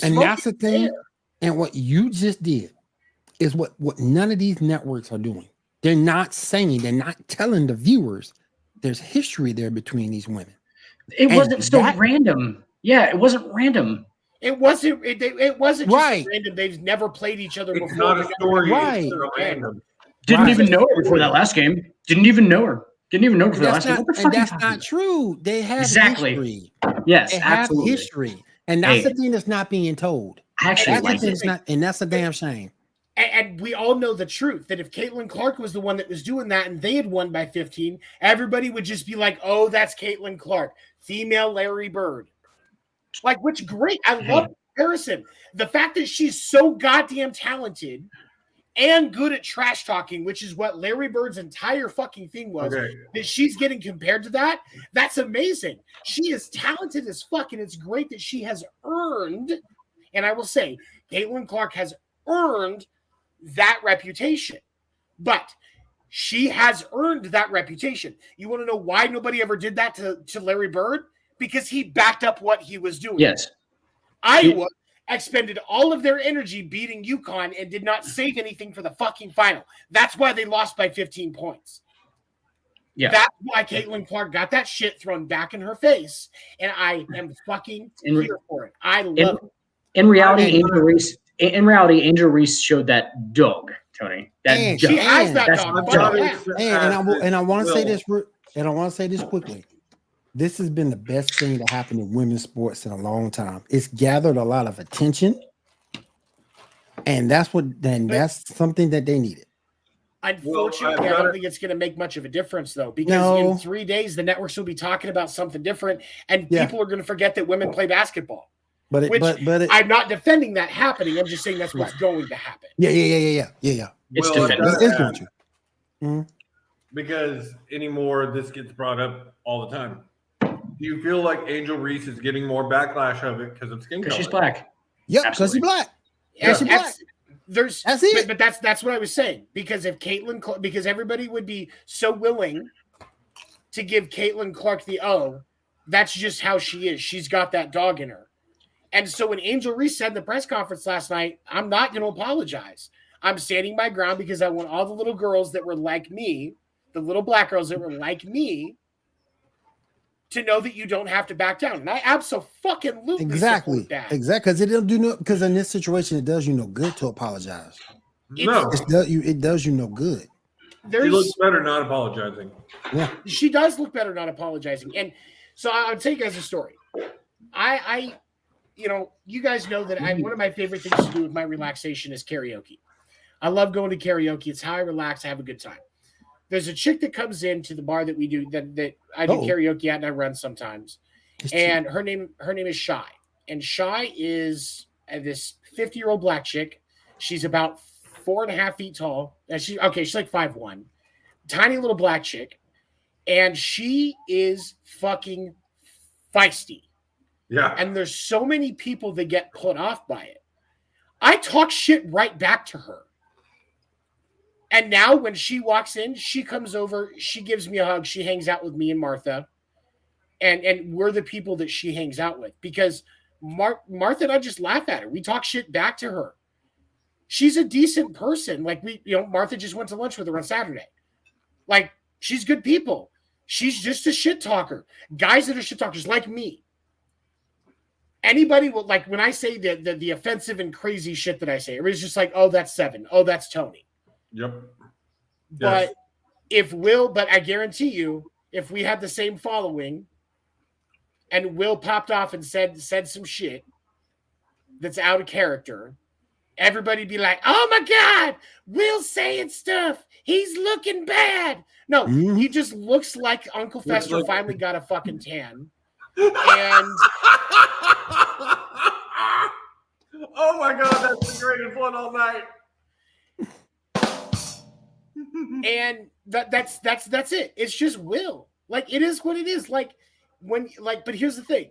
And that's the thing. There. And what you just did is what none of these networks are doing. They're not telling the viewers there's history there between these women.
It wasn't so random. Yeah, it wasn't random.
It wasn't. It wasn't just
right.
random. They've never played each other before.
It's not a story.
Right.
Random.
Didn't even know her before that last game. Didn't even know her before that last game.
And that's not true. They have history.
Yes,
they
absolutely.
have history. And that's the thing that's not being told.
Actually,
that's a damn shame.
And we all know the truth that if Caitlin Clark was the one that was doing that and they had won by 15, everybody would just be like, oh, that's Caitlin Clark, female Larry Bird. Like, which great. I love the comparison. The fact that she's so goddamn talented and good at trash talking, which is what Larry Bird's entire fucking thing was, that she's getting compared to that, that's amazing. She is talented as fuck, and it's great that she has earned, and I will say, Caitlin Clark has earned that reputation. But she has earned that reputation. You want to know why nobody ever did that to Larry Bird? Because he backed up what he was doing.
Yes.
Iowa expended all of their energy beating UConn and did not save anything for the fucking final. That's why they lost by 15 points.
Yeah.
That's why Caitlin Clark got that shit thrown back in her face. And I am fucking here for it. I love it.
In reality, Angel Reese showed that dog, Tony.
She has that dog.
And I want to say this, and I want to say this quickly. This has been the best thing to happen in women's sports in a long time. It's gathered a lot of attention, and that's something that they needed.
Unfortunately, I don't think it's going to make much of a difference, though, because in 3 days the networks will be talking about something different, and people are going to forget that women play basketball. But I'm not defending that happening. I'm just saying that's what's going to happen.
Yeah.
It's
going to. Mm-hmm.
Because anymore, this gets brought up all the time. Do you feel like Angel Reese is getting more backlash of it because of skin color?
She's black.
Yep, because she's black.
That's it. But that's what I was saying. Because if because everybody would be so willing to give Caitlin Clark the O, that's just how she is. She's got that dog in her. And so when Angel Reese said in the press conference last night, I'm not going to apologize. I'm standing my ground because I want all the little girls that were like me, the little black girls that were like me, to know that you don't have to back down. And I absolutely
exactly
that.
Exactly, because it don't do no. Because in this situation, it does you no good to apologize. It does you no good.
She looks better not apologizing.
Yeah,
she does look better not apologizing. And so I'll tell you guys a story. You guys know that one of my favorite things to do with my relaxation is karaoke. I love going to karaoke. It's how I relax. I have a good time. There's a chick that comes into the bar that we do that I do karaoke at and I run sometimes. And her name is Shy. And Shy is this 50-year-old black chick. She's about 4.5 feet tall. And she's like 5'1". Tiny little black chick. And she is fucking feisty.
Yeah.
And there's so many people that get put off by it. I talk shit right back to her. And now when she walks in, she comes over, she gives me a hug, she hangs out with me and Martha. And we're the people that she hangs out with because Martha and I just laugh at her. We talk shit back to her. She's a decent person. Like Martha just went to lunch with her on Saturday. Like, she's good people. She's just a shit talker. Guys that are shit talkers like me. Anybody will, like, when I say the offensive and crazy shit that I say, everybody's just like, oh, that's Seven. Oh, that's Tony.
Yep.
But but I guarantee you, if we had the same following and Will popped off and said some shit that's out of character, everybody'd be like, oh my God, Will's saying stuff. He's looking bad. No, he just looks like Uncle Fester finally got a fucking tan. And
oh my God, that's the greatest one all night.
And that's it. It's just Will. Like, it is what it is. Like, but here's the thing.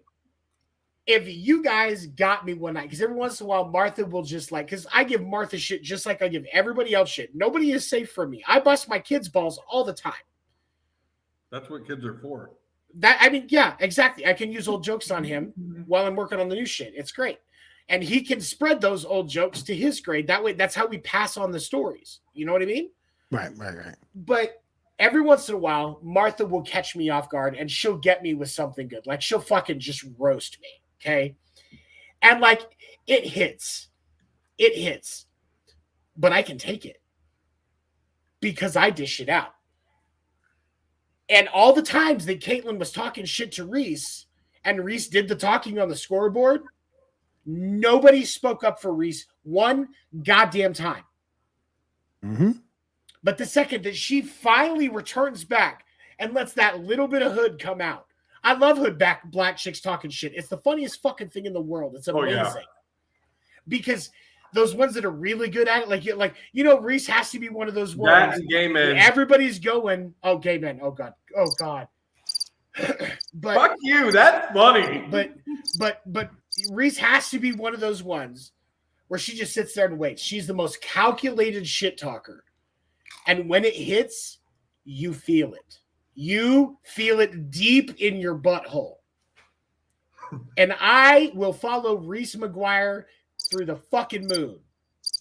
If you guys got me one night, because every once in a while Martha will just because I give Martha shit just like I give everybody else shit. Nobody is safe from me. I bust my kids' balls all the time.
That's what kids are for.
Yeah, exactly. I can use old jokes on him while I'm working on the new shit. It's great. And he can spread those old jokes to his grade. That way, that's how we pass on the stories. You know what I mean?
Right.
But every once in a while, Martha will catch me off guard and she'll get me with something good. Like, she'll fucking just roast me. Okay. And like, it hits, but I can take it because I dish it out. And all the times that Caitlin was talking shit to Reese and Reese did the talking on the scoreboard, nobody spoke up for Reese one goddamn time.
Mm-hmm.
But the second that she finally returns back and lets that little bit of hood come out, I love hood black chicks talking shit. It's the funniest fucking thing in the world. It's amazing. Oh, yeah. Because those ones that are really good at it, like Reese has to be one of those ones.
That's gay men.
Everybody's going, oh, gay men. Oh God. But
fuck you. That's funny.
But Reese has to be one of those ones where she just sits there and waits. She's the most calculated shit talker. And when it hits, you feel it. You feel it deep in your butthole. And I will follow Reese McGuire through the fucking moon.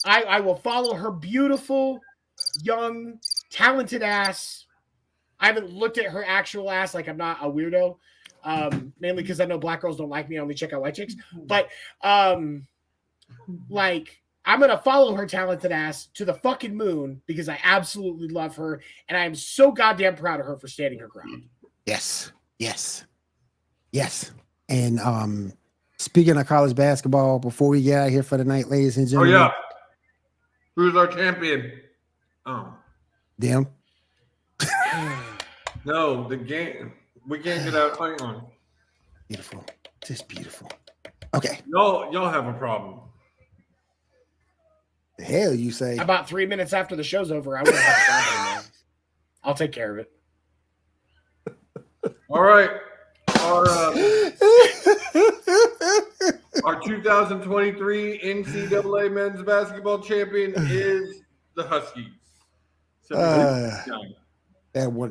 I will follow her beautiful, young, talented ass. I haven't looked at her actual ass, like I'm not a weirdo. Mainly because I know black girls don't like me. I only check out white chicks. But I'm going to follow her talented ass to the fucking moon because I absolutely love her. And I am so goddamn proud of her for standing her ground.
Yes. And speaking of college basketball, before we get out of here for the night, ladies and gentlemen.
Oh, yeah. Who's our champion? Oh.
Them.
No, the game. We can't get out playing on.
Beautiful. Just beautiful. Okay.
Y'all have a problem.
The hell you say?
About 3 minutes after the show's over, I won't have a problem anymore. I'll take care of it.
All right. Our 2023 NCAA men's basketball champion is the Huskies.
They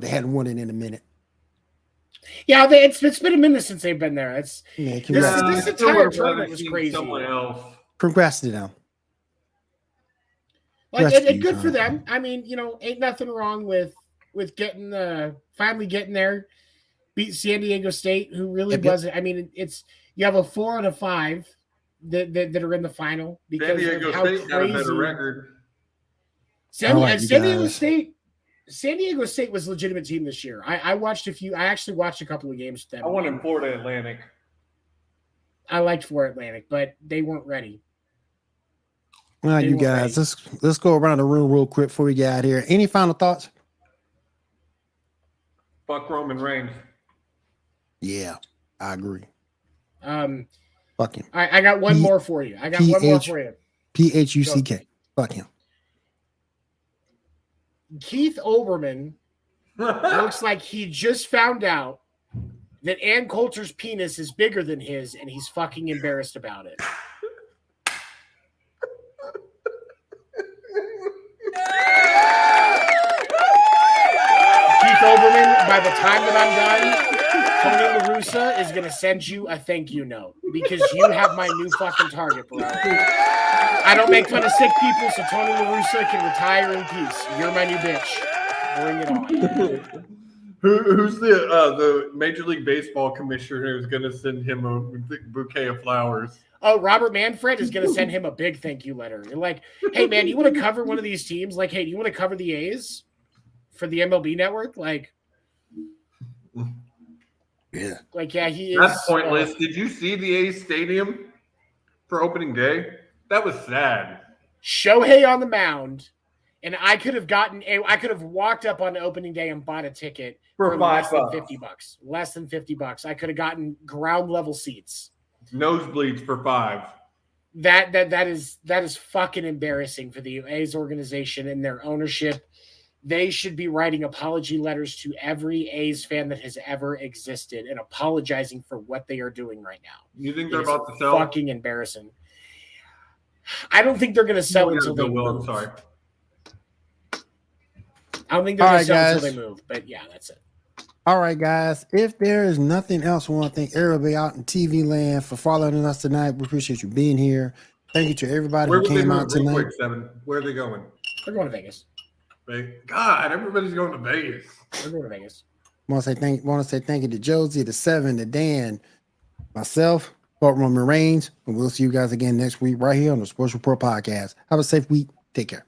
hadn't won it in a minute.
Yeah, it's been a minute since they've been there. This entire tournament was crazy.
Congrats to them.
Like, good for them. I mean, ain't nothing wrong with getting finally getting there. Beat San Diego State, who really wasn't. I mean, you have a 4 and a 5 that are in the final because
San Diego State got a better record.
San Diego State was a legitimate team this year. I actually watched a couple of games with them.
I won in Florida Atlantic.
I liked Florida Atlantic, but they weren't ready.
All right, you guys, let's go around the room real quick before we get out of here. Any final thoughts?
Fuck Roman Reigns.
Yeah, I agree.
Fuck him. I got one more for you.
PHUCK. Fuck him.
Keith Olbermann looks like he just found out that Ann Coulter's penis is bigger than his, and he's fucking embarrassed about it. by the time that I'm done, Tony La Russa is going to send you a thank you note because you have my new fucking target, bro. I don't make fun of sick people, so Tony La Russa can retire in peace. You're my new bitch. Bring it on.
Who's the Major League Baseball commissioner who's going to send him a bouquet of flowers?
Oh, Robert Manfred is going to send him a big thank you letter. You're like, hey, man, you want to cover one of these teams? Like, hey, do you want to cover the A's for the MLB network? Like,
yeah.
Like, yeah, he is.
That's pointless. Did you see the A's stadium for opening day? That was sad.
Shohei on the mound. And I could have walked up on opening day and bought a ticket
for
less than $50. Less than $50. I could have gotten ground level seats.
Nosebleeds for $5.
That is fucking embarrassing for the A's organization and their ownership. They should be writing apology letters to every A's fan that has ever existed and apologizing for what they are doing right now.
You think they're about to sell?
Fucking embarrassing. I don't think they're going to sell until they move.
I'm sorry.
I don't think they're going to sell until they move, but yeah, that's it.
All right, guys. If there is nothing else, we want to thank everybody out in TV land for following us tonight. We appreciate you being here. Thank you to everybody who came out tonight.
Quick, Seven. Where are they going?
They're going to Vegas.
God, everybody's going to Vegas.
They're going to Vegas.
Want to say thank you to Josie, to Seven, to Dan, myself, Baltimore Marines, and we'll see you guys again next week right here on the Sports Report Podcast. Have a safe week. Take care.